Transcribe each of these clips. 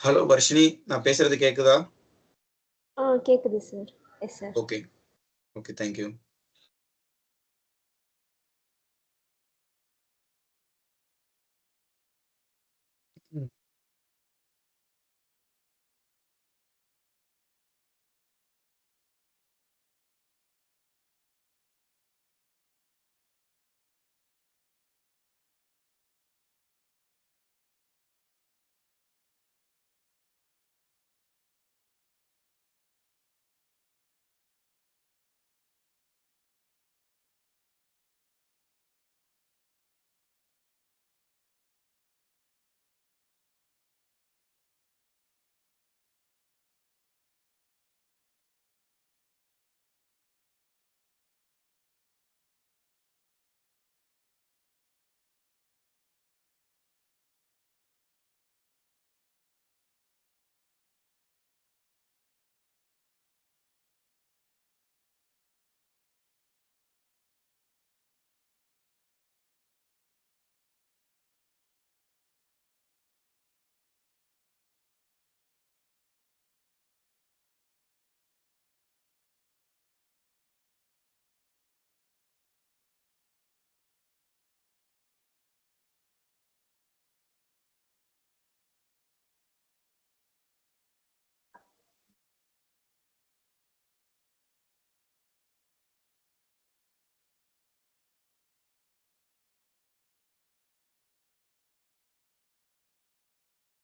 Hello Varshini, நான் பேசுறது கேக்குதா? கேக்குது sir. Yes sir. Okay. Okay, thank you.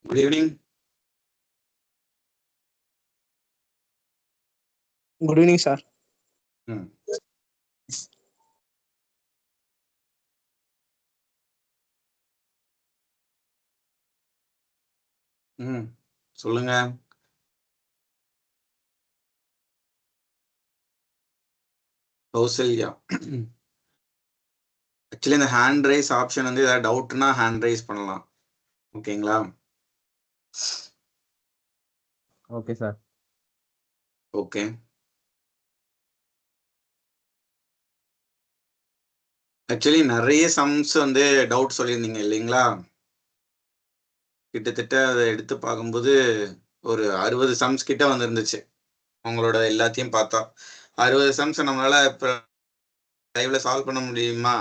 Good evening. Good evening, sir. சொல்லுங்க. கௌசல்யா. ஆக்சுவலி இந்த ஹேண்ட் ரைஸ் ஆப்ஷன் வந்து ஏதாவது டவுட்னா ஹேண்ட் ரைஸ் பண்ணலாம். ஓகேங்களா? Okay sir. ஓகே. ஆக்சுவலி நிறைய சம்ஸ் வந்து டவுட் சொல்லியிருந்தீங்க இல்லைங்களா? கிட்டத்தட்ட அதை எடுத்து பார்க்கும்போது ஒரு 60 சம்ஸ் கிட்ட வந்துருந்துச்சு. உங்களோட எல்லாத்தையும் பார்த்தா 60 சம்ஸ் நம்மளால இப்போ லைவ்ல சால்வ் பண்ண முடியுமா?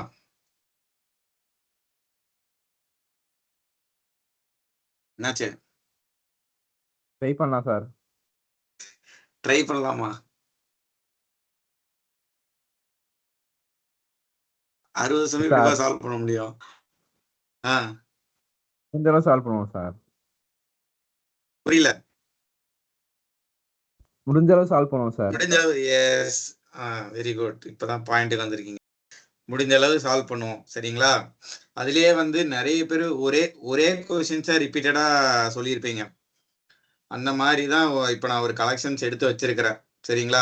என்னாச்சு? ட்ரை பண்ணலாம் சார். ட்ரை பண்ணலாமா? 60 சம் எப்படிப்பா சால்வ் பண்ண முடியும்? முடிஞ்ச அளவு சால்வ் பண்ணுவோம் சார். புரியல. முடிஞ்ச அளவு சால்வ் பண்ணுவோம் சார். முடிஞ்ச அளவு. Yes, very good. இப்பதான் பாயிண்ட்டுக்கு வந்திருக்கீங்க. முடிஞ்ச அளவு சால்வ் பண்ணுவோம். சரிங்களா? அதுலயே வந்து நிறைய பேர் ஒரே கொஸ்டின்ஸை ரிப்பீட்டடா சொல்லியிருப்பீங்க. அந்த மாதிரி தான் இப்போ நான் ஒரு கலெக்ஷன்ஸ் எடுத்து வச்சிருக்கிறேன். சரிங்களா?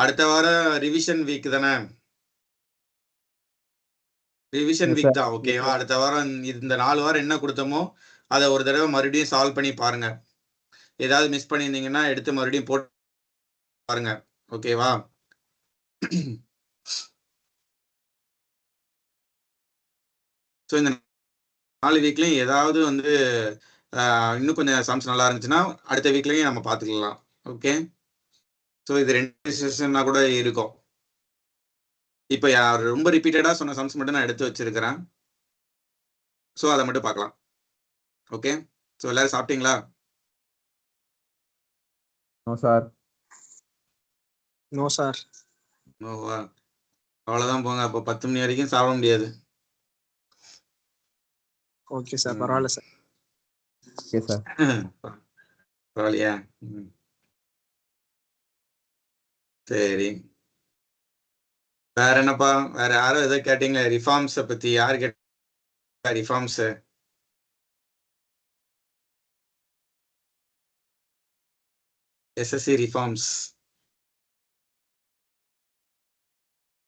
அடுத்த வாரம் ரிவிஷன் வீக் தானே? ரிவிஷன் வீக் தான். ஓகேவா? அடுத்த வாரம் இந்த 4 வாரம் என்ன கொடுத்தோமோ அதை ஒரு தடவை மறுபடியும் சால்வ் பண்ணி பாருங்க. ஏதாவது மிஸ் பண்ணியிருந்தீங்கன்னா எடுத்து மறுபடியும் போட்டு பாருங்க. ஓகேவா? ஸோ இந்த 4 வீக்லையும் ஏதாவது வந்து இன்னும் கொஞ்சம் சம்ஸ் நல்லா இருந்துச்சுன்னா அடுத்த வீக்லையும் நம்ம பார்த்துக்கலாம். ஓகே. ஸோ இது 2 செஷன்னா கூட இருக்கும். இப்போ ரொம்ப ரிப்பீட்டடா சொன்ன சம்ஸ் மட்டும் நான் எடுத்து வச்சிருக்கிறேன். ஸோ அதை மட்டும் பார்க்கலாம். ஓகே. ஸோ எல்லாரும் சாப்பிட்டீங்களா? No sir. No sir. நோவா? அவ்வளோதான் போங்க. அப்போ 10 மணி வரைக்கும் சாப்பிட முடியாது. ஓகே சார், பரவாயில்ல சார். Okay sir. பரவாயில்லையா? சரி. வேற என்னப்பா? வேற யாரும் எதை கேட்டீங்களா? ரிஃபார்ம்ஸை பத்தி யார் கேட்ட? ரிஃபார்ம்ஸ் எஸ்எஸ்சி ரிஃபார்ம்ஸ்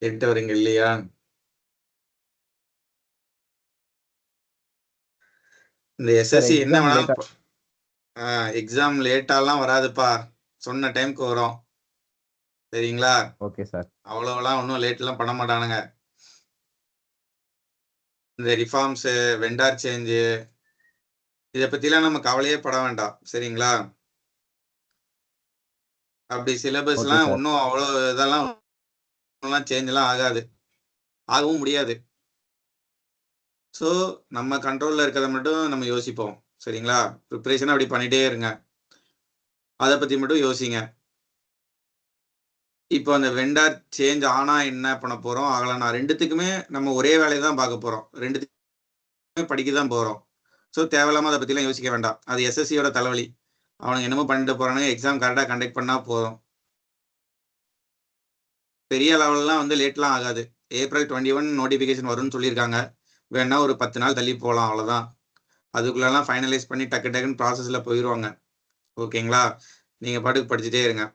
கேட்டவருங்க இல்லையா? இந்த எஸ்எஸ்சி என்ன வேணாலும் எக்ஸாம் லேட்டாலாம் வராதுப்பா. சொன்ன டைமுக்கு வரும். சரிங்களா? Okay sir. அவ்வளோலாம் ஒன்றும் லேட்லாம் பண்ண மாட்டானுங்க. இந்த ரிஃபார்ம்ஸ், வெண்டார் சேஞ்ச் இத பத்திலாம் நம்ம கவலையே பட வேண்டாம். சரிங்களா? அப்படி சிலபஸ்லாம் sir. ஒன்றும் அவ்வளோ இதெல்லாம் சேஞ்ச்லாம் ஆகாது. ஆகவும் முடியாது. ஸோ நம்ம கண்ட்ரோல்ல இருக்கிறத மட்டும் நம்ம யோசிப்போம். சரிங்களா? ப்ரிப்பரேஷன் அப்படி பண்ணிட்டே இருங்க. அதை பத்தி மட்டும் யோசிங்க. இப்போ அந்த வெண்டார் சேஞ்ச் ஆனா என்ன பண்ண போறோம், ஆகலனா ரெண்டுத்துக்குமே நம்ம ஒரே வேலையை தான் பார்க்க போறோம். ரெண்டுத்துக்குமே படிக்க தான் போறோம். ஸோ தேவையில்லாம அதை பத்திலாம் யோசிக்க வேண்டாம். அது எஸ்எஸ்சியோட தலைவலி. அவனுங்க என்னமோ பண்ணிட்டு போறானுங்க, எக்ஸாம் கரெக்டாக கண்டக்ட் பண்ணா போதும். பெரிய லெவல்லாம் வந்து லேட்லாம் ஆகாது. April 21 நோட்டிஃபிகேஷன் வரும்னு சொல்லியிருக்காங்க. வேணா ஒரு 10 நாள் தள்ளி போகலாம், அவ்வளோதான். அதுக்குள்ளெல்லாம் ஃபைனலைஸ் பண்ணி டக்கு டக்குன்னு ப்ராசஸில் போயிடுவாங்க. ஓகேங்களா? நீங்கள் பாட்டுக்கு படிச்சுட்டே இருங்க.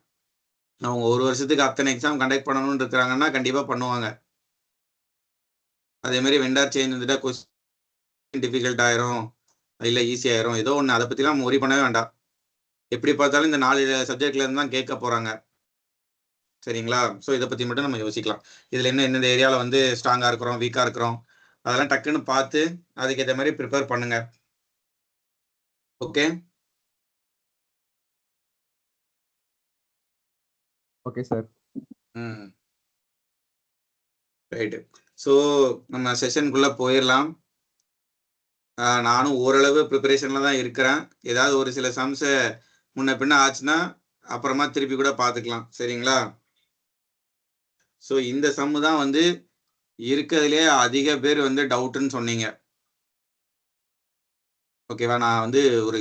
அவங்க ஒரு வருஷத்துக்கு அத்தனை எக்ஸாம் கண்டக்ட் பண்ணணும்னு இருக்கிறாங்கன்னா கண்டிப்பாக பண்ணுவாங்க. அதே மாதிரி வெண்டார் சேஞ்ச் வந்துட்டா கொஸ்டின் டிஃபிகல்ட் ஆயிரும், இல்லை ஈஸி ஆயிரும், ஏதோ ஒன்று. அதை பற்றிலாம் நம்ம worry பண்ணவே வேண்டாம். எப்படி பார்த்தாலும் இந்த 4 சப்ஜெக்ட்ல இருந்து தான் கேட்க போகிறாங்க. சரிங்களா? ஸோ இதை பற்றி மட்டும் நம்ம யோசிக்கலாம். இதில் என்ன எந்தெந்த ஏரியாவில் வந்து ஸ்ட்ராங்காக இருக்கிறோம், வீக்காக இருக்கிறோம், அதெல்லாம் டக்குன்னு பார்த்து அதுக்கேற்ற மாதிரி ப்ரிப்பேர் பண்ணுங்க. Okay? Okay sir. Right. So நம்ம செஷனுக்குள்ளே போயிடலாம். நானும் ஓரளவு ப்ரிப்பரேஷனில் தான் இருக்கிறேன். ஏதாவது ஒரு சில சம்ஸை முன்ன பின்ன ஆச்சுன்னா அப்புறமா திருப்பி கூட பார்த்துக்கலாம். சரிங்களா? ஸோ இந்த சம்மு தான் வந்து இருக்கிறதுலே அதிக பேர் வந்து டவுட்டுன்னு சொன்னீங்க. ஓகேவா? நான் வந்து ஒரு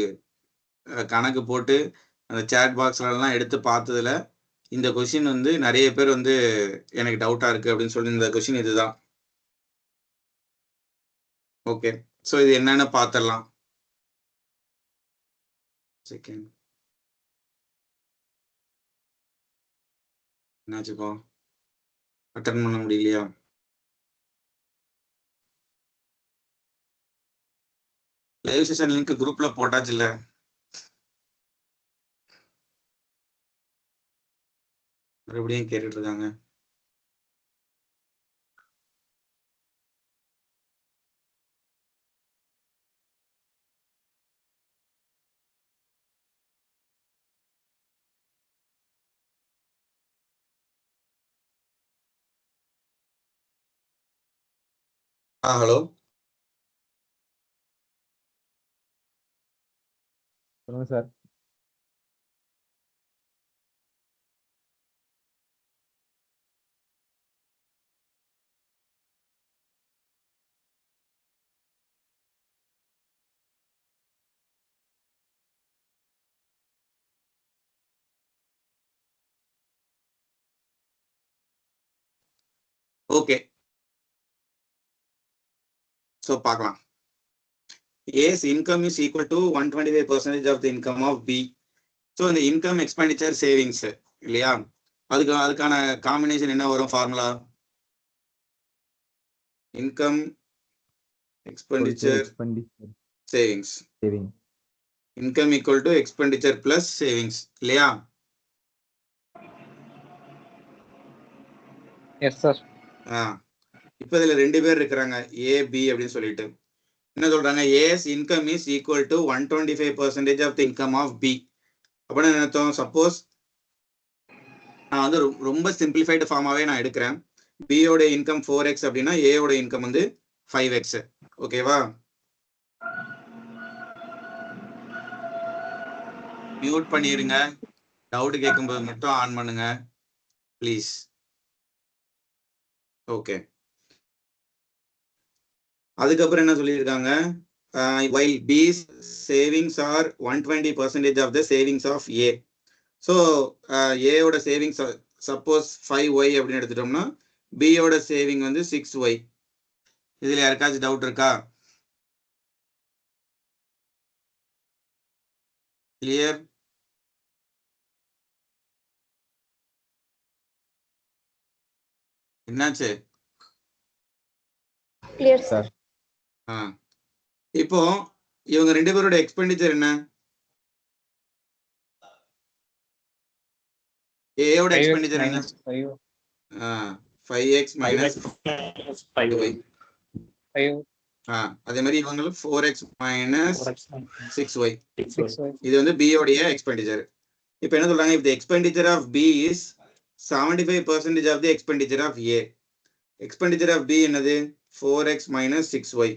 கணக்கு போட்டு அந்த சேட் பாக்ஸ்லாம் எடுத்து பார்த்ததுல இந்த கொஷின் வந்து நிறைய பேர் வந்து எனக்கு டவுட்டாக இருக்குது அப்படின்னு சொல்லி இந்த கொஷின் இதுதான். ஓகே. ஸோ இது என்னன்னு பார்த்துடலாம். செகண்ட் என்னாச்சுப்பா, அட்டன் பண்ண முடியலையா? லைவ் செஷன் லிங்க் குரூப்ல போட்டாச்சு இல்ல? மறுபடியும் கேட்டுட்டு இருக்காங்க. ஹலோ. சொல்லுங்க சார். ஓகே. ஸோ பார்க்கலாம். A's income is equal to 125% of the income of B. So இந்த இன்கம் எக்ஸ்பெண்டிச்சர் சேவிங்ஸ் இல்லையா? அதுக்கான காம்பினேஷன் என்ன வரும் formula? Income expenditure savings. Income equal to expenditure plus savings இல்லையா? Yes sir. இப்போ இதில் 2 பேர் இருக்கிறாங்க, ஏ பி அப்படின்னு சொல்லிட்டு. என்ன சொல்றாங்க? A's income is equal to 125% of the income of B. அப்படின்னு என்ன அர்த்தம்? சப்போஸ் நான் வந்து ரொம்ப சிம்பிளிஃபைடு ஃபார்மாவே நான் எடுக்கிறேன். பியோட இன்கம் 4x அப்படின்னா ஏயோட இன்கம் வந்து 5x. ஓகேவா? மியூட் பண்ணிருங்க. டவுட் கேட்கும்போது மட்டும் ஆன் பண்ணுங்க ப்ளீஸ். ஓகே. அதுக்கப்புறம் என்ன சொல்லியிருக்காங்க? while B's savings are 120% of the savings of A. So ஏயோட சேவிங்ஸ் சப்போஸ் 5y அப்படின்னு எடுத்துட்டோம்னா பியோட சேவிங் வந்து 6y. இதில் யாருக்காச்சும் டவுட் இருக்கா? கிளியர்? என்னாச்சு? Clear sir. இப்போ இவங்க 2 பேரோட எக்ஸ்பெண்டிச்சர் என்ன? ஏயோட எக்ஸ்பெண்டிச்சர் என்ன? 5x minus 5y. அதே மாதிரி இவங்களுக்கு 4x minus 6y. 6y. இது வந்து B உடைய எக்ஸ்பெண்டிச்சர். இப்போ என்ன சொல்றாங்க, if the expenditure of B is 75% of the expenditure of A. expenditure of B என்னது 4x minus 6y.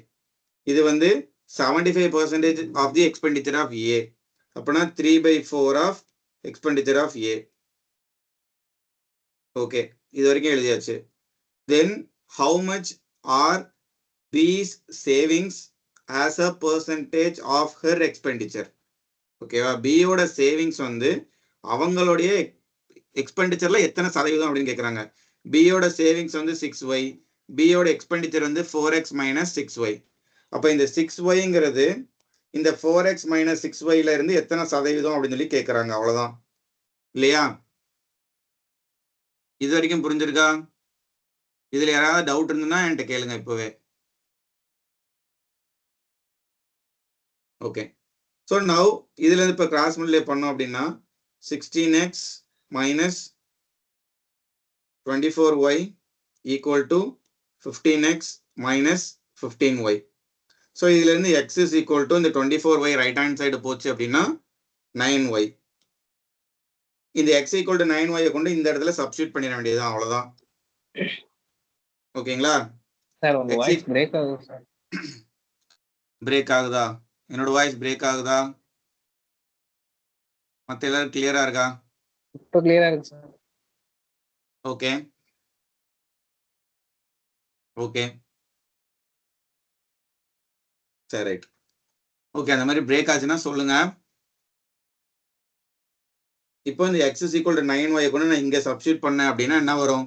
இது வந்து 75% of the expenditure of A. அப்பனா 3/4 of expenditure of A. Okay, இது வரைக்கும் எழுதியாச்சு. Then how much are B's savings as a percentage of her expenditure? ஓகேவா, B யோட savings வந்து அவங்களுடைய எக்ஸ்பெண்டிச்சர்ல எத்தனை சதவீதம் அப்படின்னு கேட்குறாங்க. B யோட சேவிங்ஸ் வந்து 6y, B யோட எக்ஸ்பெண்டிச்சர் வந்து 4x minus 6y. அப்போ இந்த 6yங்கிறது இந்த 4x minus 6yல இருந்து எத்தனை சதவீதம் அப்படின்னு சொல்லி கேட்குறாங்க. அவ்வளோதான் இல்லையா? இது வரைக்கும் புரிஞ்சிருக்கா? இதுல யாராவது டவுட் இருந்ததுன்னா என்கிட்ட கேளுங்க இப்போவே. ஓகே, ஸோ நவ் இதுல இருந்து இப்போ கிராஸ் மல்டிப்ளை பண்ணோம் அப்படின்னா 16x minus 24y equal to 15x minus 15y. So இதுல இருந்து x is equal to இந்த 24y ரைட் ஹேண்ட் சைடு போச்சு அப்படின்னா 9y. இந்த x equal to 9y கொண்டு இந்த இடத்துல சப்ஸ்டியூட் பண்ணிட வேண்டியதுதான், அவ்வளவுதான். ஓகேங்களா? சார் உங்க வாய்ஸ் பிரேக் ஆகுது சார். பிரேக் ஆகுதா? என்னோட வாய்ஸ் பிரேக் ஆகுதா? மற்ற எல்லாரும் கிளியரா இருக்கா? இப்போ கிளியரா இருக்கு சார். ஓகே ஓகே சரி, ரைட். ஓகே, அந்த மாதிரி பிரேக் ஆச்சுன்னா சொல்லுங்க. இப்போ இந்த x is equal to 9y கூட நான் இங்க சப்ஸ்டியூட் பண்ணேன் அப்படின்னா என்ன வரும்?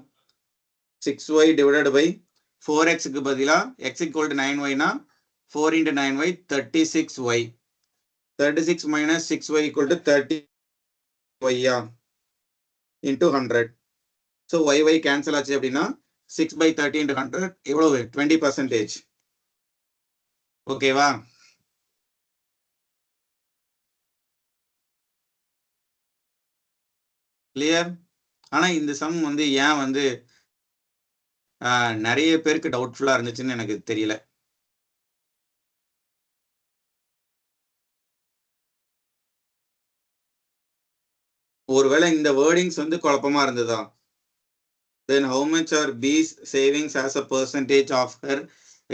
6y divided by 4xக்கு பதிலா x equal to 9y னா 4 into 9y 36y. 36 minus 6y equal to 30y into 100. So y cancel ஆச்சு அப்படின்னா 6/30 into 100 எவ்வளவு? 20%. ஓகேவா? கிளியர்? ஆனா இந்த சம் வந்து ஏன் வந்து நிறைய பேருக்கு டவுட்ஃபுல்லா இருந்துச்சுன்னு எனக்கு தெரியல. ஒருவேளை இந்த வேர்டிங்ஸ் வந்து குழப்பமா இருந்ததா? Then how much are B's savings as a percentage of her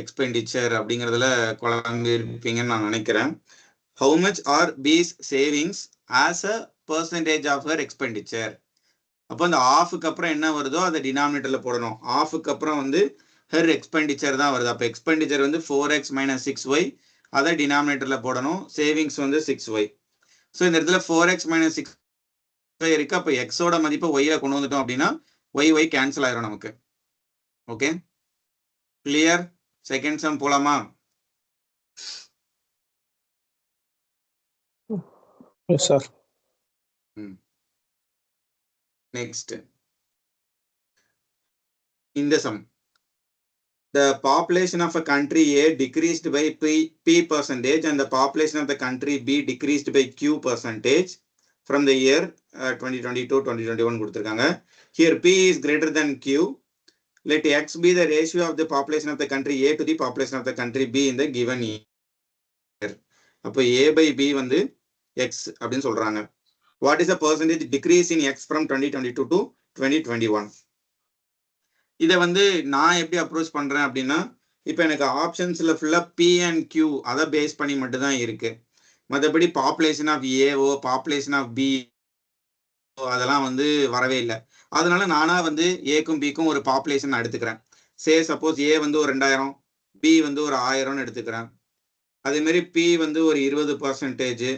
expenditure அப்படிங்கிறதுல குழம்பி இருப்பீங்கன்னு நான் நினைக்கிறேன். How much are B's savings as a percentage of her expenditure? அப்போ அந்த ஆஃபுக்கு அப்புறம் என்ன வருதோ அதை டினாமினேட்டர்ல போடணும். ஆஃபுக்கு அப்புறம் வந்து ஹெர் எக்ஸ்பெண்டிச்சர் தான் வருது. அப்போ எக்ஸ்பெண்டிச்சர் வந்து 4x minus 6y, அதை டினாமினேட்டர்ல போடணும். சேவிங்ஸ் வந்து 6y. ஸோ இந்த இடத்துல 4x minus 6y இருக்கு. அப்போ எக்ஸோட மதிப்பை ஒய்ல கொண்டு வந்துட்டோம் அப்படின்னா y கேன்சல் ஆயிரும் நமக்கு. Okay, clear? செகண்ட் சம் போலாமா? Yes sir. Next, in the sum, the population of a country A decreased by P percentage and the population of the country B decreased by Q percentage from the year 2022-2021 கொடுத்திருக்காங்க. Here P is greater than Q. Let X be the ratio of the population of the country A to the population of the country B in the given year. அப்போ A by B வந்து X அப்படின்னு சொல்றாங்க. What is the percentage decrease in X from 2022 to 2021? இதை வந்து நான் எப்படி approach பண்றேன் அப்படின்னா, இப்போ எனக்கு ஆப்ஷன்ஸ்ல ஃபுல்லா P and Q அதை பேஸ் பண்ணி மட்டும் தான் இருக்கு. மற்றபடி population of AO, population of B அதெல்லாம் வந்து வரவே இல்லை. அதனால நானா வந்து ஏக்கும் பிக்கும் ஒரு பாப்புலேஷன் எடுத்துக்கிறேன். சப்போஸ் ஏ வந்து ஒரு 2000, பி வந்து ஒரு 1000 எடுத்துக்கிறேன். அதே மாதிரி பி வந்து ஒரு 20%,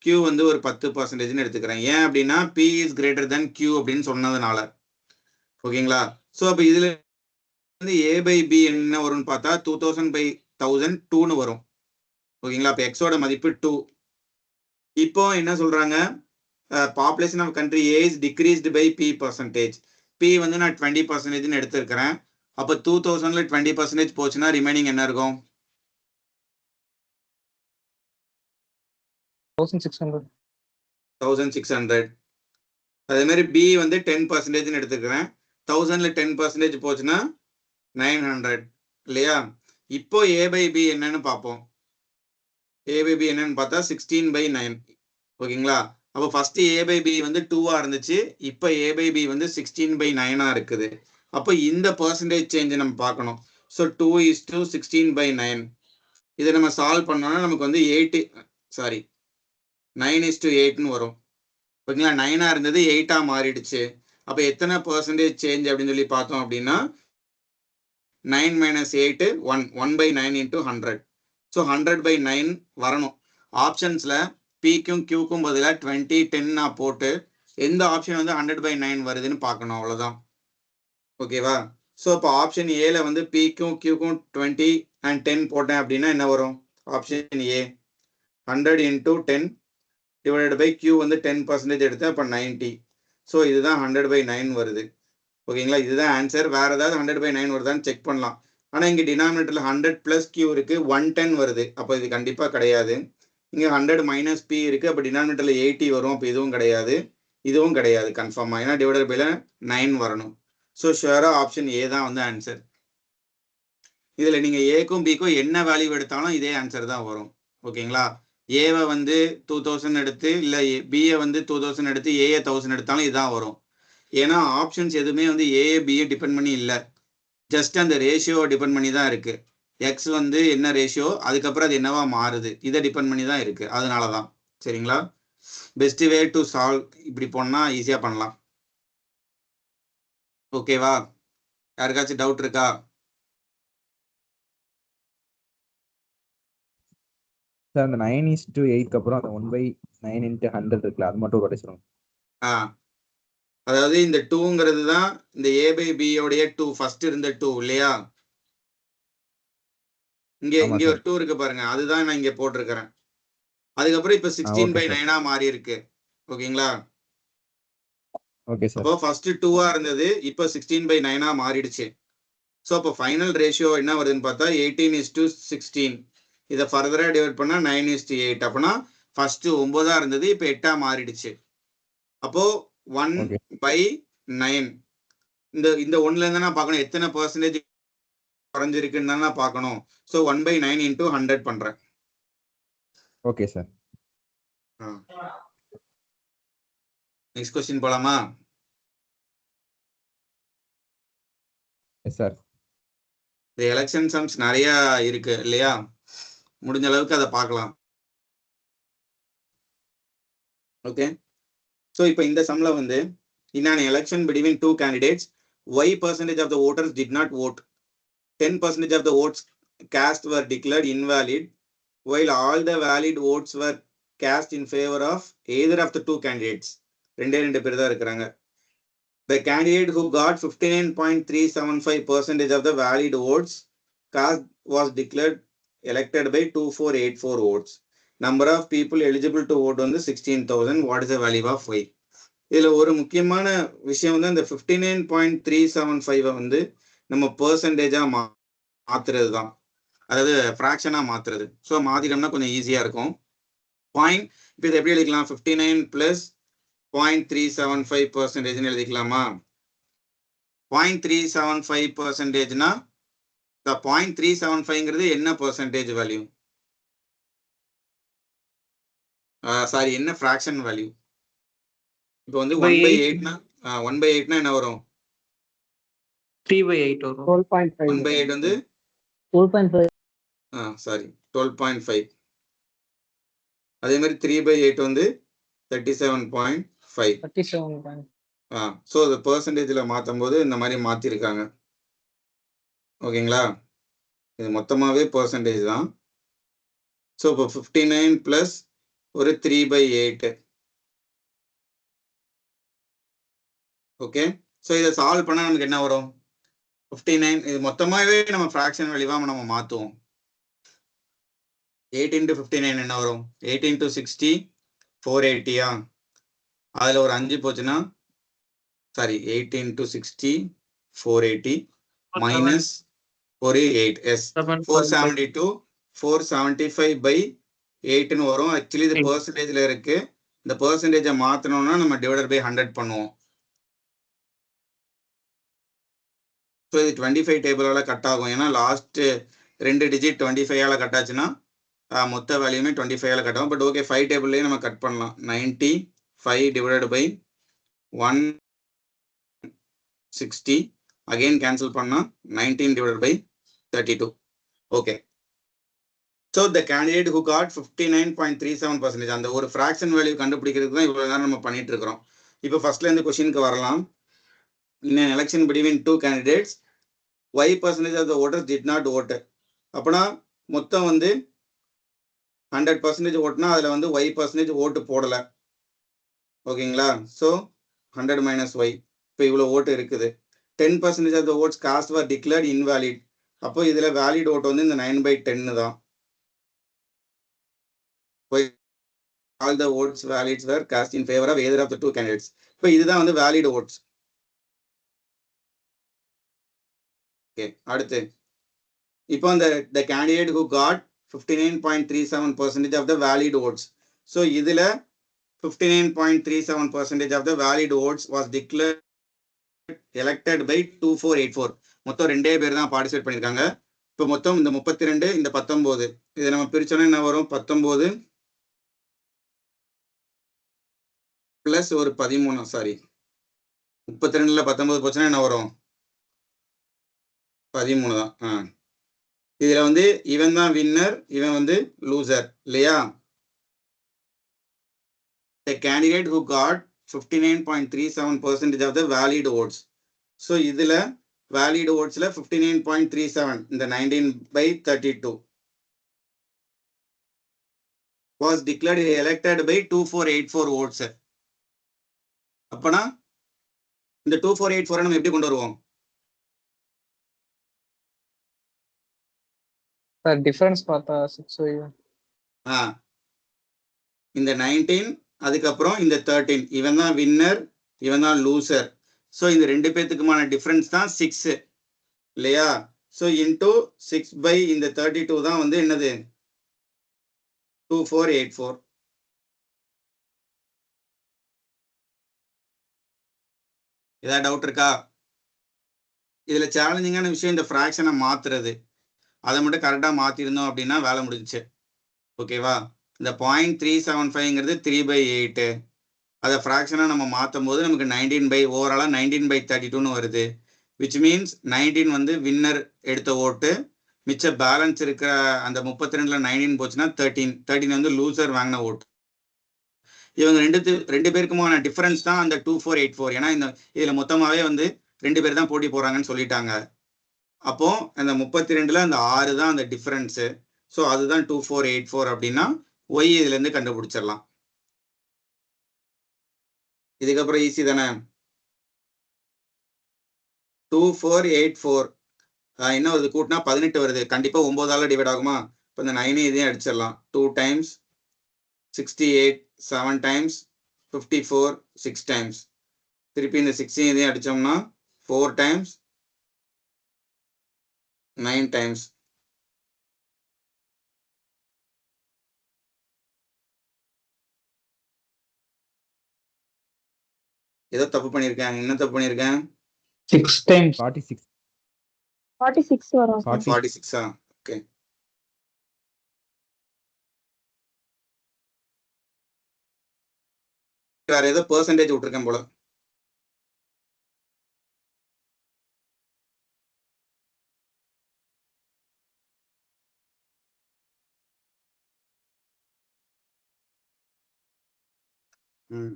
Q வந்து ஒரு 10% எடுத்துக்கிறேன். ஏன் அப்படின்னா P is greater than Q அப்படின்னு சொன்னதுனால. ஓகேங்களா? ஸோ அப்போ இதுல வந்து A by B என்ன வரும்னு பார்த்தா 2000/1000 2ன்னு வரும். ஓகேங்களா? அப்போ எக்ஸோட மதிப்பு 2. இப்போ என்ன சொல்றாங்க, population of country A is decreased by P%. P வந்து நான் 20% எடுத்திருக்கிறேன். அப்போ 2000ல 20% போச்சுன்னா ரிமைனிங் என்ன இருக்கும்? 1600. அதே மாதிரி B வந்து 10% எடுத்துக்கிறேன். 1000ல 10% போச்சுன்னா 900 இல்லையா? இப்போ a by b என்னன்னு பார்ப்போம். a by b என்னன்னு பார்த்தா 16/9. ஓகேங்களா? அப்போ ஃபர்ஸ்ட் a by b வந்து 2ஆ இருந்துச்சு. இப்போ a by b வந்து 16/9ஆ இருக்குது. அப்போ இந்த பர்சன்டேஜ் சேஞ்ச் நம்ம பார்க்கணும். ஸோ 2:16/9. இதை நம்ம சால்வ் பண்ணோம்னா நமக்கு வந்து 9:8ன்னு வரும். ஓகேங்களா? 9ஆ இருந்தது 8ஆ மாறிடுச்சு. அப்போ எத்தனை பர்சன்டேஜ் சேஞ்ச் அப்படின்னு சொல்லி பார்த்தோம் அப்படின்னா 9 - 8 1/9 into 100. ஸோ 100/9 வரணும். ஆப்ஷன்ஸ்ல பிக்கும் கியூக்கும் பதிலாக 20 10 நான் போட்டு எந்த ஆப்ஷன் வந்து 100/9 வருதுன்னு பார்க்கணும், அவ்வளோதான். ஓகேவா? ஸோ இப்போ ஆப்ஷன் ஏல வந்து பிக்கும் கியூக்கும் 20 and 10 போட்டேன் அப்படின்னா என்ன வரும்? Option A 100 into 10 divided by q வந்து 10% எடுத்தேன், அப்போ 90. ஸோ இதுதான் 100/9 வருது. ஓகேங்களா? இதுதான் ஆன்சர். வேற ஏதாவது 100/9 வருதான்னு செக் பண்ணலாம். ஆனால் இங்கே டினாமினேட்டர்ல 100 + q இருக்கு, 110 வருது. அப்போ இது கண்டிப்பாக கிடையாது. இங்கே 100 - p இருக்கு, அப்போ டினாமினேட்டர்ல 80 வரும். அப்போ இதுவும் கிடையாது, இதுவும் கிடையாது கன்ஃபார்மா. ஏன்னா டிவைடட் பைல 9 வரணும். ஸோ ஷுவரா ஆப்ஷன் ஏ தான் வந்து ஆன்சர். இதுல நீங்க ஏக்கும் பிக்கும் என்ன வேல்யூ எடுத்தாலும் இதே ஆன்சர் தான் வரும். ஓகேங்களா? ஏவை வந்து 2000 எடுத்து இல்லை பிஏ வந்து 2000 எடுத்து ஏஏ 1000 எடுத்தாலும் இதுதான் வரும். ஏன்னா ஆப்ஷன்ஸ் எதுவுமே வந்து ஏஏ பிஏ டிபெண்ட் பண்ணி இல்லை, ஜஸ்ட் அந்த ரேஷியோவை டிபெண்ட் பண்ணி தான் இருக்கு. எக்ஸ் வந்து என்ன ரேஷியோ, அதுக்கப்புறம் அது என்னவா மாறுது, இதை டிபெண்ட் பண்ணி தான் இருக்கு. அதனால தான். சரிங்களா? பெஸ்ட் வே டு சால்வ் இப்படி போனா ஈஸியா பண்ணலாம். ஓகேவா? யாருக்காச்சும் டவுட் இருக்கா? சார் அந்த 9:8 அப்புறம் அந்த 1/9 into 100 இருக்குல்ல, அது மட்டும் உடைச்சிரும். அதாவது இந்த 2ங்கிறது தான் இந்த a by b உடைய 2 ஃபர்ஸ்ட் இருந்த 2 இல்லையா? இங்க ஒரு 2 இருக்கு பாருங்க, அதுதான் நான் இங்க போட்டிருக்கிறேன். அதுக்கப்புறம் இப்ப 16/9ஆ மாறி இருக்கு. ஓகேங்களா? Okay sir. அப்போ ஃபர்ஸ்ட் 2ஆ இருந்தது, இப்போ 16/9ஆ மாறிடுச்சு. ஸோ அப்போ ஃபைனல் ரேஷியோ என்ன வருதுன்னு பார்த்தா 18:16. இதை ஃபர்தரா டிவைட் பண்ணா 9:8. அப்போனா ஃபர்ஸ்ட் 9ஆ இருந்தது, இப்போ 8ஆ மாறிடுச்சு. அப்போ 1/9 இந்த 1ல இருந்தா நான் பார்க்கணும் எத்தனை பர்சன்டேஜ் குறைஞ்சிருக்குன்னு தான் நான் பார்க்கணும். ஸோ 1/9 into 100 பண்றேன். Okay sir. நெக்ஸ்ட் கொஸ்டின் போலாமா? Yes sir. இந்த எலெக்ஷன் சம்ஸ் நிறைய இருக்கு இல்லையா? முடிஞ்ச அளவுக்கு அதை பார்க்கலாம். ஓகே. ஸோ இப்போ இந்த சம்ல வந்து in an election between two candidates, y% of the voters did not vote. 10% of the votes cast were declared invalid, while all the valid votes were cast in favor of either of the two candidates. ரெண்டு பேர் தான் இருக்கிறாங்க. The candidate who got 59.375% of the valid votes cast was declared elected by 2484 votes. Number of people eligible to vote வந்து 16,000. What is the value of y? இதுல ஒரு முக்கியமான விஷயம் வந்து இந்த 59.375 வந்து நம்ம பெர்சன்டேஜா மாத்துறது தான், அதாவது ஃப்ராக்ஷனா மாத்துறது. ஸோ மாத்திட்டோம்னா கொஞ்சம் ஈஸியா இருக்கும். பாயிண்ட் இப்போ இதை எப்படி எழுதிக்கலாம்? 59 + 0.375% எழுதிக்கலாமா? 0.375%னா இந்த 0.375ங்கிறது என்ன பெர்சன்டேஜ் வேல்யூ? சாரி, என்ன ஃப்ராக்ஷன் வேல்யூ? இப்போ வந்து 1/8னா 1/8னா என்ன வரும்? 3/8 வரும். 12.5. 1/8 வந்து 12.5. சாரி 12.5. அதே மாதிரி 3/8 வந்து 37.5. 37. ஸோ அது பெர்சன்டேஜில் மாற்றும் போது இந்த மாதிரி மாற்றிருக்காங்க. ஓகேங்களா? இது மொத்தமாகவே பெர்சன்டேஜ் தான். ஸோ இப்போ 59 + ஒரு 3/8. ஓகே. ஸோ இதை சால்வ் பண்ணால் நமக்கு என்ன வரும்? 59 இது மொத்தமாகவே நம்ம ஃப்ராக்ஷன் வேல்யூவாக நம்ம மாற்றுவோம். 8 × 59 என்ன வரும்? 8 × 60 480. அதில் ஒரு 5 போச்சுன்னா, சாரி 8 × 60 480 மைனஸ் ஒரு 8. எஸ் 472 475/8ன்னு வரும். ஆக்சுவலி இது பெர்சன்டேஜ்ல இருக்கு. இந்த பெர்சன்டேஜை மாற்றணும்னா நம்ம டிவைடட் பை 100 பண்ணுவோம். ஸோ இது 25 டேபிளால கட் ஆகும். ஏன்னா லாஸ்ட் 2 டிஜிட் 25ஆல கட் ஆச்சுன்னா மொத்த வேல்யூமே 25ஆல கட் ஆகும். பட் ஓகே 5 டேபிள்லேயே நம்ம கட் பண்ணலாம். 95 டிவைடட் பை 160 அகெயின் கேன்சல் பண்ணால் 19 divided by 32. ஓகே. So the candidate who got 59.37%. அந்த ஒரு ஃப்ராக்ஷன் வேல்யூ கண்டுபிடிக்கிறதுக்கு தான் இவ்வளோ நேரம் நம்ம பண்ணிட்டு இருக்கிறோம். இப்போ ஃபர்ஸ்ட்லேருந்து கொஸ்டினுக்கு வரலாம். இன் an election between two candidates, y% of the voters did not vote. அப்போனா மொத்தம் வந்து 100% ஓட்டுனா அதில் வந்து y% ஓட்டு போடலை. ஓகேங்களா? So 100 minus y. இப்போ இவ்வளோ ஓட்டு இருக்குது. 10% of the votes cast were declared invalid. அப்போ இதில் வேலிட் ஓட்டு வந்து இந்த 9/10 தான். All the votes valids were cast in favor of either of the two candidates. இப்போ இதுதான் வந்து valid votes. ஓகே, அடுத்து இப்போ the candidate who got 59.37% of the valid votes. So இதில் 59.37% of the valid votes was declared elected by 2484. மொத்தம் 2 பேர் தான் participate பண்ணியிருக்காங்க. இப்போ மொத்தம் இந்த 32 இந்த 19 இதை நம்ம பிரிச்சோன்னா என்ன வரும்? 19 பிளஸ் ஒரு 13, சாரி 32ல 19 போச்சுன்னா என்ன வரும்? 13 தான். இதுல வந்து இவன் தான் வின்னர், இவன் வந்து லூசர் இல்லையா? The candidate who got 59.37% of the valid votes. So இதுல valid votes-ல 59.37, இந்த 19/32 was declared elected by 2484 votes. அப்பனா இந்த 2484 நம்ம எப்படி கொண்டு வருவோம்? சார் டிஃபரன்ஸ் பார்த்தா 6y. இந்த 19 அதுக்கப்புறம் இந்த 13, இவன் தான் வின்னர், இவன் தான் லூசர். ஸோ இந்த 2 பேத்துக்குமான டிஃபரன்ஸ் தான் 6 இல்லையா? ஸோ இன்டூ 6 இந்த 32 தான் வந்து என்னது? 2484. ஏதாவது டவுட் இருக்கா? இதுல சேலஞ்சிங்கான விஷயம் இந்த ஃப்ராக்ஷனை மாத்துறது. அதை மட்டும் கரெக்டாக மாத்திருந்தோம் அப்படின்னா வேலை முடிஞ்சிச்சு. ஓகேவா? இந்த 0.375ங்கிறது 3/8. அதை ஃப்ராக்ஷனாக நம்ம மாற்றும் போது நமக்கு 19 ஓவராலாக 19/32ன்னு வருது. விச் மீன்ஸ் 19 வந்து வின்னர் எடுத்த ஓட்டு, மிச்ச பேலன்ஸ் இருக்கிற அந்த 32ல 19 போச்சுன்னா 13 வந்து லூசர் வாங்கின ஓட்டு. இவங்க ரெண்டு பேருக்குமான டிஃபரன்ஸ் தான் அந்த 2484. ஏன்னா இந்த இதில் மொத்தமாகவே வந்து 2 பேர் தான் போட்டி போகிறாங்கன்னு சொல்லிட்டாங்க. அப்போ அந்த 32ல அந்த 6 தான் அந்த டிஃபரன்ஸு. ஸோ அதுதான் 2484 அப்படின்னா ஒய் இதுலேருந்து கண்டுபிடிச்சிடலாம். இதுக்கப்புறம் ஈஸி தானே? 2484 என்ன வருது? கூட்டினா 18 வருது. கண்டிப்பாக 9ஆல் டிவைட் ஆகுமா? இப்போ இந்த 9 இதையும் அடிச்சிடலாம். 2 times 68, 7 times 54, 6 times. திருப்பி இந்த 16 இதையும் அடித்தோம்னா 4 times 9 times. ஏதோ தப்பு பண்ணியிருக்கேன். என்ன தப்பு பண்ணியிருக்கேன்? 6 times 46. 46 வரும். 46. ஓகே. வேற ஏதோ பெர்சன்டேஜ் விட்டுருக்கேன் போல. ம்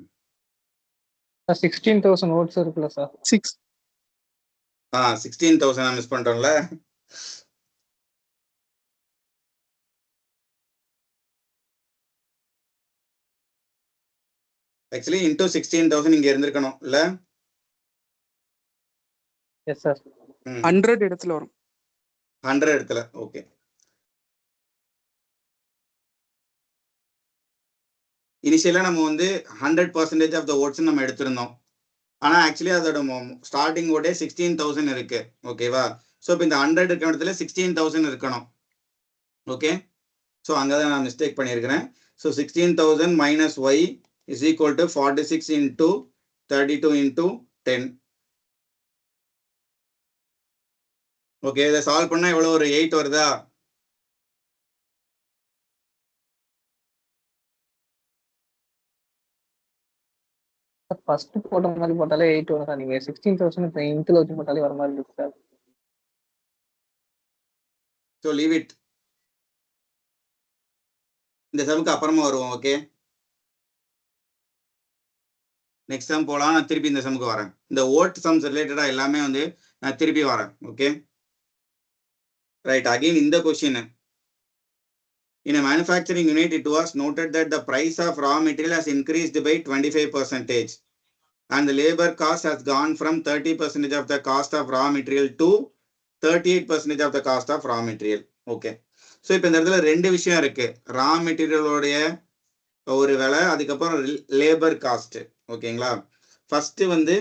16,000 votes இருக்குல்ல சார்? 16,000 மிஸ் பண்ணிட்டோம்ல. ஆக்சுவலி இன்டூ 16,000 இங்க இருந்திருக்கணும் இல்ல? Yes sir. 100 இடத்துல வரும். 100 இடத்துல. ஓகே. இனிஷியலா நம்ம வந்து 100% ஆஃப் த ஓட்ஸ் நம்ம எடுத்திருந்தோம். ஆனா ஆக்சுவலி அதோட ஸ்டார்டிங் ஓட்டே 16,000 இருக்கு. ஓகேவா? ஸோ இப்போ இந்த 100 இருக்கிற இடத்துல 16,000 இருக்கணும். ஓகே. ஸோ அங்கதான் நான் மிஸ்டேக் பண்ணியிருக்கிறேன். So 16,000 minus y is equal to 46 into 32 into 10. Okay, இதை சால்வ் பண்ணா எவ்வளோ? ஒரு 8 வருதா? ஃபர்ஸ்ட் போட்ட மாதிரி போட்டாலே 8 வரும் சார். நீங்க 16,000 இப்போ இன்ட்ல வச்சு போட்டாலே வர மாதிரி இருக்கு சார். So leave it. இந்த சமுக்கு அப்புறமா வருவோம். ஓகே, நெக்ஸ்ட் சம் போகலாம். நான் திருப்பி இந்த சமுக்கு வரேன். இந்த ஓட் சம்ஸ் ரிலேட்டடாக எல்லாமே வந்து நான் திருப்பி வரேன். Okay right. அகெயின் இந்த question, in a manufacturing unit it was noted that the price of raw material has increased by 25% and the labor cost has gone from 30% of the cost of raw material to 38% of the cost of raw material. Okay, so இப்போ இந்த இடத்துல ரெண்டு விஷயம் இருக்கு. ரா மெட்டீரியலோடைய ஒரு விலை, அதுக்கப்புறம் labour cost. ஓகேங்களா, ஃபர்ஸ்ட் வந்து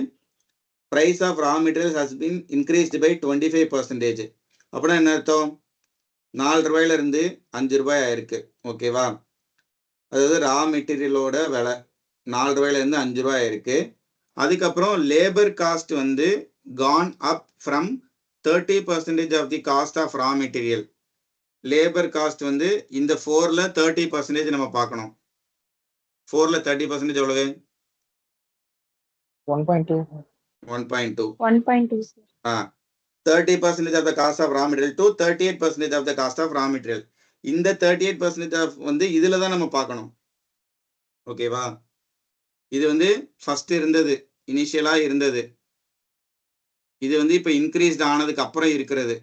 price of raw materials has been increased by 25%. அப்படின்னா என்ன அர்த்தம்? 4 ரூபாயில இருந்து 5 ரூபாய் ஆயிருக்கு. ஓகேவா, அதாவது ரா மெட்டீரியலோட விலை 4 ரூபாயில இருந்து 5 ரூபாய் ஆயிருக்கு. அதுக்கப்புறம் லேபர் காஸ்ட் வந்து gone up from 30% of the cost of raw material. Labour cost வந்து இந்த 4ல 30% நம்ம பார்க்கணும். 4ல 30% எவ்வளவு? 1.2. 1.2. 1.2 sir. 30% of the cost of raw material to 38% of the cost of raw material. இந்த 38% of வந்து இதுல தான் நம்ம பார்க்கணும். ஓகேவா, இது வந்து ஃபர்ஸ்ட் இருந்தது, இனிஷியலா இருந்தது. இது வந்து இப்ப இன்க்ரீஸ்ட் ஆனதுக்கு அப்புறம் இருக்கிறது.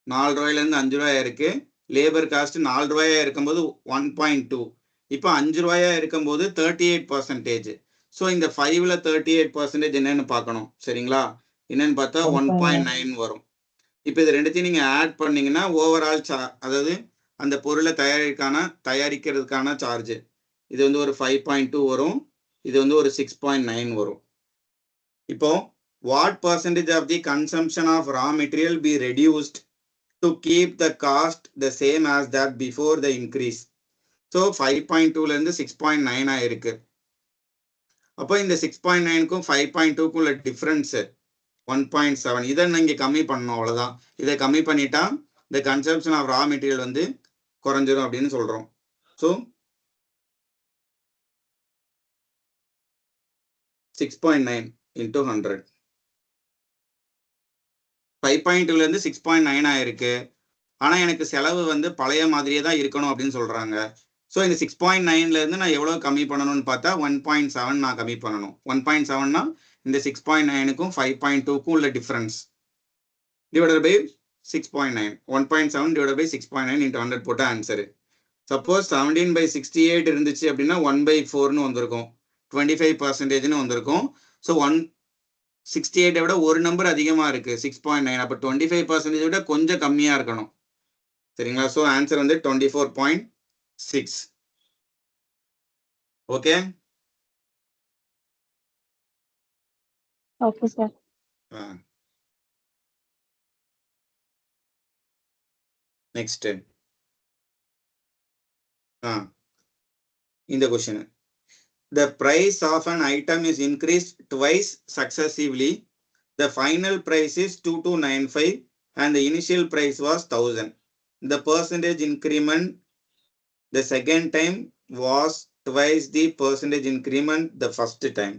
4 ரூபாயில இருந்து 5 ரூபாயா இருக்கு. லேபர் காஸ்ட் 4 ரூபாயா இருக்கும்போது 1.2, இப்ப 5 ரூபாயா இருக்கும்போது 38%. ஸோ இந்த 5ல 38% என்னன்னு பார்க்கணும். சரிங்களா, என்னன்னு பார்த்தா 1.9 வரும். இப்போ இது ரெண்டுத்தையும் நீங்க ஆட் பண்ணீங்கன்னா ஓவரால் அதாவது அந்த பொருளை தயாரிக்கிறதுக்கான சார்ஜ் இது வந்து ஒரு 5.2 வரும். இது வந்து ஒரு 6.9 வரும். இப்போ what percentage of the consumption of raw material be reduced to keep the cost the same as that before the increase? So 5.2ல இருந்து 6.9 ஆயிருக்கு. அப்போ இந்த 6.9க்கும் 5.2க்கும் உள்ள டிஃபரன்ஸ் 1.7. இதை நீங்க கம்மி பண்ணணும், அவ்வளவுதான். இதை கம்மி பண்ணிட்டா இந்த கன்சம்ஷன் ஆஃப் ரா மெட்டீரியல் வந்து குறைஞ்சிரும் அப்படின்னு சொல்றோம். So 6.9 into 100. 5.2ல இருந்து 6.9 ஆயிருக்கு. ஆனா எனக்கு செலவு வந்து பழைய மாதிரியே தான் இருக்கணும் அப்படின்னு சொல்றாங்க. ஸோ இந்த 6.9ல இருந்து நான் எவ்வளவு கம்மி பண்ணணும்னு பார்த்தா 1.7 நான் கம்மி பண்ணணும். 1.7னா இந்த 6.9க்கும் 5.2க்கும் உள்ள difference divided by 6.9. 1.7 divided by 6.9 into 100 போட்ட ஆன்சரு. சப்போஸ் 17/68 இருந்துச்சு அப்படின்னா 1/4ன்னு வந்திருக்கும், 25%ன்னு வந்திருக்கும். ஸோ 168 விட ஒரு நம்பர் அதிகமா இருக்கு, 6.9. அப்போ 25% விட கொஞ்சம் கம்மியா இருக்கணும். சரிங்களா, ஸோ ஆன்சர் வந்து 24.6. Okay, Okay sir. நெக்ஸ்ட் இந்த question, the price of an item is increased twice successively. The final price is 2295 and the initial price was 1000. The percentage increment the second time was twice the percentage increment the first time.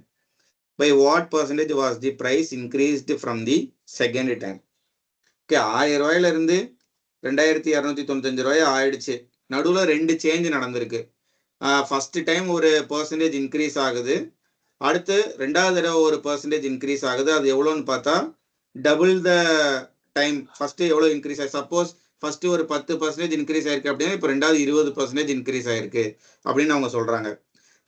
By what percentage was the price increased from the second time? Okay, 1000 ரூபாயில இருந்து 2295 ரூபாய் ஆயிடுச்சு. நடுவுல ரெண்டு change நடந்திருக்கு. First time ஒரு percentage increase ஆகுது, அடுத்து ரெண்டாவது தடவை ஒரு பர்சன்டேஜ் இன்க்ரீஸ் ஆகுது. அது எவ்வளோன்னு பார்த்தா டபுள் த டைம். ஃபர்ஸ்ட் எவ்வளோ இன்க்ரீஸ் ஆயிருக்கு? சப்போஸ் ஃபர்ஸ்ட் ஒரு 10% இன்க்ரீஸ் ஆயிருக்கு அப்படின்னா இப்போ ரெண்டாவது 20% இன்க்ரீஸ் ஆயிருக்கு அப்படின்னு அவங்க சொல்றாங்க.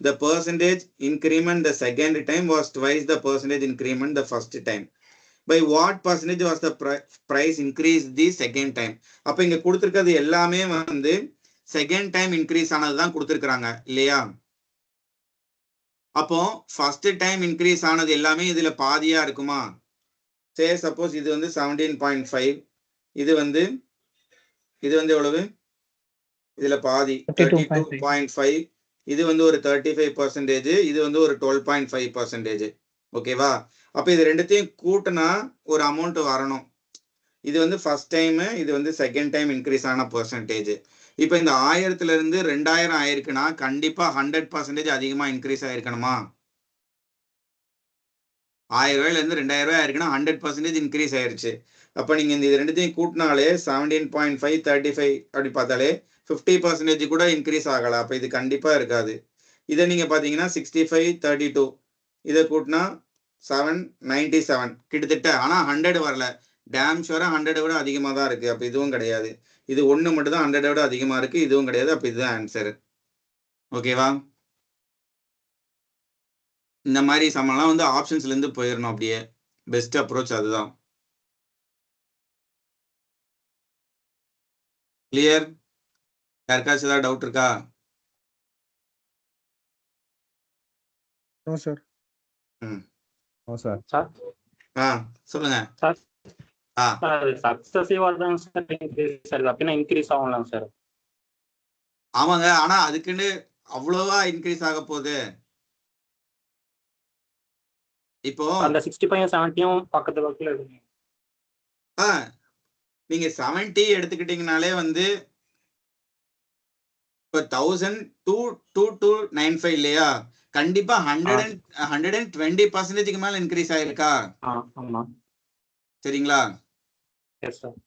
The percentage increment the second time was twice the percentage increment the first time. By what percentage was the price increased the second time? அப்ப இங்க கொடுத்திருக்கிறது எல்லாமே வந்து செகண்ட் டைம் இன்க்ரீஸ் ஆனதுதான் கொடுத்திருக்காங்க இல்லையா? அப்போ ஃபர்ஸ்ட் டைம் இன்க்ரீஸ் ஆனது எல்லாமே இதுல பாதியா இருக்குமா? சே சப்போஸ் இது வந்து 17.5, இது வந்து எவ்வளவு? இதுல பாதி 32.5, இது வந்து ஒரு 35%, இது வந்து ஒரு 12.5%. ஓகேவா? அப்ப இது ரெண்டுத்தையும் கூட்டினா ஒரு அமௌண்ட் வரணும். இது வந்து ஃபர்ஸ்ட் டைம், இது வந்து செகண்ட் டைம் இன்க்ரீஸ் ஆன பெர்சன்டேஜ். இப்ப இந்த 1000ல இருந்து 2000 ஆயிருக்குன்னா கண்டிப்பா 100% அதிகமா இன்க்ரீஸ் ஆயிருக்கணுமா? 1000 ரூபாயில இருந்து 2000 இருக்குன்னா 100% இன்க்ரீஸ் ஆயிருச்சு. அப்ப நீங்க இந்த இது ரெண்டுத்தையும் கூட்டினாலே 17.535 அப்படி பார்த்தாலே 50% கூட இன்க்ரீஸ் ஆகல. அப்ப இது கண்டிப்பா இருக்காது. இதை நீங்க பாத்தீங்கன்னா 6532 இதை கூட்டினா 797 கிட்டத்தட்ட. ஆனா 100 வரல. டேம் ஷூரா 100 விட அதிகமா தான் இருக்கு. அப்ப இதுவும் கிடையாது. இது ஒண்ணு மட்டும் தான் 100 விட அதிகமா இருக்கு. இதுவும் கிடையாது. அப்ப இதுதான் ஆன்சர். ஓகேவா? இந்த மாதிரி சமெல்லாம் வந்து ஆப்ஷன்ஸ்ல இருந்து போயிடணும். அப்படியே பெஸ்ட் அப்ரோச் அதுதான். கிளியர்? யாருக்காச்சும் ஏதாவது டவுட் இருக்கா? No sir. ஓ சார். சார் சொல்லுங்க. சார் ஆ சார் சக்சஸிவா தான் சார் இன்க்ரீஸ் ஆகுது. அப்படின்னா இன்க்ரீஸ் ஆகலாம் சார். ஆமாங்க. ஆனா அதுக்குன்னு அவ்வளவா இன்க்ரீஸ் ஆக போகுது. இப்போ அந்த 65 70 பக்கத்து பக்கத்துல இருக்கு. நீங்க 70 எடுத்துக்கிட்டீங்கனாலே வந்து இப்போ 1000-2295 இல்லையா? கண்டிப்பா 120% மேல இன்க்ரீஸ் ஆயிருக்கா? ஆமா. சரிங்களா? Yes sir.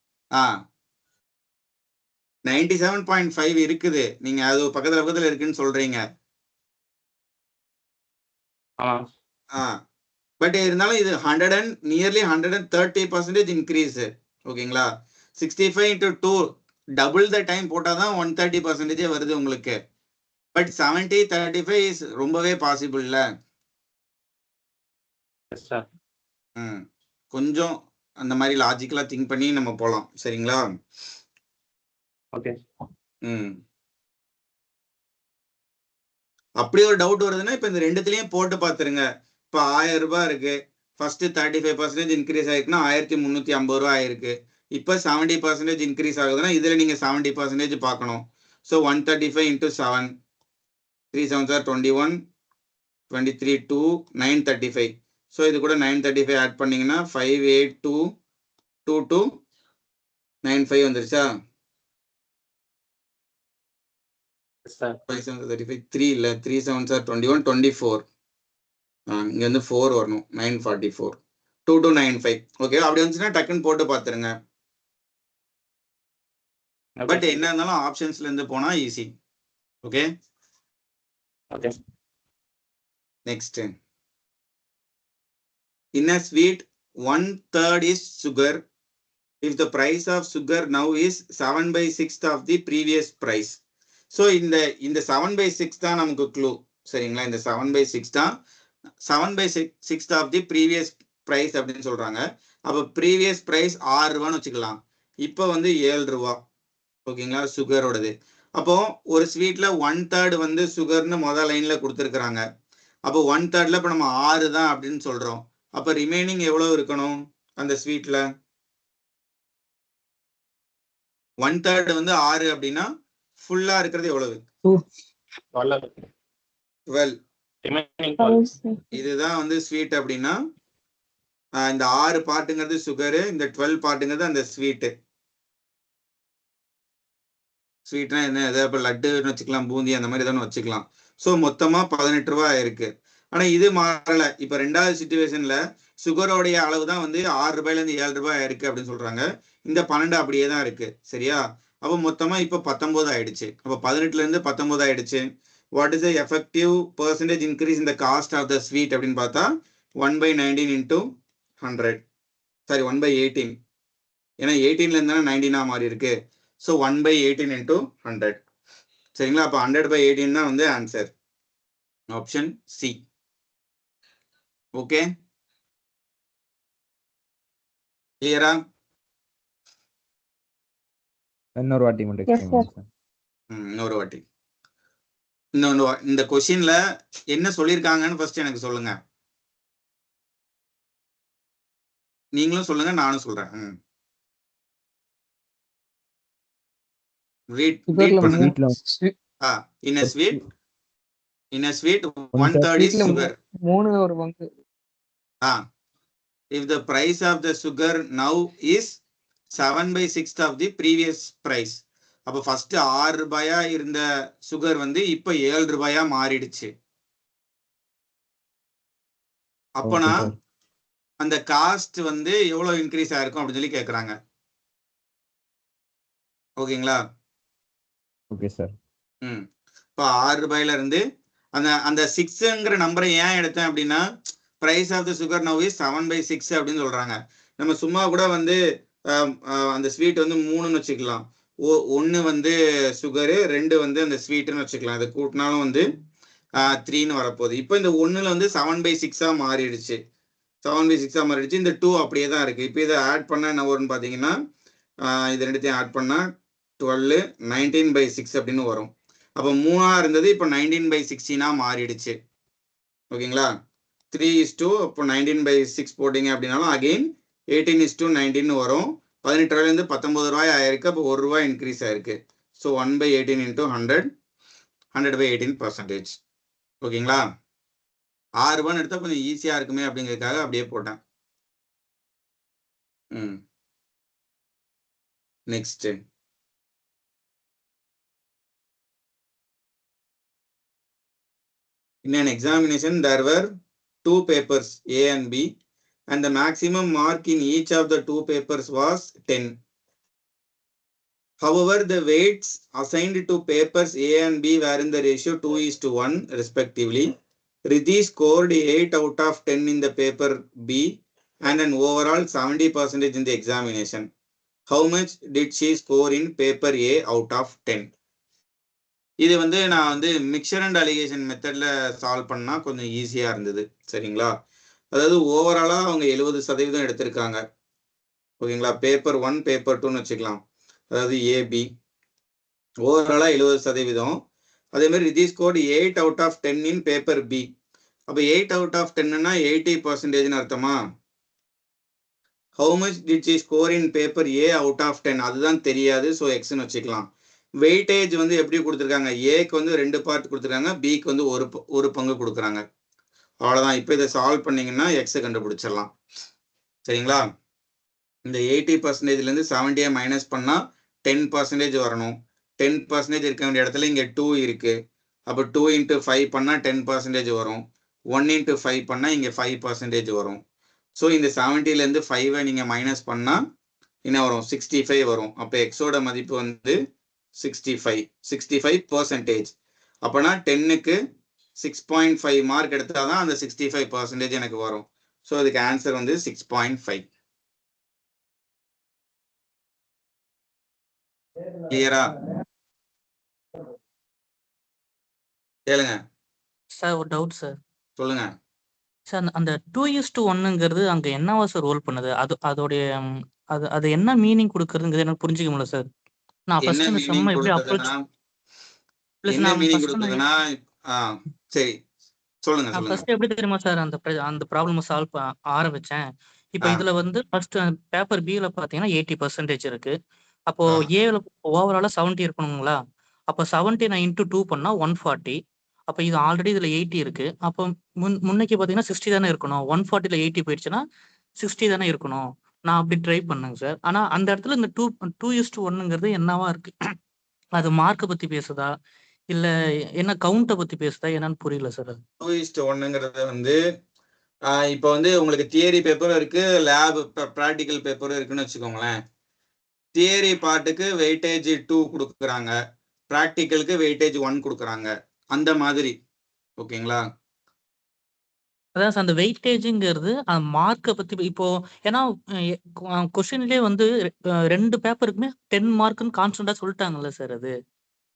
97.5 இருக்குது. நீங்க அது பக்கத்துல இருக்குன்னு சொல்றீங்க. பட் இருந்தாலும் இது 130% இன்க்ரீஸ். ஓகேங்களா? 65 into 2 டபுள் த டைம் போட்டாதான் 130% வருது உங்களுக்கு. பட் 70-35 இஸ் ரொம்பவே பாசிபிள் இல்ல? கொஞ்சம் அந்த மாதிரி லாஜிக்கலா திங்க் பண்ணி நம்ம போலாம். சரிங்களா? ஓகே. அப்படி ஒரு டவுட் வருதுன்னா இப்ப இந்த ரெண்டுத்திலயும் போட்டு பாத்துருங்க. இப்ப 1000 ரூபாய் இருக்கு. ஃபர்ஸ்ட் 35% இன்க்ரீஸ் ஆயிருக்குன்னா 1350 ரூபாய் ஆயிருக்கு. இப்ப 70% இன்க்ரீஸ் ஆகுதுன்னா இதுல நீங்க 70% பார்க்கணும். So 135 into 7 3 7s are 21 23 2 935. So இது கூட 935 ஆட் பண்ணீங்கன்னா 5822295 வந்துருச்சா? 5 7 35 3 இல்ல 3 7s are 21 24. இங்க வந்து 4 வரணும். 944 2295. ஓகே, அப்படி வந்துச்சுன்னா டக்குன்னு போட்டு பாத்துருங்க. பட் என்ன இருந்தாலும் ஆப்ஷன்ஸ்ல இருந்து போனா easy. Okay. Next. In a sweet 1/3 is sugar. If the price of sugar now is 7/6 of the previous price. So இந்த 7/6 தான் நமக்கு க்ளூ. சரிங்களா? இந்த 7/6 தான் 7/6 of the previous price அப்படின்னு சொல்றாங்க. அப்ப previous price 6 ரூபான்னு வச்சுக்கலாம். இப்போ வந்து 7 ரூபா. ஓகேங்களா? சுகரோடது. அப்போ ஒரு ஸ்வீட்ல 1/3 வந்து சுகர்னு முதல் லைன்ல கொடுத்துருக்காங்க. அப்போ 1/3ல இப்ப நம்ம 6 தான் அப்படின்னு சொல்றோம். அப்ப ரிமைனிங் எவ்வளவு இருக்கணும் அந்த ஸ்வீட்ல? 1/3 வந்து 6 அப்படின்னா ஃபுல்லா இருக்கிறது எவ்வளவு? 12. இதுதான் வந்து ஸ்வீட் அப்படின்னா இந்த 6 பார்ட்டுங்கிறது சுகரு, இந்த 12 பார்ட்டுங்கிறது அந்த ஸ்வீட்டு. ஸ்வீட்னா என்ன? எதாவது லட்டுன்னு வச்சுக்கலாம், பூந்தி அந்த மாதிரி ஏதாவது வச்சுக்கலாம். ஸோ மொத்தமா 18 ரூபாய் ஆயிருக்கு. ஆனா இது மாறல. இப்ப ரெண்டாவது சிச்சுவேஷன்ல சுகரோடைய அளவு தான் வந்து 6 ரூபாயில இருந்து 7 ரூபாய் ஆயிருக்கு அப்படின்னு சொல்றாங்க. இந்த 12 அப்படியே தான் இருக்கு. சரியா? அப்ப மொத்தமா இப்ப 19 ஆயிடுச்சு. அப்ப 18ல இருந்து 19 ஆயிடுச்சு. What is the effective percentage increase in the cost of the sweet அப்படின்னு பார்த்தா 1/19 into 100. சாரி 1/18. ஏன்னா 18ல இருந்தா 19 மாறி இருக்கு. So 1/18 into 100. சரிங்களா? அப்ப 100/18 தான் வந்து ஆன்சர். Option C. ஓகே, கிளியரா? இன்னொரு வாட்டி மட்டும் எக்ஸ்பிளைன் பண்ணுங்க சார். இன்னொரு வாட்டி. இந்த கொஸ்டின்ல என்ன சொல்லிருக்காங்கன்னு ஃபர்ஸ்ட் எனக்கு சொல்லுங்க. நீங்களும் சொல்லுங்க, நானும் சொல்றேன். ரீட் பண்ணுங்க. In a sweet 1/3 is sugar. 3 ஒரு பங்கு. If the price of the sugar now is 7/6 of the previous price. அப்ப ஃபர்ஸ்ட் 6 ரூபாயா இருந்த சுகர் வந்து இப்ப 7 ரூபாயா மாறிடுச்சு. அப்பனா அந்த காஸ்ட் வந்து எவ்வளவு இன்க்ரீஸ் ஆயிருக்கும் அப்படின்னு சொல்லி கேட்குறாங்க. ஓகேங்களா? Okay sir. இப்போ 6 ரூபாயில இருந்து அந்த அந்த 6ங்கிற நம்பரை ஏன் எடுத்தேன் அப்படின்னா, price of the sugar now is 7/6 அப்படின்னு சொல்றாங்க. நம்ம சும்மா கூட வந்து அந்த ஸ்வீட் வந்து 3ன்னு வச்சுக்கலாம். 1 வந்து சுகரு, 2 வந்து அந்த ஸ்வீட்டுன்னு வச்சுக்கலாம். அதை கூட்டினாலும் வந்து 3ன்னு வரப்போகுது. இப்போ இந்த 1ல வந்து 7/6 மாறிடுச்சு. 7/6 மாறிடுச்சு. இந்த 2 அப்படியே தான் இருக்கு. இப்போ இதை ஆட் பண்ண என்ன வரும்னு பார்த்தீங்கன்னா, இது ரெண்டுத்தையும் ஆட் பண்ணா 12 19/6 அப்படின்னு வரும். அப்போ 3 இருந்தது, இப்போ 19/16 மாறிடுச்சு. ஓகேங்களா? 3:2 அப்போ 19/6 போட்டீங்க அப்படின்னாலும் அகெயின் 18:19 வரும். 18 ரூபாயிலேருந்து 19 ரூபாய் ஆயிருக்கு. அப்போ 1 ரூபாய் இன்க்ரீஸ் ஆயிருக்கு. ஸோ 1/18 × 100 100/18%. ஓகேங்களா? 6 ரூபான்னு எடுத்தா கொஞ்சம் ஈஸியா இருக்குமே அப்படிங்கிறதுக்காக அப்படியே போட்டேன். Next in an examination there were 2 papers A and B and the maximum mark in each of the 2 papers was 10. However, the weights assigned to papers A and B were in the ratio 2:1 respectively. Riddhi scored 8 out of 10 in the paper B and an overall 70% in the examination. How much did she score in paper A out of 10? இது வந்து நான் வந்து mixer and allegation மெத்தட்ல solve பண்ணா கொஞ்சம் ஈஸியா இருந்தது. சரிங்களா? அதாவது ஓவராலா அவங்க 70% எடுத்திருக்காங்க. ஓகேங்களா? பேப்பர் 1 பேப்பர் 2ன்னு வச்சுக்கலாம். அதாவது ஏபி ஓவராலா 70%. அதே மாதிரி Ridhi scored 8 out of 10 in paper B. அப்போ 8 out of 10ன்னா 80%ன்னு அர்த்தமா? How much did she score in paper A out of 10? அதுதான் தெரியாது. ஸோ எக்ஸ்ன்னு வச்சுக்கலாம். வெயிட்டேஜ் வந்து எப்படி கொடுத்துருக்காங்க? ஏக்கு வந்து 2 பார்ட் கொடுத்துருக்காங்க, பிக்கு வந்து ஒரு பங்கு கொடுக்குறாங்க. அவ்வளோதான். இப்போ இதை சால்வ் பண்ணீங்கன்னா எக்ஸை கண்டுபிடிச்சிடலாம். சரிங்களா? இந்த 80%லேருந்து 70 மைனஸ் பண்ணால் 10% வரணும். 10% இருக்க வேண்டிய இடத்துல இங்கே 2 இருக்கு. அப்போ 2 × 5 பண்ணால் 10% வரும். 1 × 5 பண்ணால் இங்கே 5% வரும். ஸோ இந்த 70லேருந்து 5 நீங்கள் மைனஸ் பண்ணால் என்ன வரும்? 65 வரும். அப்போ எக்ஸோட மதிப்பு வந்து 65%. அப்போனா 10க்கு 6.5 மார்க் எடுத்தால் தான் அந்த 65% எனக்கு வரும். ஸோ அதுக்கு ஆன்சர் வந்து 6.5. கிளியரா? கேளுங்க சார். ஒரு டவுட் சார். சொல்லுங்க சார். அந்த 2:1ங்கிறது அங்க என்னவா சார் ரோல் பண்ணுது? அதோடைய அது என்ன மீனிங் கொடுக்கறதுங்கிறது எனக்கு புரிஞ்சுக்க முடியல சார். நான் என்ன ஃபர்ஸ்ட் இந்த மீனிங் சம்ம எப்படி அப்ரோச் கொடுக்குதுன்னா ப்ளஸ் என்ன நான் மீனிங் ஃபர்ஸ்ட் கொடுக்குதுன்னா சரி சொல்லுங்க நான் சொல்லுங்க ஃபர்ஸ்ட் எப்படி தெரியுமா சார் அந்த ப்ராப்ளம் சால்வ் ஆரம்பிச்சேன். இப்போ இதுல வந்து ஃபர்ஸ்ட் பேப்பர் பில பாத்தீங்கன்னா 80% இருக்கு. அப்போ ஏல ஓவராலா 70 இருக்கணுங்களா? அப்போ 70 நான் இன்டூ 2 பண்ணா 140. அப்போ இது ஆல்ரெடி இதுல 80 இருக்கு. அப்போ முன்னைக்கு பாத்தீங்கன்னா 60 தானே இருக்கணும். 140ல 80 போயிடுச்சுன்னா 60 தானே இருக்கணும். நான் அப்படி ட்ரை பண்ணேங்க சார். ஆனா அந்த இடத்துல இந்த 2:1ங்கிறது என்னவா இருக்கு? அது மார்க்கை பத்தி பேசுதா இல்ல என்ன கவுண்ட்டை பத்தி பேசுதா என்னன்னு புரியல சார். அது 2:1ங்கிறது வந்து இப்போ வந்து உங்களுக்கு தியரி பேப்பரும் இருக்கு, லேப் ப்ராக்டிக்கல் பேப்பரும் இருக்குன்னு வச்சுக்கோங்களேன். தியரி பார்ட்டுக்கு வெயிட்டேஜ் 2 கொடுக்குறாங்க, ப்ராக்டிக்கலுக்கு வெயிட்டேஜ் 1 கொடுக்குறாங்க. அந்த மாதிரி. ஓகேங்களா? அதான் சார் அந்த வெயிட்டேஜ்ங்கிறது மார்க்கை பத்தி இப்போ ஏன்னா கொஸ்டின்லயே வந்து 2 பேப்பருக்குமே 10 மார்க்குன்னு கான்ஸ்டன்டா சொல்லிட்டாங்கல்ல சார். அது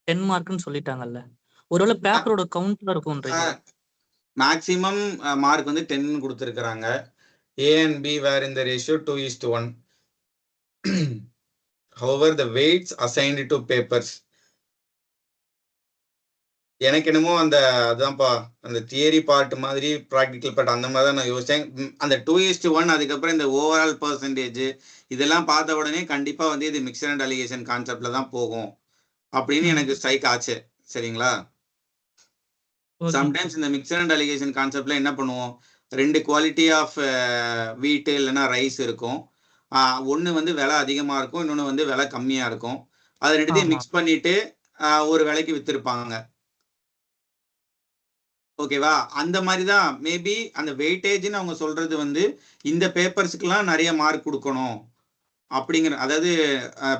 10 மார்க்குன்னு சொல்லிட்டாங்கல்ல. ஒருவேளை பேப்பரோட கவுண்ட்ல இருக்கும்ன்றீங்க. மேக்ஸிமம் மார்க் வந்து 10 கொடுத்துருக்குறாங்க. A and B were in the ratio 2:1. However, the weights assigned to papers. எனக்கு என்னமோ அதான்ப்பா அந்த தியரி பார்ட் மாதிரி ப்ராக்டிக்கல் பார்ட் அந்த மாதிரி தான் நான் யோசிச்சேன். அந்த 2:1 அதுக்கப்புறம் இந்த ஓவரால் பர்சன்டேஜ் இதெல்லாம் பார்த்த உடனே கண்டிப்பா வந்து இது மிக்சர் அண்ட் அலிகேஷன் கான்செப்ட்ல தான் போகும் அப்படின்னு எனக்கு ஸ்ட்ரைக் ஆச்சு. சரிங்களா? சம்டைம்ஸ் இந்த மிக்சர் அண்ட் அலிகேஷன் கான்செப்ட்ல என்ன பண்ணுவோம், 2 குவாலிட்டி ஆஃப் வீட்டு இல்லைன்னா ரைஸ் இருக்கும். ஒன்று வந்து விலை அதிகமா இருக்கும், இன்னொன்று வந்து விலை கம்மியா இருக்கும். அதை ரெண்டுத்தையும் மிக்ஸ் பண்ணிட்டு ஒரு விலைக்கு வித்திருப்பாங்க. ஓகேவா? அந்த மாதிரி தான் மேபி அந்த வெயிட்டேஜ்னு அவங்க சொல்றது வந்து இந்த பேப்பர்ஸ்க்குலாம் நிறைய மார்க் கொடுக்கணும் அப்படிங்கிற, அதாவது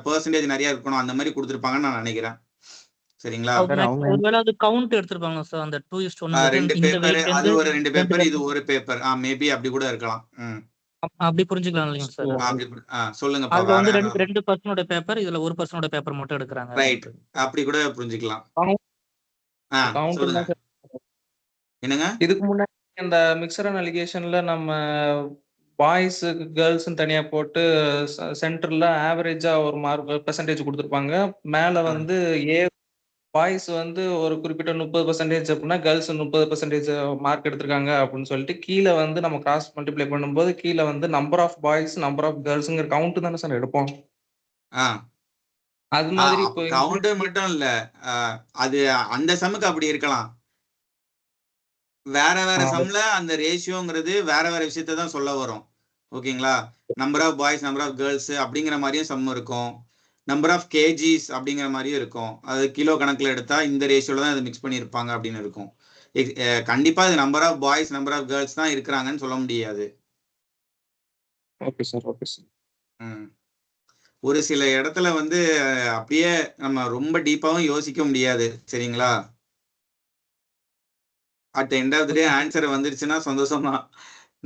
பெர்சன்டேஜ் நிறைய இருக்கணும் அந்த மாதிரி கொடுத்துருப்பாங்கன்னு நான் நினைக்கிறேன். சரிங்களா? ஒருவேளை அது கவுண்ட் எடுத்திருப்பாங்க சார் அந்த 2:1 ரெண்டு இந்த பேப்பர், weight அது வந்து ஒரு 2 பேப்பர், இது ஒரு பேப்பர். மேபி அப்படி கூட இருக்கலாம். அப்படி புரிஞ்சுக்கலாம் இல்லைங்க சார்? அப்படி சொல்லுங்கப்பா. அதுல வந்து வேற ரெண்டு பர்சனோட பேப்பர், இதுல ஒரு பர்சனோட பேப்பர் மட்டும் எடுக்கிறாங்க. ரைட், அப்படி கூட புரிஞ்சுக்கலாம். கவுண்ட் சொல்லுங்க. தான் சார். என்னங்க? இதுக்கு முன்னாடி அந்த மிக்சர் அண்ட் அலிகேஷன்ல நம்ம பாய்ஸ் கேர்ள்ஸ் தனியா போட்டு சென்டர்ல ஆவரேஜா ஒரு மார்க் பெர்சன்டேஜ் கொடுத்துருப்பாங்க. மேல வந்து பாய்ஸ் வந்து ஒரு குறிப்பிட்ட 30% அப்படின்னா கேர்ள்ஸ் 30% மார்க் எடுத்திருக்காங்க அப்படின்னு சொல்லிட்டு கீழே வந்து நம்ம கிராஸ் மல்டிப்ளை பண்ணும்போது கீழே வந்து number of boys number of கேர்ள்ஸுங்கிற கவுண்ட் தானே சார் எடுப்போம். அது மாதிரி இப்போ கவுண்ட் மட்டும் இல்ல, அது அந்த சம்முக்கு அப்படி இருக்கலாம். வேற வேற சம்ல அந்த ரேஷியோங்கிறது வேற வேற விஷயத்த தான் சொல்ல வரும். ஓகேங்களா? Number of boys number of girls அப்படிங்கிற மாதிரியும் சம் இருக்கும். நம்பர் ஆஃப் கேஜிஸ் அப்படிங்கிற மாதிரியும் இருக்கும். அது கிலோ கணக்குல எடுத்தா இந்த ரேஷியோல தான் அதை மிக்ஸ் பண்ணியிருப்பாங்க அப்படின்னு இருக்கும். கண்டிப்பா இது number of boys number of girls தான் இருக்கிறாங்கன்னு சொல்ல முடியாது. Okay sir, okay sir. ஒரு சில இடத்துல வந்து அப்படியே நம்ம ரொம்ப டீப்பாவும் யோசிக்க முடியாது. சரிங்களா? At end of the day answer வந்துருச்சுன்னா சந்தோஷம் தான்.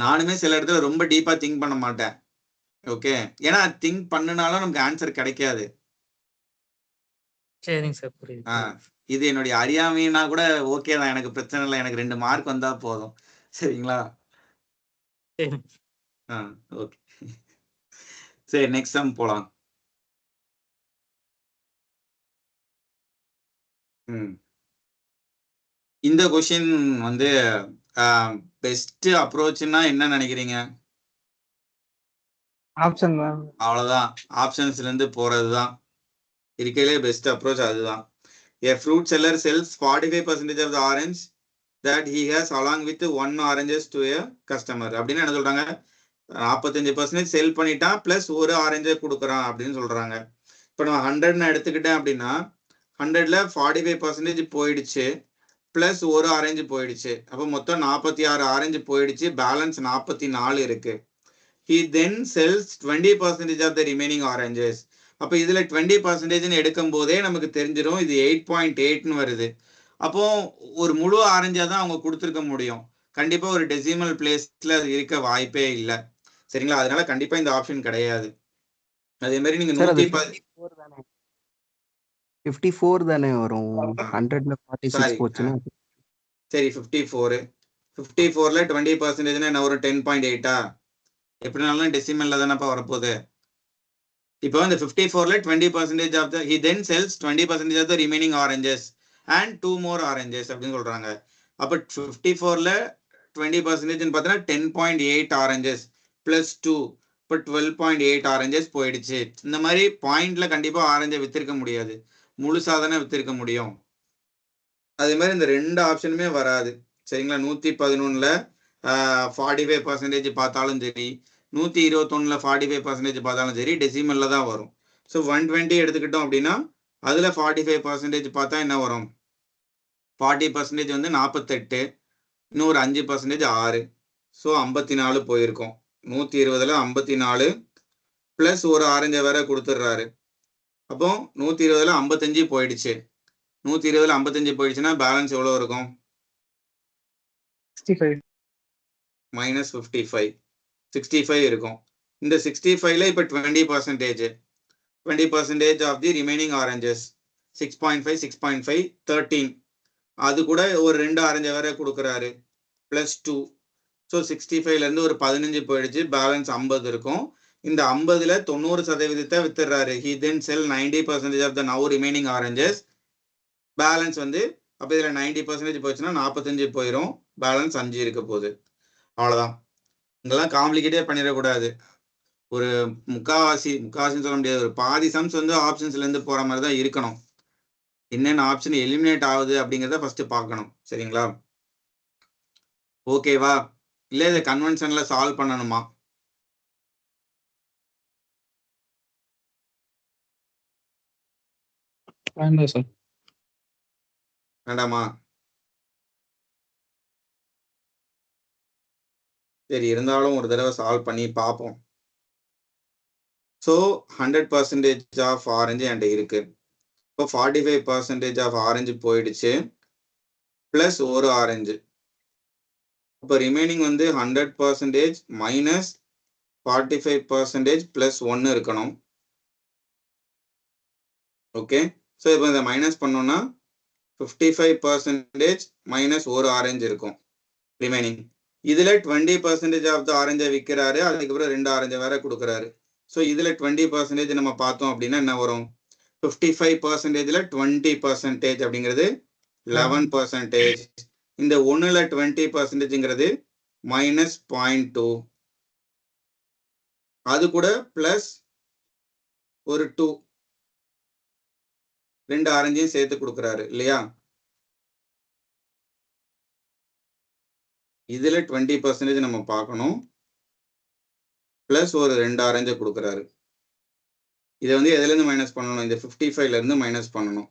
நானுமே சில இடத்துல ரொம்ப டீப்பா திங்க் பண்ண மாட்டேன். ஓகே, ஏன்னா திங்க் பண்ணினாலும் நமக்கு ஆன்சர் கிடைக்காது. சரிங்க சார், புரியுது. இது என்னுடைய அறியாமைனா கூட ஓகே தான், எனக்கு பிரச்சனை இல்லை. எனக்கு 2 மார்க் வந்தா போதும். சரிங்களா? சரி. ஓகே, சரி நெக்ஸ்ட் சம் போலாம். இந்த கொஸ்டின் வந்து பெஸ்ட் அப்ரோச்னா என்ன நினைக்கிறீங்க? ஆப்ஷன் தான். அவ்வளவுதான், ஆப்ஷன்ஸ்ல இருந்து போறதுதான் இருக்கையிலே பெஸ்ட் அப்ரோச். அதுதான். A fruit seller sells 45% of the orange that he has along with 1 oranges to a customer. அப்படின்னு என்ன சொல்றாங்க? 45% செல் பண்ணிட்டான் பிளஸ் ஒரு ஆரஞ்சை கொடுக்குறான் அப்படின்னு சொல்றாங்க. இப்போ நான் 100 எடுத்துக்கிட்டேன் அப்படின்னா 100ல 45% போயிடுச்சு பிளஸ் ஒரு ஆரஞ்சு போயிடுச்சு. அப்போ மொத்தம் 46 ஆரஞ்சு போயிடுச்சு, பேலன்ஸ் 44 இருக்கு. He then sells 20% of the remaining oranges. அப்போ இதுல 20% எடுக்கும் போதே நமக்கு தெரிஞ்சிடும் இது 8.8ன்னு வருது. அப்போ ஒரு முழு ஆரஞ்சா தான் அவங்க கொடுத்துருக்க முடியும். கண்டிப்பா ஒரு டெசிமல் பிளேஸ்ல அது இருக்க வாய்ப்பே இல்லை. சரிங்களா? அதனால கண்டிப்பா இந்த ஆப்ஷன் கிடையாது. அதே மாதிரி நீங்க 54 தானே வரும். 100ல 46 போச்சுன்னா சரி 54. 54ல 20% என்ன ஒரு 10.8ஆ? எப்படினாலும் டெசிமல்ல தானப்பா வரப்போகுது. இப்போ இந்த 54ல 20% of the he then sells 20% of the remaining oranges and 2 more oranges அப்படின்னு சொல்றாங்க. அப்போ 54ல 20% பார்த்தீங்கன்னா 10.8 ஆரஞ்சஸ் பிளஸ் 2, இப்போ 12.8 ஆரஞ்சஸ் போயிடுச்சு. இந்த மாதிரி பாயிண்ட்ல கண்டிப்பா ஆரஞ்சை வித்திருக்க முடியாது, முழுசா தானே வித்திருக்க முடியும். அதே மாதிரி இந்த 2 ஆப்ஷனுமே வராது. சரிங்களா? 111ல 45% பார்த்தாலும் சரி, 121ல 45% பார்த்தாலும் சரி, டெசிமல்ல தான் வரும். ஸோ 120 எடுத்துக்கிட்டோம் அப்படின்னா அதுல 45% பார்த்தா என்ன வரும்? 40% வந்து 48, இன்னொரு 5% 6, ஸோ 54 போயிருக்கும். 120ல 54 பிளஸ் ஒரு ஆரஞ்சை வேற கொடுத்துட்றாரு. அப்போ 120ல 55 போயிடுச்சு. 120ல 55 போயிடுச்சுன்னா பேலன்ஸ் எவ்வளவு இருக்கும்? 65 மைனஸ் 55, 65 இருக்கும். இந்த 65ல இப்போ 20% ஆஃப் தி ரிமைனிங் ஆரஞ்சஸ் 6.5, 6.5, 13. அது கூட ஒரு 2 ஆரஞ்சை வேற கொடுக்குறாரு பிளஸ் 2. ஸோ 65ல இருந்து ஒரு 15 போயிடுச்சு, பேலன்ஸ் 50 இருக்கும். இந்த 50ல 90% வித்துடுறாரு. He then sell 90% of the now remaining oranges. Balance வந்து அப்போ இதுல 90% போச்சுன்னா 45 போயிடும், பேலன்ஸ் 5 இருக்க போகுது. அவ்வளவுதான். இதெல்லாம் காம்ப்ளிகேட்டே பண்ணிடக்கூடாது. ஒரு முக்காவாசின்னு சொல்ல முடியாது, ஒரு பாதி சம்ஸ் வந்து ஆப்ஷன்ஸ்ல இருந்து போற மாதிரி தான் இருக்கணும். என்னென்ன ஆப்ஷன் எலிமினேட் ஆகுது அப்படிங்கிறத ஃபர்ஸ்ட் பார்க்கணும். சரிங்களா? ஓகேவா? இல்ல இதை கன்வென்ஷன்ல சால்வ் பண்ணணுமா? வேண்டாம் சார். வேண்டாமா? சரி, இருந்தாலும் ஒரு தடவை சால்வ் பண்ணி பார்ப்போம். ஸோ 100% ஆஃப் ஆரஞ்சு என்கிட்ட இருக்கு. இப்போ 45% ஆஃப் ஆரஞ்சு போயிடுச்சு, பிளஸ் ஒரு ஆரஞ்சு. இப்போ ரிமைனிங் வந்து 100% மைனஸ் 45% பிளஸ் 1 இருக்கணும். ஓகே, ஸோ இப்போ இதை மைனஸ் பண்ணோம்னா 55% மைனஸ் ஒரு ஆரஞ்சு இருக்கும் ரிமைனிங். இதுல 20% ஆஃப் த ஆரஞ்சை விற்கிறாரு, அதுக்கப்புறம் 2 ஆரஞ்சை வேற கொடுக்குறாரு. ஸோ இதுல 20% நம்ம பார்த்தோம் அப்படின்னா என்ன வரும்? 55%ல 20% அப்படிங்கிறது 11%. இந்த 1ல 20%ங்கிறது மைனஸ் 0.2. அது கூட பிளஸ் ஒரு 2, 2 ஆரஞ்சையும் சேர்த்து கொடுக்குறாரு இல்லையா? இதுல 20% நம்ம பார்க்கணும், பிளஸ் ஒரு 2 ஆரஞ்சை கொடுக்குறாரு. இதை வந்து எதுல இருந்து மைனஸ் பண்ணணும்? இந்த 55ல இருந்து மைனஸ் பண்ணணும்.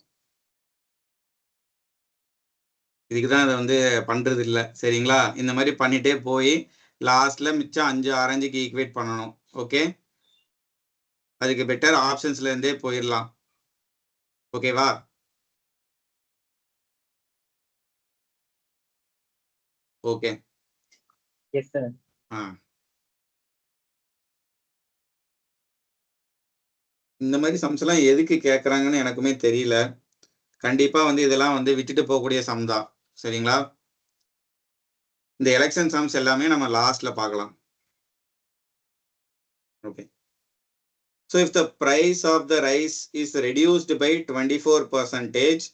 இதுக்குதான் அதை வந்து பண்றது இல்லை, சரிங்களா? இந்த மாதிரி பண்ணிட்டே போய் லாஸ்ட்ல மிச்சம் 5 ஆரஞ்சுக்கு ஈக்குவேட் பண்ணணும். ஓகே, அதுக்கு பெட்டர் ஆப்ஷன்ஸ்ல இருந்தே போயிடலாம். ஓகேவா? Okay, yes sir. இந்த மாதிரி சம்ஸ் எல்லாம் எதுக்கு கேட்கறாங்கன்னு எனக்குமே தெரியல. கண்டிப்பா வந்து இதெல்லாம் வந்து விட்டுட்டு போகக்கூடிய சம் தான், சரிங்களா? இந்த எலெக்ஷன் சம்ஸ் எல்லாமே நம்ம லாஸ்ட்ல பார்க்கலாம். Okay, so if the price of the rice is reduced by 24%,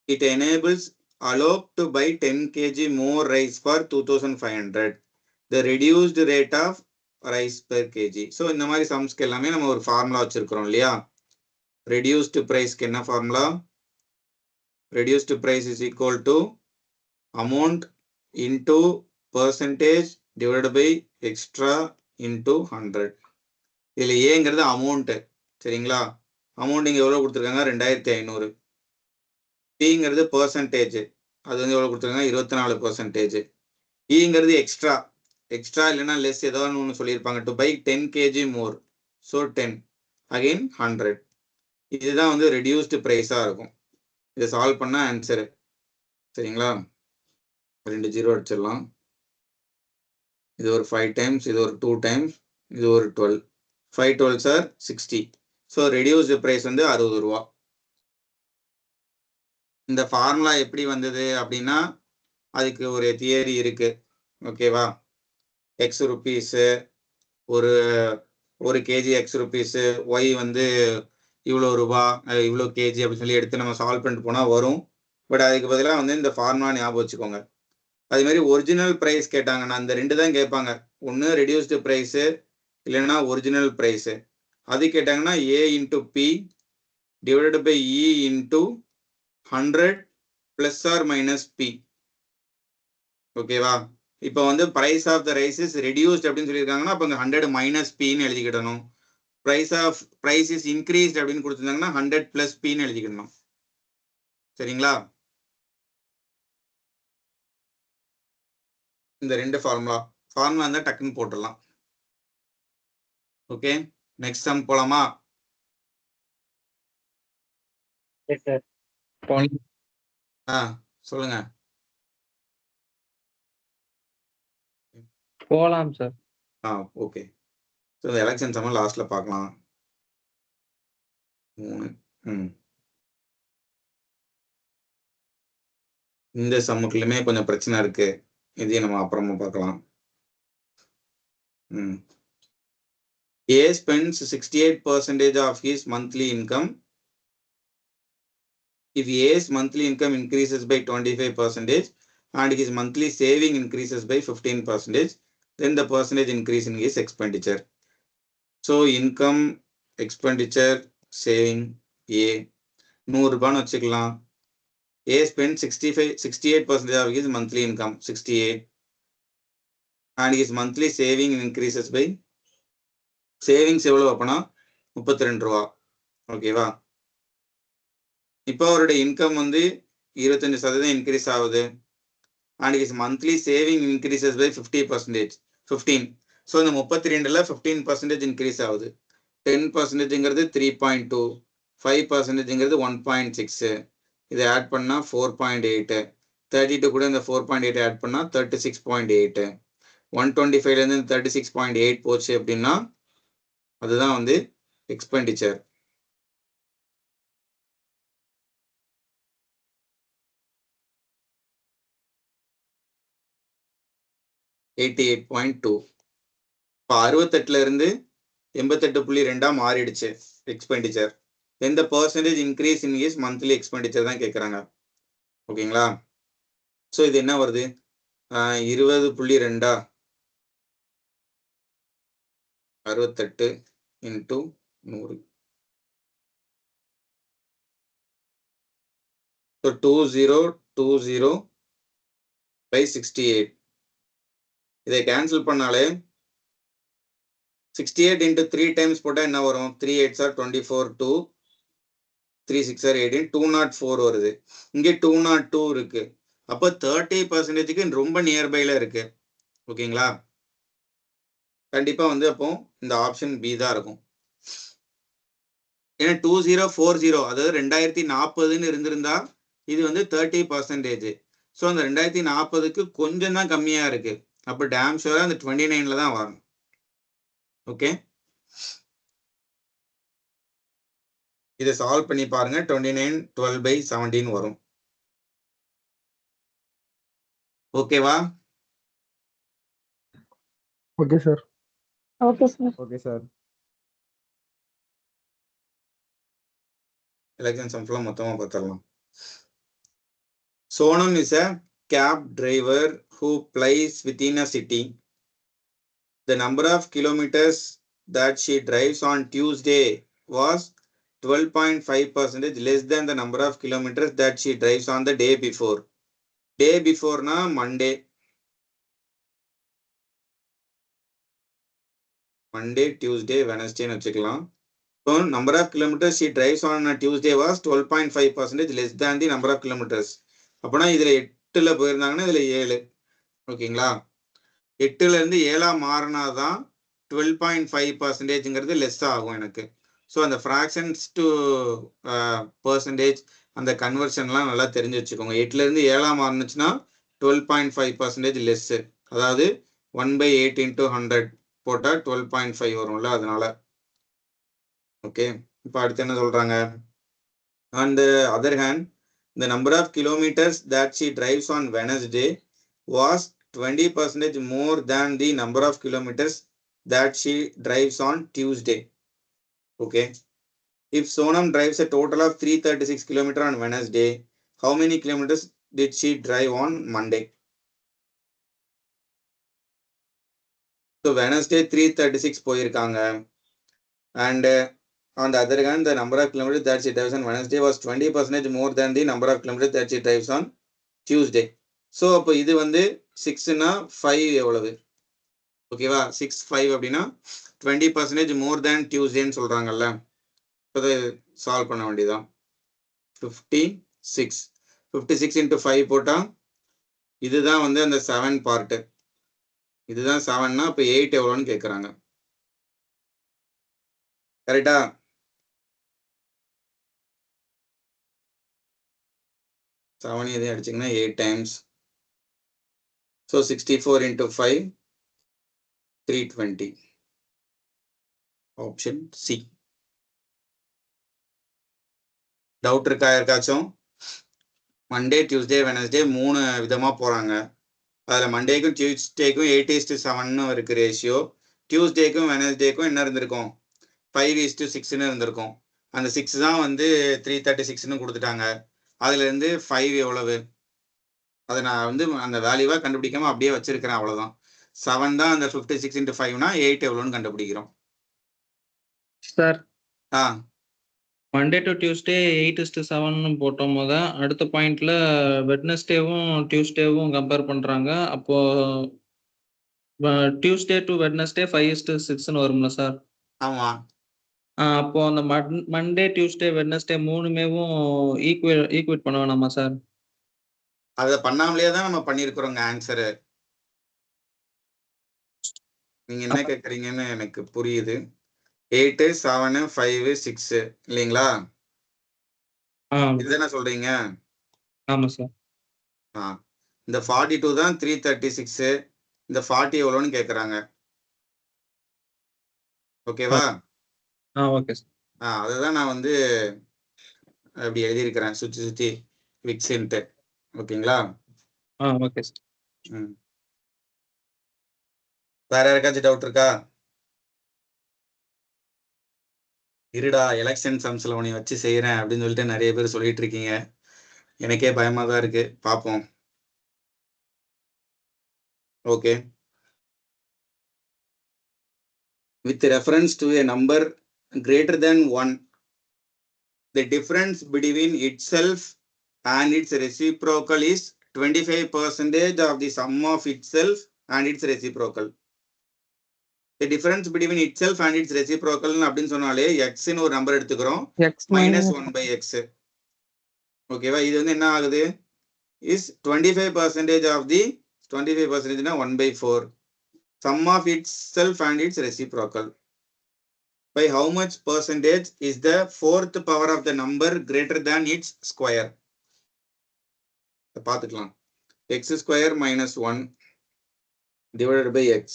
it enables Alok to buy 10 kg more rice for 2500. The reduced rate of rice per kg. So இந்த மாதிரி சம்ஸ்க்கு எல்லாமே நம்ம ஒரு ஃபார்முலா வச்சிருக்கிறோம் இல்லையா? reduced priceக்கு என்ன formula? reduced price is equal to amount into percentage divided by extra into 100. இதுல ஏங்கிறது அமௌண்ட், சரிங்களா? அமௌண்ட் இங்க எவ்வளவு கொடுத்துருக்காங்க? 2500. பிங்கிறது பெர்சன்டேஜ், அது வந்து எவ்வளவு கொடுத்துருக்காங்க? 24%. ஈங்கிறது எக்ஸ்ட்ரா, எக்ஸ்ட்ரா இல்லைன்னா லெஸ் ஏதோ ஒன்று சொல்லியிருப்பாங்க. To buy 10 kg more, so 10 again 100. இதுதான் வந்து ரெடியூஸ்டு ப்ரைஸா இருக்கும். இதை சால்வ் பண்ண ஆன்சரு, சரிங்களா? 2 0 அடிச்சிடலாம். இது ஒரு 5 டைம்ஸ், இது ஒரு 2 டைம்ஸ், இது ஒரு 12. 5 12 சார் 60. ஸோ ரெடியூஸ்டு ப்ரைஸ் வந்து 60 ரூபா. இந்த ஃபார்முலா எப்படி வந்தது அப்படின்னா அதுக்கு ஒரு தியரி இருக்கு. ஓகேவா? எக்ஸ் ருபீஸு ஒரு கேஜி எக்ஸ் ருபீஸு, ஒய் வந்து இவ்வளோ ரூபா, இவ்வளோ கேஜி அப்படின்னு சொல்லி எடுத்து நம்ம சால்வ் பண்ணிட்டு போனால் வரும். பட் அதுக்கு பதிலாக வந்து இந்த ஃபார்முலா ஞாபகம் வச்சுக்கோங்க. அதே மாதிரி ஒரிஜினல் ப்ரைஸ் கேட்டாங்கன்னா அந்த 2 தான் கேட்பாங்க. ஒன்று ரெடியூஸ்டு ப்ரைஸு, இல்லைன்னா ஒரிஜினல் ப்ரைஸு. அது கேட்டாங்கன்னா A into B divided by E into 100 plus or minus B. ஓகேவா? இப்போ வந்து price of the rice is reduced அப்படின்னு சொல்லியிருக்காங்கன்னா அப்போ இங்கே 100 மைனஸ் பின்னு எழுதிக்கிடணும். பிரைஸ் இஸ் இன்க்ரீஸ்ட் அப்படின்னு கொடுத்துருந்தாங்கன்னா 100 பிளஸ் பின்னு எழுதிக்கிடணும். சரிங்களா? இந்த 2 ஃபார்முலா இருந்தால் டக்குன்னு போட்டுடலாம். ஓகே, நெக்ஸ்ட் சம் போலாமா? Yes sir. சொல்லுங்க. போலாம் சார். ஓகே, ஸோ இந்த எலெக்ஷன் சம்ம லாஸ்ட்ல பார்க்கலாம். 3 இந்த சம்முக்குள்ளுமே கொஞ்சம் பிரச்சனை இருக்கு, இதையும் நம்ம அப்புறமா பார்க்கலாம். A spends 68% of his monthly income. If A's monthly income increases by 25% and his monthly saving increases by 15%, then the percentage increase in his expenditure. So income, expenditure, saving, A 100 ரூபான்னு வச்சுக்கலாம். A spends 68% of his monthly income, 68, and his monthly saving increases by, savings எவ்வளவு அப்பனா 32 ரூபா. ஓகேவா? இப்போ அவருடைய income வந்து 25% increase ஆகுது. and his monthly saving increases by 50%. 15. So இந்த 32ல 15% increase ஆகுது. 10%ங்கிறது 3.2, 5%ங்கிறது 1.6. இதை ஆட் பண்ணா 4.8. 32 கூட இந்த 4.8 ஆட் பண்ணா 36.8. 125ல இருந்து 36.8 போச்சு அப்படின்னா அதுதான் வந்து எக்ஸ்பெண்டிச்சர். $88.2. இப்போ 68ல இருந்து 88.2 மாறிடுச்சு எக்ஸ்பெண்டிச்சர். எந்த percentage increase in is monthly expenditure தான் கேட்குறாங்க. ஓகேங்களா? ஸோ இது என்ன வருது? 20.2 68 இன்டூ 100. So 2020 by 68. இதை கேன்சல் பண்ணாலே 68 into 3 times போட்டா என்ன வரும்? 3 8s are 24, 2 3 6 are 18, 204 வருது. இங்கே 202 இருக்கு. அப்போ 30%க்கு ரொம்ப நியர்பைல இருக்கு. ஓகேங்களா? கண்டிப்பா வந்து அப்போ இந்த ஆப்ஷன் பி தான் இருக்கும். ஏன்னா 2040 அதாவது 2040ன்னு இருந்திருந்தா இது வந்து 30%. ஸோ அந்த 2040க்கு கொஞ்சம் தான் கம்மியா இருக்கு. அப்போ டேம் ஷூரா அந்த 29ல தான் வரணும். ஓகே, இதை சால்வ் பண்ணி பாருங்க. 29 12/17 வரும். ஓகேவா? Okay sir. Okay sir. Okay sir. Election சம்ஸ்லாம் மொத்தமா பார்த்துடலாம். Sonam is a cab driver who plies within a city. The number of kilometers that she drives on Tuesday was 12.5% less than the number of kilometers that she drives on the day before. Day before na Monday. Monday, Tuesday, Wednesday னு வச்சுக்கலாம். So number of kilometers she drives on a Tuesday was 12.5% less than the number of kilometers. அப்போனா இதுல 8ல போயிருந்தாங்கன்னா இதுல 7. ஓகேங்களா? 8ல இருந்து 7ஆ மாறினாதான் 12.5%ங்கிறது less ஆகும் எனக்கு. So அந்த ஃப்ராக்ஷன்ஸ் டு பர்சன்டேஜ் அந்த கன்வர்ஷன்லாம் நல்லா தெரிஞ்சு வச்சுக்கோங்க. 8ல இருந்து 7ஆ மாறினுச்சுன்னா 12.5% லெஸ்ஸு. அதாவது 1/8 into 100 போட்டால் 12.5 வரும்ல, அதனால. ஓகே, இப்போ அடுத்து என்ன சொல்றாங்க? On the other hand, the number of kilometers that she drives on Wednesday was 20% more than the number of kilometers that she drives on Tuesday. Okay, if Sonam drives a total of 336 kilometers on Wednesday, how many kilometers did she drive on Monday? So Wednesday 336 போயிருக்காங்க. And on the other hand, the number of kilometers that she drives on Wednesday was 20% more than the number of kilometers that she drives on Tuesday. So அப்போ இது வந்து 6னா 5 எவ்வளவு? ஓகேவா? 6 5 அப்படின்னா 20% more than Tuesdayன்னு சொல்றாங்கல்ல. அதை solve பண்ண வேண்டியதான். 56 56 into 5 போட்டா இதுதான் வந்து அந்த 7 பார்ட்டு. இதுதான் 7னா இப்போ 8 எவ்வளோன்னு கேட்குறாங்க. கரெக்டா? செவன் எதையும் அடிச்சிங்கன்னா 8 times. So 64 into 5, 320. Option C. Doubt இருக்கா யாருக்காச்சும்? மண்டே, டியூஸ்டே, வெனஸ்டே 3 விதமா போறாங்க. அதில் மண்டேக்கும் டியூஸ்டேக்கும் 8:7 இருக்கு ரேஷியோ. டியூஸ்டேக்கும் வெனஸ்டேக்கும் என்ன இருந்திருக்கும்? 5:6 இருந்திருக்கும். அந்த 6 தான் வந்து 336 கொடுத்துட்டாங்க. அதுல இருந்து 5 எவ்வளவு? அதை நான் வந்து அந்த வேல்யூவா கண்டுபிடிக்காம அப்படியே வச்சிருக்கிறேன், அவ்வளவுதான். 7 தான் அந்த 56 into 5னா 8 எவ்வளோன்னு கண்டுபிடிக்கிறோம். சார், மண்டே டு டியூஸ்டே 8:7 போட்டோம். போது அடுத்த பாயிண்ட்ல வெட்னஸ்டேவும் டியூஸ்டேவும் கம்பேர் பண்றாங்க. அப்போ டியூஸ்டே டு வெட்னஸ்டே 5:6 வரும்ல சார்? ஆமா. அப்போ அந்த மண்டே, டியூஸ்டே, வெட்னஸ்டே 3மேவும் ஈக்குவேட் பண்ண வேணாமா சார்? அதை பண்ணாமலே தான் நம்ம பண்ணியிருக்கிறோங்க ஆன்சரு. நீங்க என்ன கேட்குறீங்கன்னு எனக்கு புரியுது. 8 7 5 6 இல்லைங்களா? இதுதானே சொல்றீங்க? ஆமா சார். இந்த 42 தான் 336. இந்த 40 எவ்வளோன்னு கேட்குறாங்க. ஓகேவா? Okay sir. அதுதான் நான் வந்து அப்படி எழுதியிருக்கிறேன் சுற்றி சுற்றி விக்ஸின்ட்டு. ஓகேங்களா? Okay sir. வேற யாருக்காச்சும் டவுட் இருக்கா? இருடா எலெக்ஷன் சம்ஸ்ல உன்னை வச்சு செய்யறேன் அப்படின்னு சொல்லிட்டு நிறைய பேர் சொல்லிட்டு இருக்கீங்க. எனக்கே பயமா தான் இருக்கு. பார்ப்போம். Okay. With reference to a number greater than 1, the difference between itself and its reciprocal is 25% of the sum of itself and its reciprocal. The difference between itself and its reciprocal அப்படின்னு சொன்னாலே x ன்னு ஒரு number எடுத்துக்கிறோம். minus 1 by x. ஓகேவா? இது வந்து என்ன ஆகுது? is 25% of the 25% 1 by 4. Sum of itself and its reciprocal. By how much percentage is the fourth power of the number greater than its square? பார்த்துக்கலாம். x square minus 1 divided by x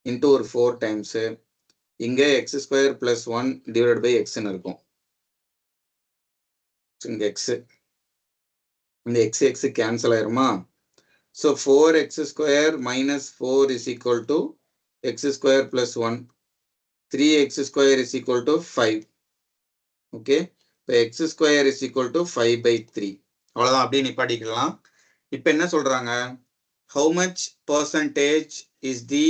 into ஒரு 4 times. இங்க x square plus 1 divided by x ன்னு இருக்கும். இங்க x. இந்த x cancel ஆயிருமா? So 4x square minus 4 is equal to x square plus 1. 3x square is equal to 5. Okay. So x square is equal to 5 by 3. அவ்வளவுதான், அப்படியே நிப்பாட்டிக்கலாம். இப்ப என்ன சொல்றாங்க? How much percentage is the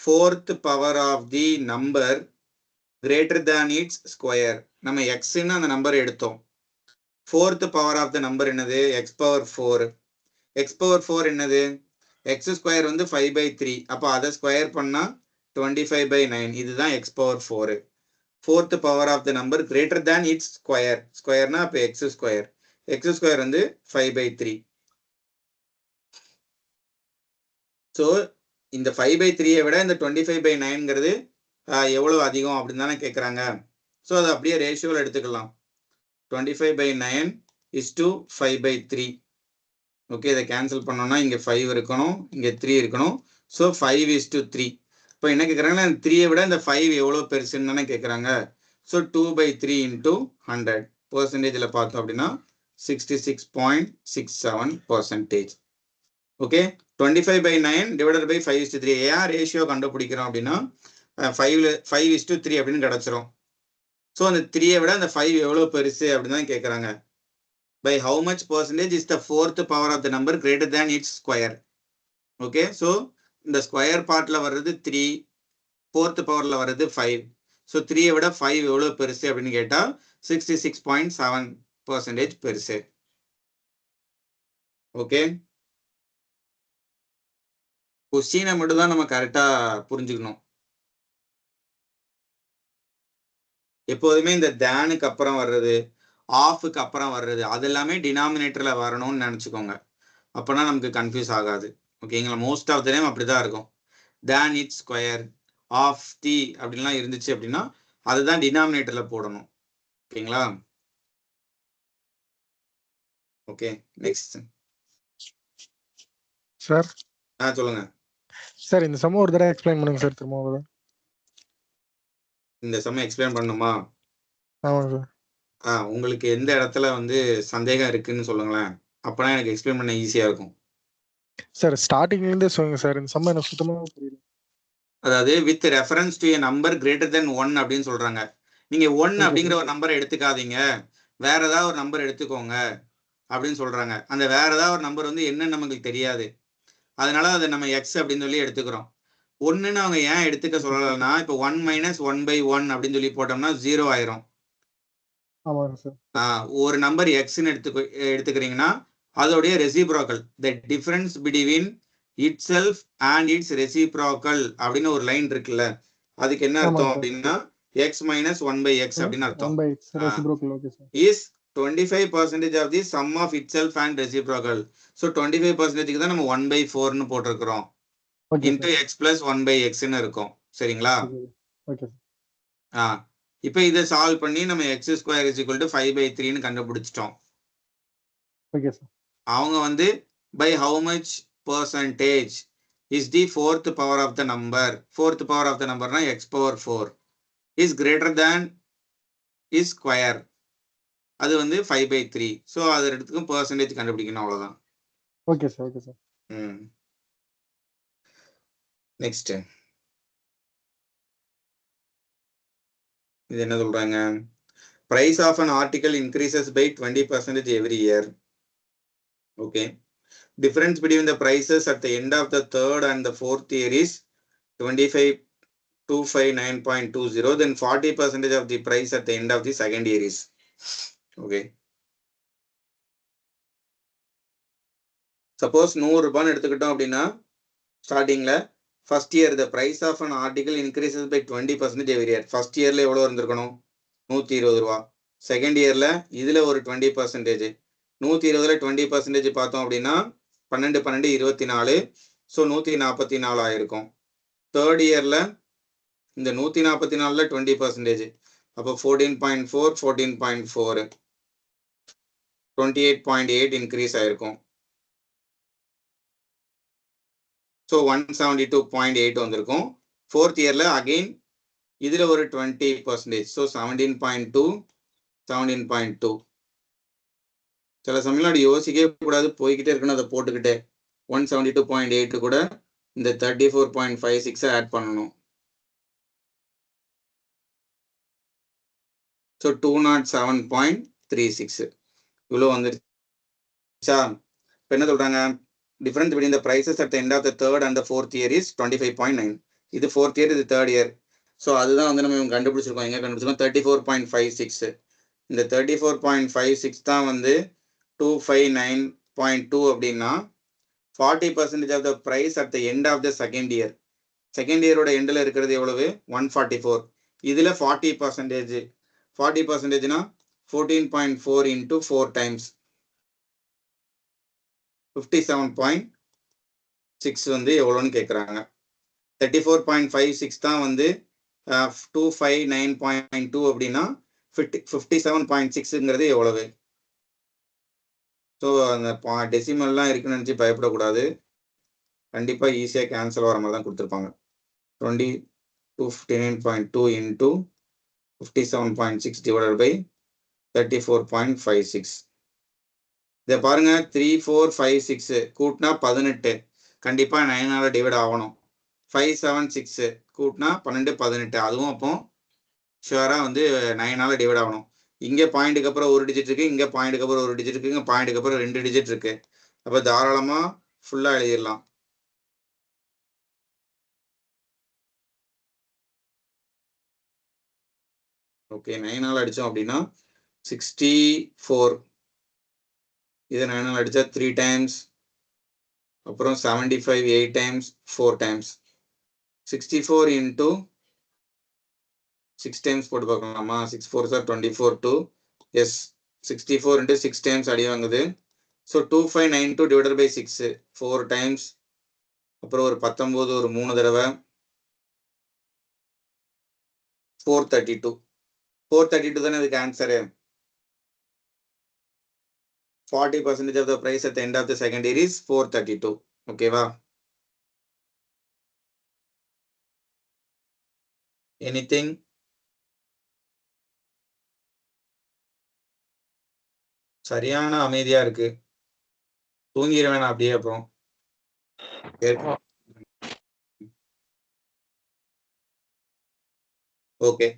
fourth power of the number greater than its square? நம்ம x ன்னு அந்த number எடுத்தோம். fourth power of the number என்னது? x power 4. x power 4 என்னது? x square வந்து 5 by 3. அப்ப அதை ஸ்கொயர் பண்ணா 25 by 9. இதுதான் x power 4. Fourth power of the number greater than its square. ஸ்கொயர்னா அப்ப x square. x square வந்து 5 by 3. So இந்த 5 by 3 விட இந்த 25 by 9ங்கிறது எவ்வளவு அதிகம் அப்படின்னு தானே கேட்குறாங்க. ஸோ அதை அப்படியே ரேஷியோவில் எடுத்துக்கலாம். 25 by 9 is to 5 by 3. Okay, இதை கேன்சல் பண்ணோம்னா இங்கே 5 இருக்கணும், இங்கே 3 இருக்கணும். So 5 is to 3. இப்போ என்ன கேட்குறாங்கன்னா 3 விட இந்த 5 எவ்வளோ பெருசுன்னு தானே கேட்குறாங்க. So 2 by 3 into 100. பர்சன்டேஜில் பார்த்தோம் அப்படின்னா 66.67%. Okay, 25 by 9 divided by 5 is to 3. ஏன் ரேஷியோ கண்டுபிடிக்கிறோம் அப்படின்னா 5 is to 3 அப்படின்னு கிடச்சிரும். ஸோ அந்த 3 விட அந்த 5 எவ்வளோ பெருசு அப்படின்னு தான் கேட்குறாங்க. By how much percentage is the fourth power of the number greater than its square? Okay, so இந்த ஸ்கொயர் பார்ட்ல வர்றது 3, fourth பவர்ல வர்றது 5. ஸோ 3 விட 5 எவ்வளோ பெருசு அப்படின்னு கேட்டா 66.7% பெருசு. ஓகே, கொஸ்டினை மட்டும் தான் நம்ம கரெக்டா புரிஞ்சுக்கணும். எப்போதுமே இந்த தேனுக்கு அப்புறம் வர்றது, ஆஃபுக்கு அப்புறம் வர்றது, அது எல்லாமே டினாமினேட்டர்ல வரணும்னு நினைச்சுக்கோங்க. அப்போனா நமக்கு கன்ஃபியூஸ் ஆகாது. ஓகேங்களா? மோஸ்ட் ஆஃப் த டைம் அப்படிதான் இருக்கும். தேன் இட் ஸ்கொயர், ஆஃப் தி அப்படின்லாம் இருந்துச்சு அப்படின்னா அதுதான் டினாமினேட்டர்ல போடணும். ஓகேங்களா? Okay, next sir. சொல்லுங்க சார், இந்த சம் ஒரு தடவை எக்ஸ்பிளைன் பண்ணுங்க சார். திரும்ப இந்த சமயம் எக்ஸ்பிளைன் பண்ணுமா? ஆமாங்க சார். உங்களுக்கு எந்த இடத்துல வந்து சந்தேகம் இருக்குன்னு சொல்லுங்களேன். அப்பனா எனக்கு எக்ஸ்பிளைன் பண்ண ஈஸியா இருக்கும். சார், ஸ்டார்டிங்ல இருந்தே சொல்லுங்க சார். இந்த சம் எனக்கு சுத்தமா புரியல. அதாவது with reference to a number greater than 1 அப்படின்னு சொல்றாங்க. நீங்க 1 அப்படிங்கிற ஒரு நம்பரை எடுத்துக்காதீங்க, வேற ஏதாவது ஒரு நம்பர் எடுத்துக்கோங்க அப்படின்னு சொல்றாங்க. அந்த வேற ஏதாவது ஒரு நம்பர் வந்து என்னன்னு நமக்கு தெரியாது, அதனால அதை நம்ம எக்ஸ் அப்படின்னு சொல்லி எடுத்துக்கிறோம். 1ன்னு அவங்க ஏன் எடுத்துக்க சொல்லலைன்னா, இப்போ 1 - 1 by 1 அப்படின்னு சொல்லி போட்டோம்னா 0 ஆயிரும். ஒரு நம்பர் எக்ஸ்ன்னு எடுத்துக்கிறீங்கன்னா அதோடைய reciprocal, the difference between it self and it's reciprocal அப்படின்னு ஒரு லைன் இருக்குல்ல, அதுக்கு என்ன அர்த்தம் அப்படின்னா x - 1 by x அப்படின்னு அர்த்தம். Is 25% of the sum of itself and reciprocal. So 25% தான் நம்ம 1/4 போட்டிருக்கிறோம். into x plus 1/x இருக்கும். சரிங்களா? இப்போ இதை சால்வ் பண்ணி நம்ம x square is equal to 5/3 கண்டுபிடிச்சிட்டோம். அவங்க வந்து by how much percentage is the fourth power of the number? Fourth power of the number na x power 4 is greater than is square. அது வந்து 5/3. ஸோ அது எடுத்துக்கும் percentage கண்டுபிடிக்கணும், அவ்வளோதான். Okay sir. Next இது என்ன சொல்றாங்க? Price of an article increases by 20% every year. Okay. Difference between the prices at the end of the third and the fourth year is 259.20. Then 40% of the price at the end of the second year is. Okay. Suppose 100 ரூபாய் எடுத்துக்கிட்டோம் அப்படின்னா ஸ்டார்டிங்ல first year the price of an article increases by 20% every year. First இயர்ல எவ்வளவு இருந்திருக்கணும்? 120 ரூபாய். Second இயர்ல இதுல ஒரு 20%. 120ல 20% பார்த்தோம் அப்படின்னா 12 12 24. ஸோ 144 ஆயிருக்கும். தேர்ட் இயர்ல இந்த 144ல 20%. அப்போ 14.4 14.4 28.8 இன்க்ரீஸ் ஆயிருக்கும். ஸோ 172.8 வந்திருக்கும். ஃபோர்த் இயர்ல அகெயின் இதுல ஒரு 20%. ஸோ 17.2 17.2. சில சமயம் அப்படி யோசிக்கவே கூடாது, போய்கிட்டே இருக்கணும், அதை போட்டுக்கிட்டே 172.8 கூட இந்த 34.56 ஆட் பண்ணணும். ஸோ 207.36 இவ்வளோ வந்துருச்சா? இப்போ என்ன சொல்றாங்க? Difference between the prices at the end of the third and the fourth year is 25.9. இது ஃபோர்த் இயர், இது தேர்ட் இயர். ஸோ அதுதான் வந்து நம்ம கண்டுபிடிச்சிருக்கோம். எங்க கண்டுபிடிச்சிருக்கோம்? 34.56. இந்த 34.56 தான் வந்து 259.2 அப்படின்னா 40% of the price at the end of the second year. Second இயரோட எண்டில் இருக்கிறது எவ்வளவு? 144. இதுல 40%. 40%னா 14.4 into 4 times 57.6 வந்து எவ்வளோன்னு கேட்குறாங்க. 34.56 தான் வந்து 259.2 அப்படின்னா 57.6ங்கிறது எவ்வளவு? ஸோ அந்த டெசிமல்லாம் இருக்குன்னு நினச்சி பயப்படக்கூடாது. கண்டிப்பாக ஈஸியாக கேன்சல் வர மாதிரி தான் கொடுத்துருப்பாங்க. 259.2 into 57.6 divided by 34.56. இதை பாருங்க, 3456 கூட்டினா 18, கண்டிப்பா 9ஆல டிவைட் ஆகணும். 576 கூட்டினா 12 18, அதுவும் அப்போ ஷுவரா வந்து 9ஆல டிவைட் ஆகணும். இங்க பாயிண்ட்டுக்கு அப்புறம் ஒரு டிஜிட் இருக்கு, இங்க பாயிண்ட்டுக்கு அப்புறம் ஒரு டிஜிட் இருக்கு, இங்க பாயிண்ட்டுக்கு அப்புறம் 2 டிஜிட் இருக்கு. அப்ப தாராளமா ஃபுல்லா எழுதிடலாம். ஓகே, 9ஆல அடிச்சோம் அப்படின்னா 64. இதை 9ஆல அடிச்சா 3 டைம்ஸ், அப்புறம் 75 8 டைம்ஸ், 4 டைம்ஸ். 64 into 6 டைம்ஸ் போட்டு பார்க்கலாமா? 6 4s are 24 2. S, 64 into 6 times அடி வாங்குது. ஸோ 2592 divided by 6 4 டைம்ஸ், அப்புறம் ஒரு 19 ஒரு 3 தடவை, 432. 432 தானே இதுக்கு answer. 40% of the price at the end of the second year is 432. ஓகேவா? எனிதிங்? சரியான அமைதியா இருக்கு. தூங்கிட வேணாம் அப்படியே. அப்புறம் ஓகே,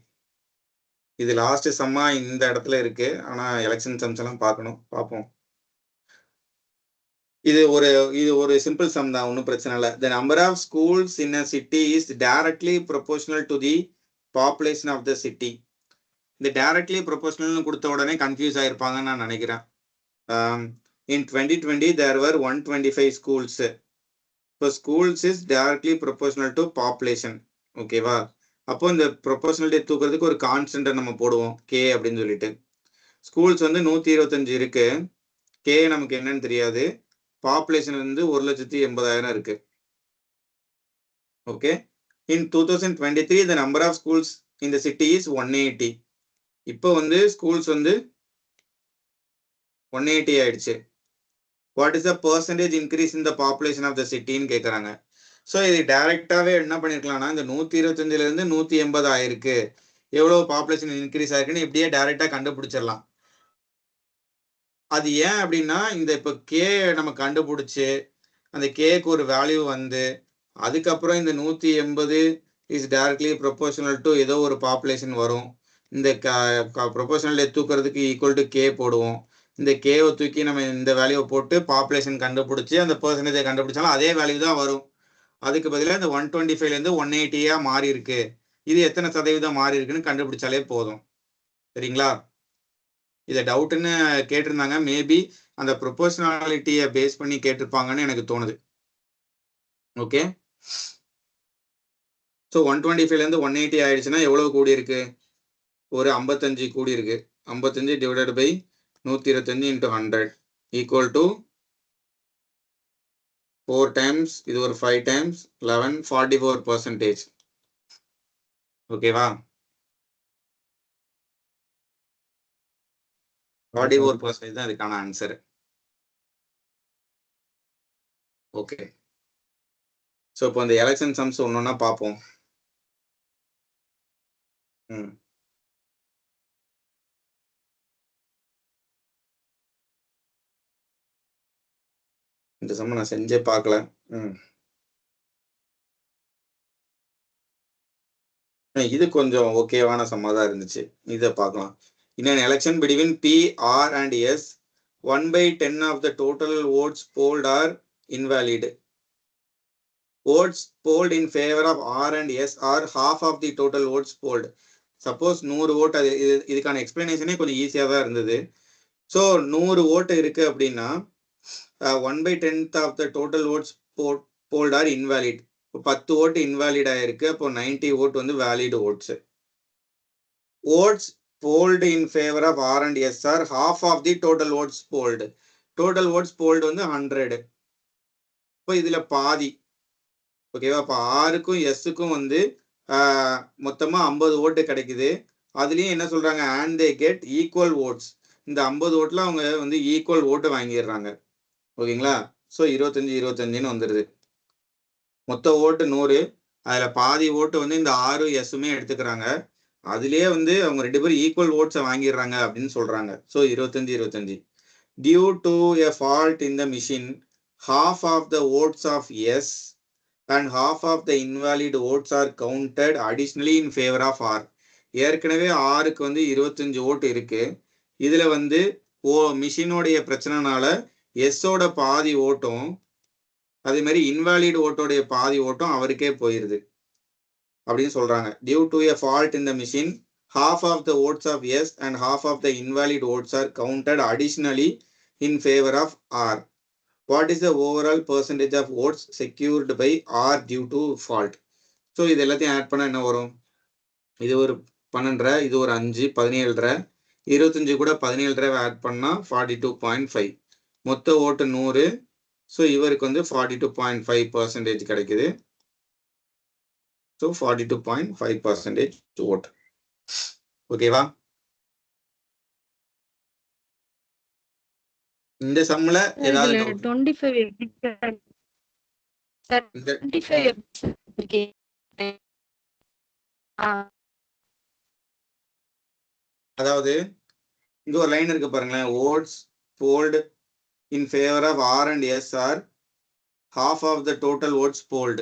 இது லாஸ்ட் சம்மா இந்த இடத்துல இருக்கு. ஆனா எலெக்ஷன் சம்ஸ் எல்லாம் பார்ப்போம். இது ஒரு சிம்பிள் சம் தான், ஒன்றும் பிரச்சனை இல்லை. The number of schools in a city is directly proportional to the population of the city. இந்த directly proportional கொடுத்த உடனே கன்ஃபியூஸ் ஆயிருப்பாங்கன்னு நான் நினைக்கிறேன். In 2020 there were 125 schools. So schools is directly proportional to population. ஓகேவா? அப்போ இந்த ப்ரொபோர்ஷனலிட்டி தூக்குறதுக்கு ஒரு கான்ஸ்டன்ட்டை நம்ம போடுவோம், k அப்படின்னு சொல்லிட்டு. ஸ்கூல்ஸ் வந்து 125 இருக்கு. கே நமக்கு என்னன்னு தெரியாது. பாப்புலேஷன் வந்து 1,80,000 இருக்கு. Okay. In 2023 the number of schools in the city is 180. இப்போ வந்து ஸ்கூல்ஸ் வந்து 180 ஆயிடுச்சு. What is the percentage increase in the population of the சிட்டின்னு கேட்குறாங்க. ஸோ இது டைரக்டாவே என்ன பண்ணிருக்கலாம்னா இந்த 125ல இருந்து 180 ஆயிருக்கு, எவ்வளவு பாப்புலேஷன் இன்க்ரீஸ் ஆயிருக்குன்னு இப்படியே டைரக்டா கண்டுபிடிச்சிடலாம். அது ஏன் அப்படின்னா இந்த இப்போ கே நம்ம கண்டுபிடிச்சு அந்த கேக்கு ஒரு வேல்யூ வந்து அதுக்கப்புறம் இந்த 180 இஸ் டைரக்ட்லி ப்ரொபோர்ஷனல் டு ஏதோ ஒரு பாப்புலேஷன் வரும். இந்த ப்ரொபோர்ஷனல் தூக்குறதுக்கு ஈக்குவல் டு கே போடுவோம். இந்த கேவை தூக்கி நம்ம இந்த வேல்யூவை போட்டு பாப்புலேஷன் கண்டுபிடிச்சி அந்த பெர்சன்டேஜை கண்டுபிடிச்சாலும் அதே வேல்யூ தான் வரும். அதுக்கு பதிலாக இந்த 125லேருந்து 180 மாறி இருக்கு, இது எத்தனை சதவீதம் மாறி இருக்குன்னு கண்டுபிடிச்சாலே போதும். சரிங்களா? இதை டவுட்னு கேட்டிருந்தாங்க. மேபி அந்த ப்ரொபோர்ஷனாலிட்டியை பேஸ் பண்ணி கேட்டிருப்பாங்கன்னு எனக்கு தோணுது. ஓகே. ஸோ 125லேருந்து 180 ஆயிடுச்சுன்னா எவ்வளவு கூடி இருக்கு? ஒரு 55 கூடி இருக்கு. 55 divided by 125 into 100 equal to 4 times, இது ஒரு 5 டைம்ஸ் 11, 44%. ஓகேவா? 44% தான் இதுக்கான ஆன்சர். ஓகே. ஸோ இப்போ இந்த எலெக்ஷன் சம்ஸ் ஒன்னொன்னா பார்ப்போம். இந்த சம் நான் செஞ்சே பார்க்கல. இது கொஞ்சம் ஓகேவான சம்மா தான் இருந்துச்சு. இதை பார்க்கலாம். In an election between P, R and S, 1/10 of the total votes polled are invalid. Votes polled in favor of R and S are half of the total votes polled. Suppose 100 vote, இதுக்கான எக்ஸ்பிளனேஷனே கொஞ்சம் ஈஸியாக தான் இருந்தது. So 100 ஓட்டு இருக்கு அப்படின்னா 1/10 of the total votes polled are invalid. இப்போ 10 ஓட்டு இன்வாலிட் ஆயிருக்கு. அப்போ 90 ஓட்டு வந்து valid votes. Votes polled in favor of R and S are half of the total votes polled. Total votes polled வந்து 100. இப்போ இதுல பாதி. ஓகேவா? இப்போ ஆருக்கும் எஸ்ஸுக்கும் வந்து மொத்தமா 50 ஓட்டு கிடைக்குது. அதுலயும் என்ன சொல்றாங்க? and they get equal votes. இந்த 50 ஓட்டுல அவங்க வந்து ஈக்குவல் ஓட்டு வாங்கிடுறாங்க. ஓகேங்களா? ஸோ 25-25ன்னு வந்துடுது. மொத்த ஓட்டு 100, அதுல பாதி ஓட்டு வந்து இந்த ஆறு எஸ்ஸுமே எடுத்துக்கிறாங்க. அதுலயே வந்து அவங்க 2 பேரும் ஈக்குவல் ஓட்ஸை வாங்கிடுறாங்க அப்படின்னு சொல்றாங்க. So 25-25. Due to a fault in the machine, half of the votes of yes and half of the invalid votes are counted additionally in favor of R. ஏற்கனவே ஆருக்கு வந்து 25 ஓட்டு இருக்கு. இதுல வந்து மிஷினோடைய பிரச்சனைனால எஸ்ஸோட பாதி ஓட்டும் அதே மாதிரி இன்வாலிட் ஓட்டோடைய பாதி ஓட்டும் அவருக்கே போயிருது அப்படின்னு சொல்றாங்க. Due to a fault in the machine, half of the votes of yes and half of the invalid votes are counted additionally in favor of R. What is the overall percentage of votes secured by R due to fault? So இது எல்லாத்தையும் add பண்ணா என்ன வரும்? இது ஒரு 12, இது ஒரு 5, 17, 25 கூட 17 ஆட் பண்ணா 42.5. மொத்த ஓட்டு 100. ஸோ இவருக்கு வந்து 42.5% கிடைக்குது. ஸோ 42.5% ஓட்டு. ஓகேவா? இந்த சம்ல ஏதாவது 25 அதாவது இங்க ஒரு லைன் இருக்கு பாருங்களேன். votes polled in favor of R and S are half of the total votes polled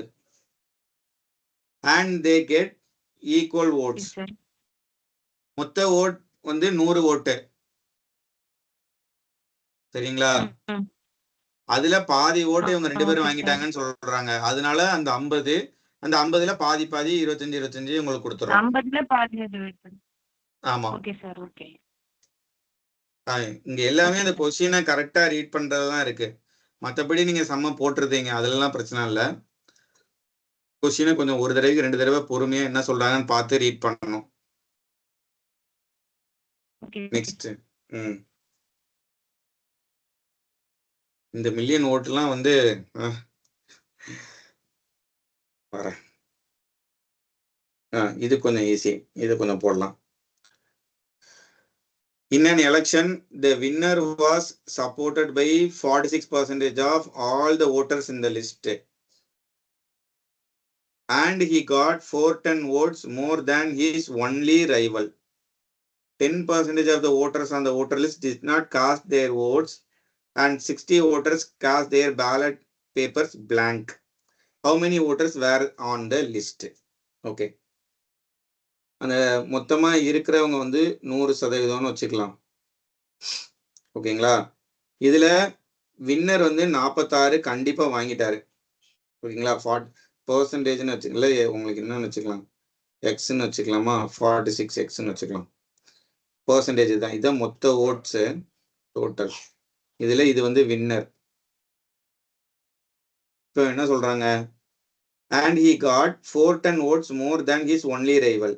and they get equal votes. மொத்த ஓட் வந்து 100 ஓட்டு. சரிங்களா? அதுல பாதி ஓட்டு இவங்க 2 பேரும் வாங்கிட்டாங்கன்னு சொல்றாங்க. அதனால அந்த 50ல பாதி 25 உங்களுக்கு கொடுத்துறோம். 50ல பாதி. ஆமா. Okay sir. ஓகே. இங்க எல்லாமே அந்த கொஸ்டினை கரெக்டா ரீட் பண்றதுதான் இருக்கு. மற்றபடி நீங்க சம்ம போட்டுருதீங்க, அதெல்லாம் பிரச்சனை இல்லை. கொஸ்டினை கொஞ்சம் ஒரு தடவைக்கு 2 தடவை பொறுமையா என்ன சொல்றாங்கன்னு பார்த்து ரீட் பண்ணணும். நெக்ஸ்ட் இந்த மில்லியன் ஓட்டுலாம் வந்து வரேன். இது கொஞ்சம் ஈஸி, இது கொஞ்சம் போடலாம். In an election, the winner was supported by 46% of all the voters in the list. And he got 410 votes more than his only rival. 10% of the voters on the voter list did not cast their votes and 60 voters cast their ballot papers blank. How many voters were on the list? Okay. அந்த மொத்தமா இருக்கிறவங்க வந்து 100% வச்சுக்கலாம். ஓகேங்களா? இதுல winner வந்து 46 கண்டிப்பா வாங்கிட்டாரு. ஓகேங்களா? 40% வச்சுக்கல, உங்களுக்கு என்னன்னு வச்சுக்கலாம், எக்ஸ்ன்னு வச்சுக்கலாமா, 46 எக்ஸ்ன்னு வச்சுக்கலாம். பெர்சன்டேஜ் தான், இதான் மொத்த ஓட்ஸ் டோட்டல். இதுல இது வந்து வின்னர். இப்போ என்ன சொல்றாங்க, and he got 410 votes more than his only rival.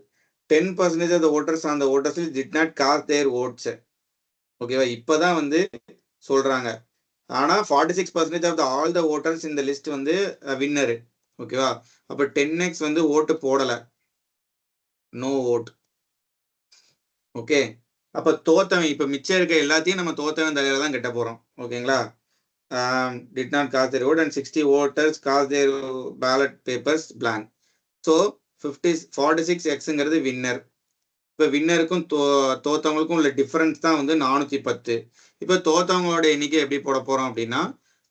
10% of the voters on the voters list did not cast their votes. ஓகேவா? இப்பதான் வந்து சொல்றாங்க. ஆனா 46% of the all the voters in the list வந்து வின்னர். ஓகேவா? அப்ப 10x வந்து ஓட்டு போடல, நோ ஓட். ஓகே, அப்ப தோத்தவன், இப்ப மிச்சம் இருக்க எல்லாத்தையும் நம்ம தோத்தவன் தலையில தான் கட்ட போறோம். ஓகேங்களா? did not cast their vote and 60 voters cast their ballot papers blank. So 46xங்கிறது வின்னர். இப்ப வின்னருக்கும் தோத்தவங்களுக்கும் உள்ள டிஃபரன்ஸ் தான் வந்து 410. இப்ப தோத்தவங்களோட எண்ணிக்கை எப்படி போட போறோம் அப்படின்னா,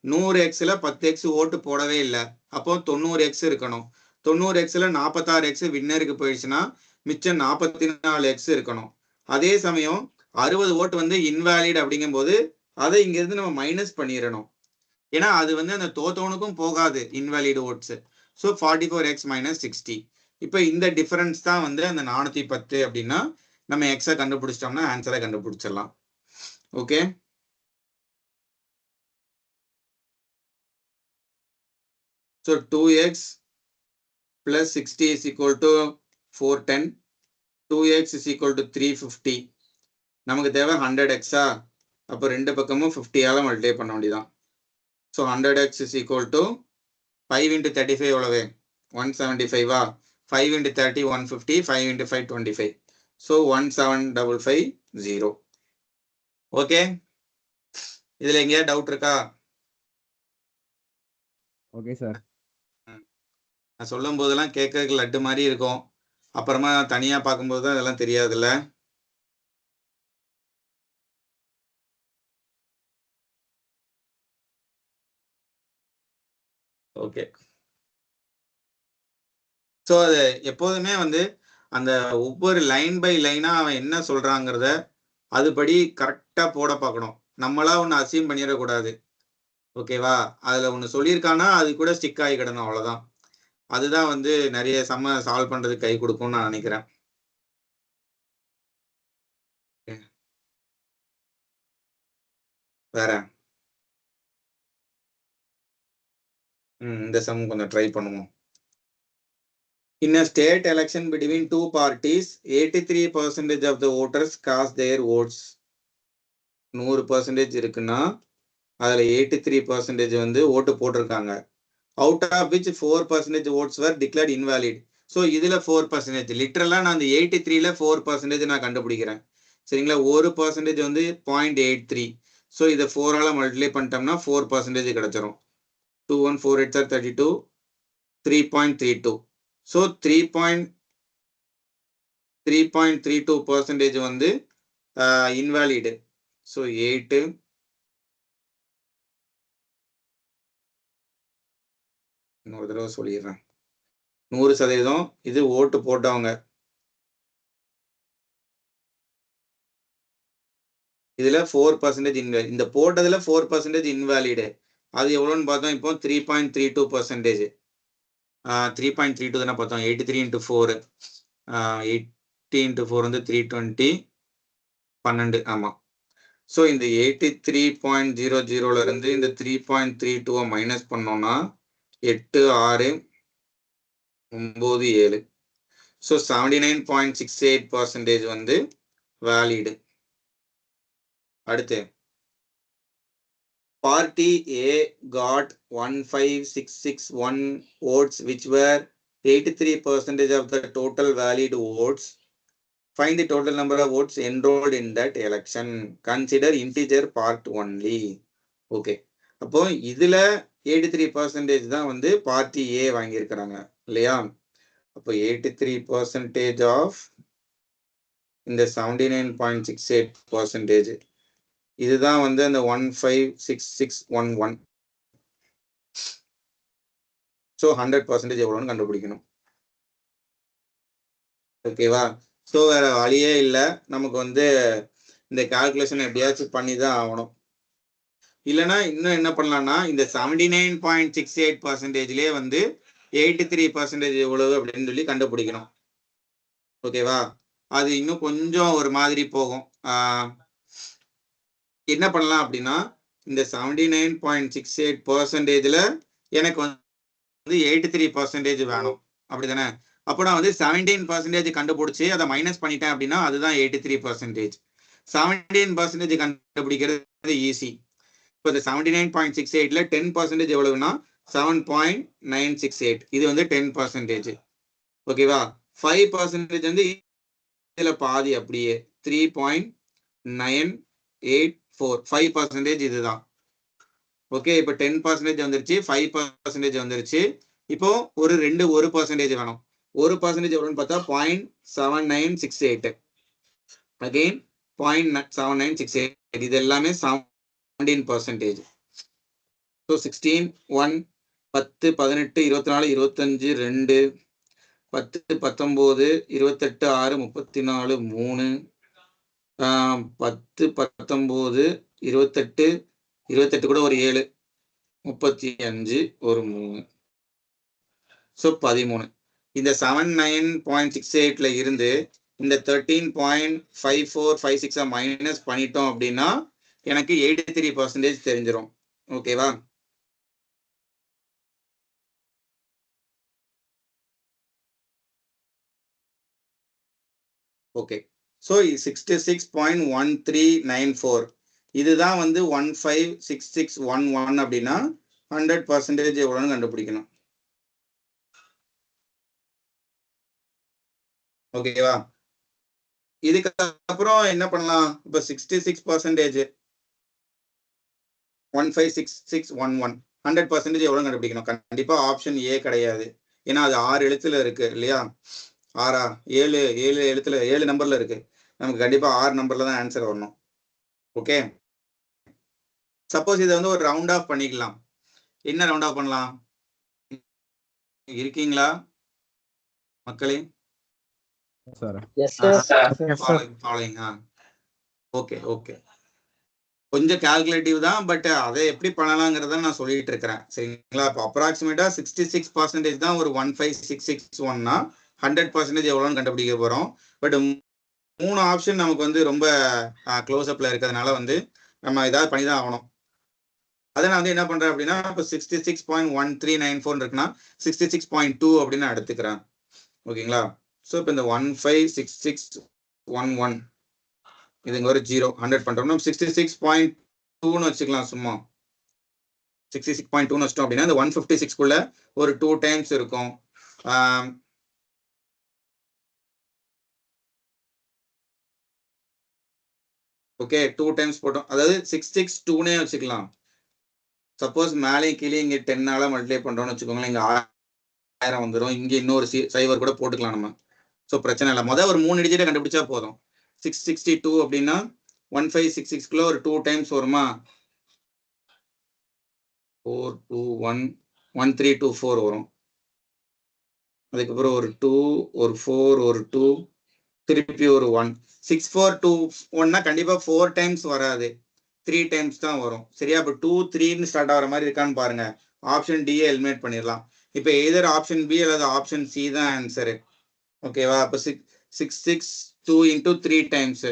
100xல 10x ஓட்டு போடவே இல்லை, அப்போ 90x இருக்கணும். 90xல 46x வின்னருக்கு போயிடுச்சுன்னா மிச்சம் 44x இருக்கணும். அதே சமயம் 60 ஓட்டு வந்து இன்வாலிட் அப்படிங்கும் போது அதை இங்க இருந்து நம்ம மைனஸ் பண்ணிடணும். ஏன்னா அது வந்து அந்த தோத்தவனுக்கும் போகாது இன்வாலிட் ஓட்ஸ். So 44x - 60. இப்போ இந்த டிஃபரன்ஸ் தான் வந்து அந்த 410 அப்படின்னா நம்ம எக்ஸை கண்டுபிடிச்சிட்டோம்னா ஆன்சரை கண்டுபிடிச்சிடலாம். Okay, so 2x + 60 = 410. 2x = 350. நமக்கு தேவை 100x. அப்போ ரெண்டு பக்கமும் 50ஆல மல்டிப்ளை பண்ண வேண்டியதான். ஸோ 100x = 5 × 35 எவ்வளவு, 175. 5 × 30 150, 5 × 5 25. ஸோ 17550. ஓகே, இதுல எங்கேயா டவுட் இருக்கா? Okay sir. நான் சொல்லும் போதெல்லாம் கேட்கறதுக்கு லட்டு மாதிரி இருக்கும், அப்புறமா தனியா பார்க்கும்போது தான் இதெல்லாம் தெரியாதுல்ல. ஓகே, ஸோ அது எப்போதுமே வந்து அந்த ஒவ்வொரு லைன் பை லைனா அவன் என்ன சொல்றாங்கிறத அதுபடி கரெக்டா போட பார்க்கணும். நம்மளா ஒன்று அசீம் பண்ணிடக்கூடாது. ஓகேவா? அதுல ஒன்று சொல்லியிருக்கானா அது கூட ஸ்டிக் ஆகிக்கிடணும், அவ்வளவுதான். அதுதான் வந்து நிறைய சம்ம சால்வ் பண்றதுக்கு கை கொடுக்கும்னு நான் நினைக்கிறேன். வேற இந்த சம் கொஞ்சம் ட்ரை பண்ணுவோம். In a state election between two parties, 83% of the voters cast their votes. 100% இருக்குன்னா அதுல 83% வந்து ஓட்டு போட்டிருக்காங்க. Out of which 4% votes were declared invalid. So இதுல 4%, லிட்டரலா நான் அந்த 83ல 4% நான் கண்டுபிடிக்கிறேன். சரிங்களா? 1% வந்து 0.83. ஸோ இதை 4ஆல மல்டிப்ளை பண்ணிட்டோம்னா 4% கிடைச்சிரும். 2 1 4 8 32, 3.32. ஸோ 3.32% வந்து இன்வாலிடு. ஸோ 8 இன்னொரு தடவை சொல்லிடுறேன், 100% இது ஓட்டு போட்டவங்க. இதுல 4% இன்வாலிட், இந்த போட்டதுல 4% இன்வாலிடு. அது எவ்வளோன்னு பார்த்தோம் இப்போ 3.32%. 3.32 தானே பார்த்தோம். 83 × 4, 80 × 4 வந்து 320, 12. ஆமா. ஸோ இந்த 83.00ல இருந்து இந்த 3.32 மைனஸ் பண்ணோம்னா 8 6 9 7. ஸோ 79.68% வந்து வேலிடு. அடுத்து party A got 15661 votes which were 83% of the total valid votes. Find the total number of votes enrolled in that election. Consider integer part only. Okay. அப்போ இதுல 83% தான் வந்து பார்ட்டி ஏ வாங்கியிருக்கிறாங்க இல்லையா? அப்போ 83% ஆஃப் இந்த 79.68%. இதுதான் வந்து அந்த 156611. ஸோ 100% எவ்வளோன்னு கண்டுபிடிக்கணும். ஓகேவா? ஸோ வேற வழியே இல்லை, நமக்கு வந்து இந்த கால்குலேஷன் எப்படியாச்சும் பண்ணி தான் ஆகணும். இல்லைன்னா இன்னும் என்ன பண்ணலாம்னா இந்த 79.68%லேயே வந்து 83% எவ்வளவு அப்படின்னு சொல்லி கண்டுபிடிக்கணும். ஓகேவா? அது இன்னும் கொஞ்சம் ஒரு மாதிரி போகும். என்ன பண்ணலாம் அப்படின்னா இந்த 79.68%ல எனக்கு வந்து 83% வேணும் அப்படிதானே? அப்போ நான் வந்து 17% கண்டுபிடிச்சி அதை மைனஸ் பண்ணிட்டேன் அப்படின்னா அதுதான் 83%. 17% கண்டுபிடிக்கிறது ஈஸி. இப்போ இந்த 79.68ல 10% எவ்வளவுன்னா 7.968. இது வந்து 10%. ஓகேவா? 5% வந்து இதுல பாதி அப்படியே 3.984. 5% இதுதான். ஓகே, இப்போ 10% வந்துருச்சு, 5% வந்துருச்சு. இப்போ ஒரு 1% வேணும். 1% எவ்வளோன்னு பார்த்தா 0.7968. அகெயின் 0.7968. இது எல்லாமே 17%. ஸோ 16, 1, 10, 18, 24, 25, 2, 10, 19, 28, 6, 34, 3, 10, 19, 28, 28 கூட ஒரு 7, 35, ஒரு 3. ஸோ 13. இந்த 79.68ல இருந்து இந்த 13.5456 மைனஸ் பண்ணிட்டோம் அப்படின்னா எனக்கு 83% தெரிஞ்சிடும். ஓகேவா? ஓகே, ஸோ 66.1394 இதுதான் வந்து 156611 அப்படின்னா 100% எவ்வளோன்னு கண்டுபிடிக்கணும். ஓகேவா? இதுக்கு அப்புறம் என்ன பண்ணலாம்? இப்போ 66% 156611 100% எவ்வளோ கண்டுபிடிக்கணும்? கண்டிப்பா ஆப்ஷன் ஏ கிடையாது. ஏன்னா அது 6 எழுத்துல இருக்கு இல்லையா? 7 எழுத்துல 7 நம்பர்ல இருக்கு. நமக்கு கண்டிப்பா 6 நம்பர்ல தான் ஆன்சர் வரணும். ஓகே, சப்போஸ் இதை வந்து ஒரு ரவுண்ட் ஆஃப் பண்ணிக்கலாம். என்ன ரவுண்ட் ஆஃப் பண்ணலாம்? இருக்கீங்களா மக்களே? ஓகே ஓகே, கொஞ்சம் கால்குலேட்டிவ் தான், பட் அதை எப்படி பண்ணலாங்கிறத நான் சொல்லிட்டு இருக்கிறேன். சரிங்களா? இப்போ அப்ராக்சிமேட்டா 66% தான் ஒரு 15661னா 100% எவ்வளோன்னு கண்டுபிடிக்க போறோம். பட் 3 ஆப்ஷன் நமக்கு வந்து ரொம்ப க்ளோஸ் அப்ல இருக்கிறதுனால வந்து நம்ம ஏதாவது பண்ணி தான் ஆகணும். அதை நான் வந்து என்ன பண்றேன் அப்படின்னா இப்போ 66.1394 இருக்குன்னா 66.2 அப்படின்னு நான் எடுத்துக்கிறேன். ஓகேங்களா? ஸோ இப்போ இந்த 156611 இதுங்க ஒரு 0 100 பண்றோம்னா 66.2ன்னு வச்சுக்கலாம். சும்மா 66.2ன்னு வச்சிட்டோம் அப்படின்னா இந்த 156குள்ள ஒரு 2 டைம்ஸ் இருக்கும். ஓகே, 2 டைம்ஸ் போட்டோம், அதாவது 662னே வச்சுக்கலாம். சப்போஸ் மேலே கீழே இங்க 10ஆல மல்டிப்ளை பண்றோம்னு வச்சுக்கோங்களேன், இங்க 1000 வந்துடும். இங்க இன்னொரு 0 கூட போட்டுக்கலாம் நம்ம. ஸோ பிரச்சனை இல்லை. முதல் ஒரு 3 டிஜிட்டை கண்டுபிடிச்சா போதும். 662 அப்படின்னா 1566குள்ள ஒரு 2 டைம்ஸ் வருமா? 4211324 வரும். அதுக்கப்புறம் ஒரு 2, ஒரு 4, ஒரு 2, திருப்பி ஒரு 1. 6421னா கண்டிப்பா 4 டைம்ஸ் வராது, 3 டைம்ஸ் தான் வரும். சரியா? இப்போ 2, 3ன்னு ஸ்டார்ட் ஆகிற மாதிரி இருக்கான்னு பாருங்க. ஆப்ஷன் டியை எலிமினேட் பண்ணிடலாம். இப்போ எதர் ஆப்ஷன் பி அல்லது ஆப்ஷன் சி தான் ஆன்சரு. ஓகேவா? அப்போ 662 into 3 டைம்ஸ்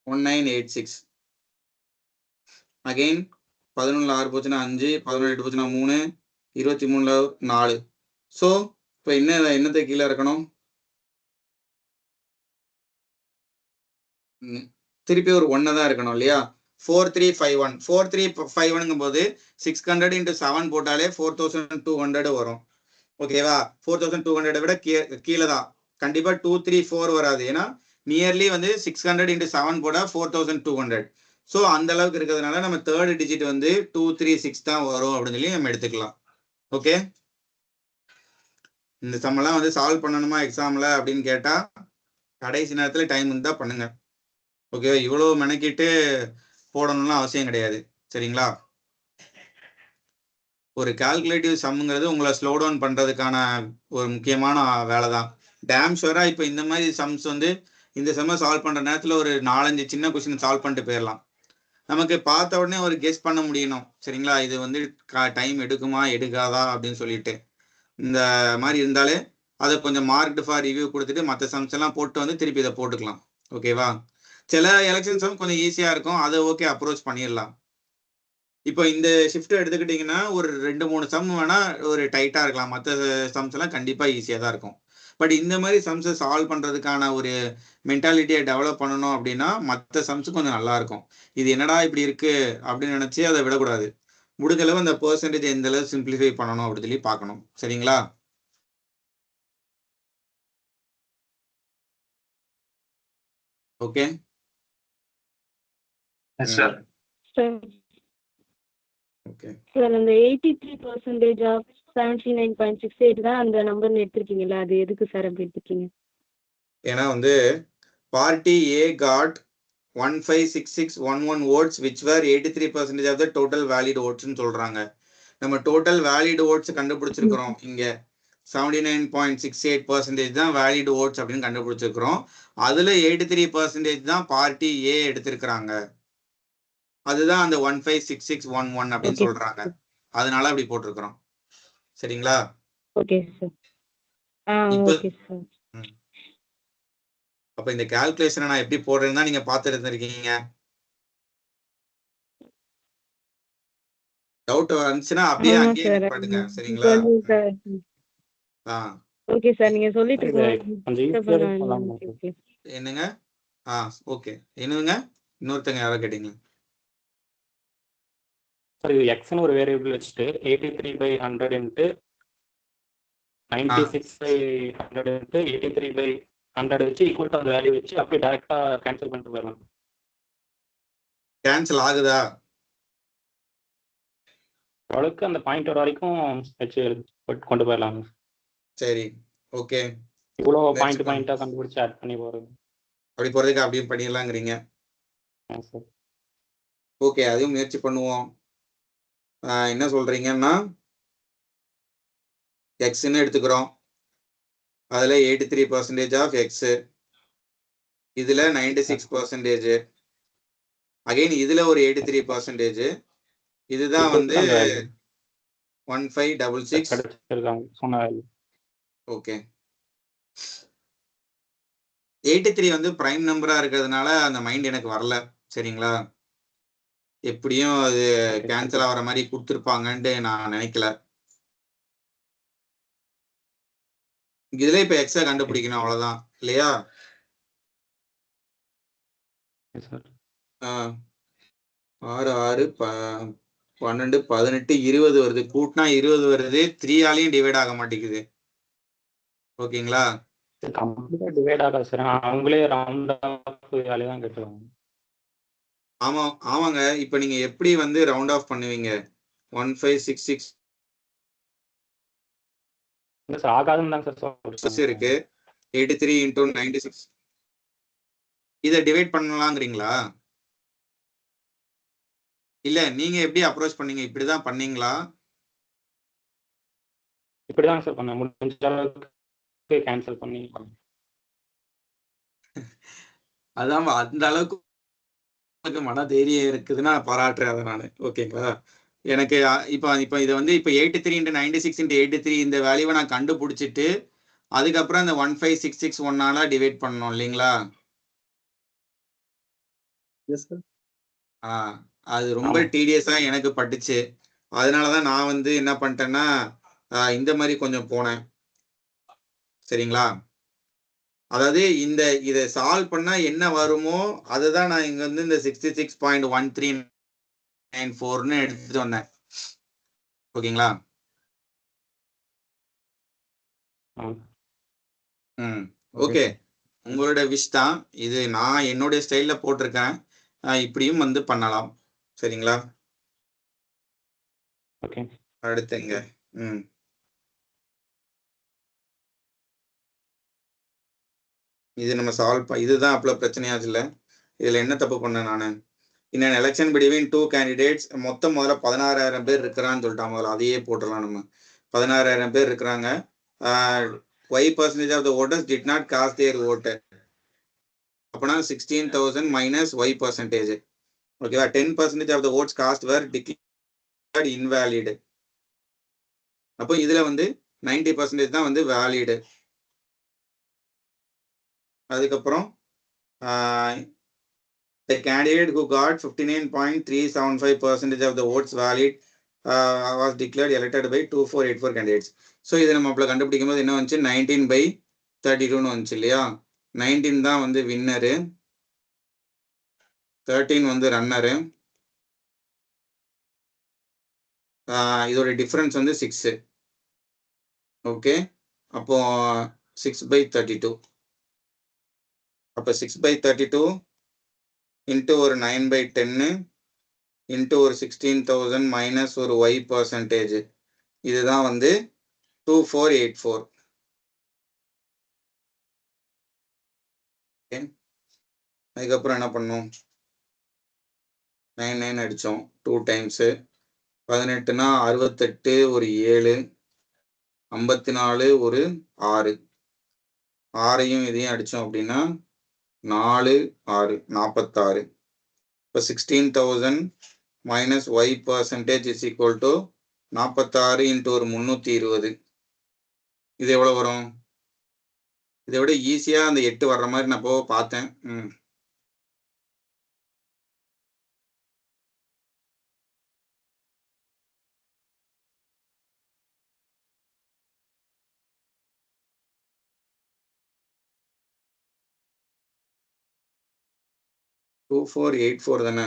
1986. அகெயின் 11ல் 6 போச்சுன்னா 5, 11 8 போச்சுன்னா 3, 23ல் 4. ஸோ இப்போ என்னத்தை கீழே இருக்கணும்? திருப்பி ஒரு 1 தான் இருக்கணும் இல்லையா? 4351 4351 போது 600 into 7 போட்டாலே 4200 வரும். ஓகேவா? 4200 விட கீழே தான். கண்டிப்பா 234 வராது. ஏன்னா நியர்லி வந்து 600 into 7 போட 4200. ஸோ அந்த அளவுக்கு இருக்கிறதுனால நம்ம தேர்ட் டிஜிட் வந்து 236 தான் வரும் அப்படின்னு சொல்லி நம்ம எடுத்துக்கலாம். ஓகே, இந்த சம்மெல்லாம் வந்து சால்வ் பண்ணணுமா எக்ஸாம்ல அப்படின்னு கேட்டா கடைசி நேரத்துல டைம் இருந்தா பண்ணுங்க. ஓகே, இவ்வளவு மெனக்கிட்டு போடணும்லாம் அவசியம் கிடையாது. சரிங்களா? ஒரு கால்குலேட்டிவ் சம்ங்கிறது உங்களை ஸ்லோ டவுன் பண்றதுக்கான ஒரு முக்கியமான வேலை தான். டேம் ஷுவரா இப்போ இந்த மாதிரி சம்ஸ் வந்து இந்த சம்மை சால்வ் பண்ற நேரத்துல ஒரு 4-5 சின்ன கொஸ்டின் சால்வ் பண்ணிட்டு போயிடலாம். நமக்கு பார்த்த உடனே ஒரு கெஸ் பண்ண முடியணும். சரிங்களா? இது வந்து டைம் எடுக்குமா எடுக்காதா அப்படின்னு சொல்லிட்டு இந்த மாதிரி இருந்தாலே அதை கொஞ்சம் மார்க்டு ஃபார் ரிவ்யூ கொடுத்துட்டு மற்ற சம்ஸ் எல்லாம் போட்டு வந்து திருப்பி இதை போட்டுக்கலாம். ஓகேவா? சில எலெக்ஷன் சம் கொஞ்சம் ஈஸியா இருக்கும், அதை ஓகே அப்ரோச் பண்ணிடலாம். இப்போ இந்த ஷிஃப்ட் எடுத்துக்கிட்டீங்கன்னா ஒரு 2-3 சம் வேணா ஒரு டைட்டா இருக்கலாம், மற்ற சம்ஸ் எல்லாம் கண்டிப்பா ஈஸியா தான் இருக்கும். பட் இந்த மாதிரி சம்ஸை சால்வ் பண்றதுக்கான ஒரு மென்டாலிட்டியை டெவலப் பண்ணணும் அப்படின்னா மற்ற சம்ஸ் கொஞ்சம் நல்லா இருக்கும். இது என்னடா இப்படி இருக்கு அப்படின்னு நினைச்சு அதை விடக்கூடாது. முடிஞ்ச அளவு அந்த பெர்சன்டேஜ் எந்த அளவு சிம்பிளிஃபை பண்ணணும் அப்படின்னு சொல்லி பார்க்கணும். சரிங்களா? Okay sir. Sir okay sir அந்த 83% ஆஃப் 79.68 தான் அந்த நம்பர்னு எடுத்திருக்கீங்களா? அது எதுக்கு சார் அப்படி எடுத்திருக்கீங்க? ஏன்னா வந்து party A got 156611 votes which were 83% of the total valid votes ன்னு சொல்றாங்க. நம்ம டோட்டல் வேலிட் ஓட்ஸ் கண்டுபிடிச்சிருக்கிறோம். இங்க 79.68% தான் வேலிட் ஓட்ஸ் அப்படின்னு கண்டுபிடிச்சிருக்கிறோம். அதுல 83% தான் பார்ட்டி ஏ எடுத்திருக்கிறாங்க. அதுதான் அந்த 156611 அப்படின்னு சொல்றாங்க. அதனால அப்படி போட்டிருக்கிறோம். சரிங்களா? Okay sir. Okay sir. அப்ப இந்த கால்குலேஷனை நான் எப்படி போடுறேன்னு தான் நீங்க பார்த்து இருந்திருக்கீங்க. டவுட் வந்துச்சுன்னா அப்படியே அங்கேயே பண்ணுங்க. சரிங்களா? ஓகே சார், நீங்க சொல்லிட்டு என்னங்க? ஓகே. என்னங்க இன்னொருத்தங்க யாரோ கேட்டீங்க? சார் இது எக்ஸ்னு ஒரு வேரியபிள் வச்சுட்டு 83/100 into 96/100 into 83/100 வச்சு ஈக்குவல் டு அந்த வேல்யூ வச்சு அப்படியே டைரக்டா கேன்சல் பண்ணிட்டு போயிடலாம். கேன்சல் ஆகுதா? ஓரளவுக்கு அந்த பாயிண்ட் வரைக்கும் வச்சு கொண்டு போயிடலாம். சரி, ஓகே. இவ்வளோ பாயிண்டா கண்டுபிடிச்சு ஆட் பண்ணி போறது. அப்படி போறதுக்கு அப்படியும் பண்ணிடலாங்கிறீங்க. சார் ஓகே, அதையும் முயற்சி பண்ணுவோம். என்ன சொல்றீங்கன்னா எக்ஸ்ன்னு எடுத்துக்கிறோம். அதுல 83% ஆஃப் எக்ஸ், இதுல 96%, அகைன் இதுல ஒரு 83%. இதுதான் வந்து 1566. ஓகே, 83 வந்து பிரைம் நம்பரா இருக்கிறதுனால அந்த மைண்ட் எனக்கு வரல. சரிங்களா? எப்படியும் அது கேன்சல் ஆகிற மாதிரி கொடுத்துருப்பாங்கன்ட்டு நான் நினைக்கல. இதுல இப்ப எக்ஸ கண்டுபிடிக்கணும், அவ்வளவுதான் இல்லையா? 6 6 12 18 20 வருது. கூட்டினா 20 வருது. 3 ஆலையும் டிவைட் ஆக மாட்டேங்குது. ஓகேங்களா? கம்ப்ளீட்டா டிவைட் ஆகாது சார். அவங்களே ரவுண்ட் ஆஃப் வேலையை தான் கேட்டுருவாங்க. ஆமாங்க. இப்ப நீங்க எப்படி வந்து ரவுண்ட் ஆஃப் பண்ணுவீங்க? 1566 சார் ஆகாதுன்னு தான் சார் இருக்கு. 83 into 96 இதை டிவைட் பண்ணலாங்கிறீங்களா? இல்ல நீங்க எப்படி அப்ரோச் பண்ணீங்க? இப்படிதான் பண்ணீங்களா? இப்படிதான் சார் பண்ண முடிஞ்ச அளவுக்கு கேன்சல் பண்ணி. அதான் அந்த அளவுக்கு மன தைரியம் இருக்குதுன்னா பாராட்டுறேன் அதை நான். ஓகேங்களா? எனக்கு இப்போ இதை வந்து இப்போ 83 into 96 into 83 இந்த வேல்யூவை நான் கண்டுபிடிச்சிட்டு அதுக்கப்புறம் இந்த 15661 டிவைட் பண்ணணும் இல்லைங்களா? அது ரொம்ப டீடியஸா எனக்கு பட்டுச்சு. அதனாலதான் நான் வந்து என்ன பண்ணிட்டேன்னா இந்த மாதிரி கொஞ்சம் போனேன். சரிங்களா? அதாவது இதை சால்வ் பண்ணா என்ன வருமோ அதுதான் நான் இங்க வந்து இந்த 66.1394ன்னு எடுத்துட்டு வந்தேன். ஓகேங்களா? ஓகே, உங்களோட விஷ் தான் இது. நான் என்னுடைய ஸ்டைல்ல போட்டிருக்கேன். இப்படியும் வந்து பண்ணலாம். சரிங்களா? ஓகே, அடுத்துங்க. இது நம்ம இதுதான் அப்பல பிரச்சனையாச்சு இல்ல. இதுல என்ன தப்பு பண்ணேன் நானு? In an election between two candidates, மொத்தம் முதல்ல 16,000 பேர் இருக்கிறான்னு சொல்லிட்டான். முதல்ல அதையே போட்டுடலாம் நம்ம. 16,000 பேர் இருக்கிறாங்க. Y% of the voters did not cast their vote. அப்பனா 16,000 minus Y%. ஓகேவா? 10% of the votes cast were declared invalid. அப்போ இதுல வந்து 90% தான் வந்து வேலிடு. அதுக்கப்புறம் the candidate who got 59.375% of the votes valid was declared elected by 2484 candidates. So இதை நம்ம அப்பல கண்டுபிடிக்கும் போது என்ன வந்துச்சு? 19/32 வந்துச்சு இல்லையா? 19 தான் வந்து வின்னரு, 13 வந்து ரன்னரு. இதோட டிஃபரன்ஸ் வந்து 6. ஓகே, அப்போ 6/32. அப்போ 6/32 இன்ட்டு ஒரு 9/10 இன்ட்டு ஒரு 16,000 மைனஸ் ஒரு Y%. இதுதான் வந்து 2484. அதுக்கப்புறம் என்ன பண்ணோம்? 9 அடிச்சோம் 2 டைம்ஸ். 18னா 68 ஒரு 7, 54 ஒரு 6. 6ஐயும் இதையும் அடிச்சோம் அப்படின்னா 4 6 46. இப்போ 16,000 minus Y% is equal to 46 into ஒரு 320. இது எவ்வளவு வரும்? இதை விட ஈஸியா அந்த 8 வர்ற மாதிரி நான் இப்போ பார்த்தேன். 2484 தானே?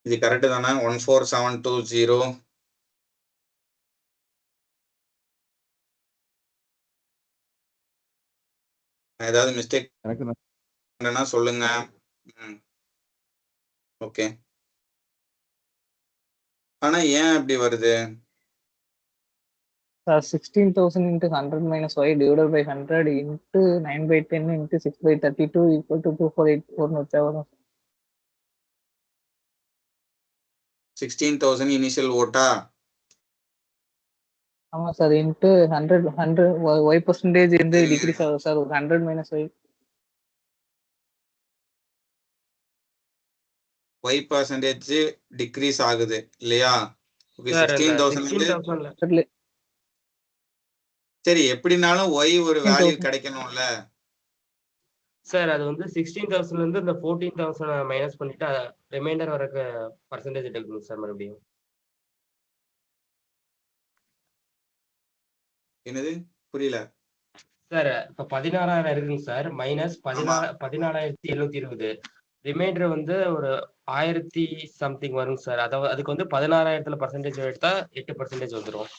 இது கரெக்ட் தானே? 14720. ஏதாவது மிஸ்டேக் பண்ணனா சொல்லுங்க. ஓகே, ஆனா ஏன் அப்படி வருது? 16,000 into 100 minus y divided by 100 into 9/10 into 6/32 equal to 2484 வரும். 16,000 இனிஷியல் ஓட்டா? ஆமா சார், இன்ட்டு 100 y% வந்து டிக்ரீஸ் ஆகுது சார். 100 minus y. Y% டிக்ரீஸ் ஆகுது இல்லையா? ஓகே, 16,000 சரி, எப்படினாலும் Y ஒரு வேல்யூ கிடைக்கணும்ல சார். அது வந்து 16,000 இருந்து இந்த 14,000 மைனஸ் பண்ணிட்டு ரிமைண்டர் வரக்கு பர்சன்டேஜ் எடுக்கணும் சார் மறுபடியும். என்னது புரியல சார்? இப்ப 16,000 இருக்குங்க சார், மைனஸ் 14,720. ரிமைண்டர் வந்து ஒரு 1000 சம்திங் வருங்க சார். அதாவது அதுக்கு வந்து 16,000ல பர்சன்டேஜ் எடுத்தா 8% வந்துடும்.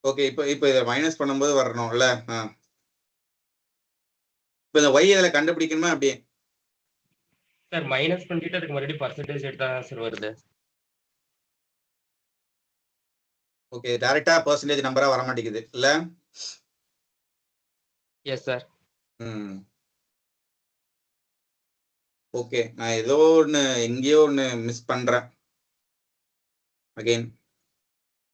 ஓகே, இப்போ இதை மைனஸ் பண்ணும்போது வரணும்ல. இப்போ இந்த Y இதில் கண்டுபிடிக்கணுமா அப்படியே? சார் மைனஸ் பண்ணிட்டு அதுக்கு மறுபடியும் பர்சன்டேஜ் எடுத்தா சார் வருது. ஓகே, டைரக்டா பெர்சன்டேஜ் நம்பரா வர மாட்டேங்குது இல்ல? Yes sir. ஓகே, நான் ஏதோ ஒன்று எங்கேயோ ஒன்று மிஸ் பண்றேன் அகைன்.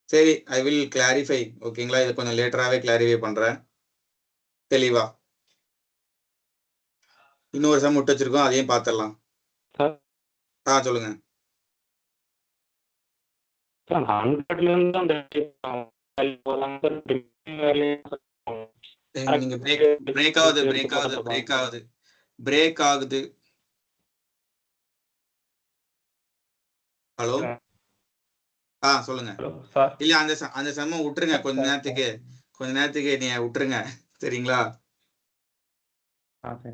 சரி, ஐ வில் கிளாரிஃபை. ஓகேங்களா? இது கொஞ்சம் லேட்டராகவே கிளாரிஃபை பண்றேன் தெளிவா. இன்னொரு சம் விட்டு வச்சிருக்கோம், அதையும் பார்த்துடலாம். சொல்லுங்க. 100ல இருந்து அந்த நீங்க பிரேக் ஆகுது. ஹலோ சொல்லுங்க. Hello sir. இல்ல அந்த செம்ம விட்டுருங்க, கொஞ்ச நேரத்துக்கு நீ விட்டுருங்க, சரிங்களா? சரி.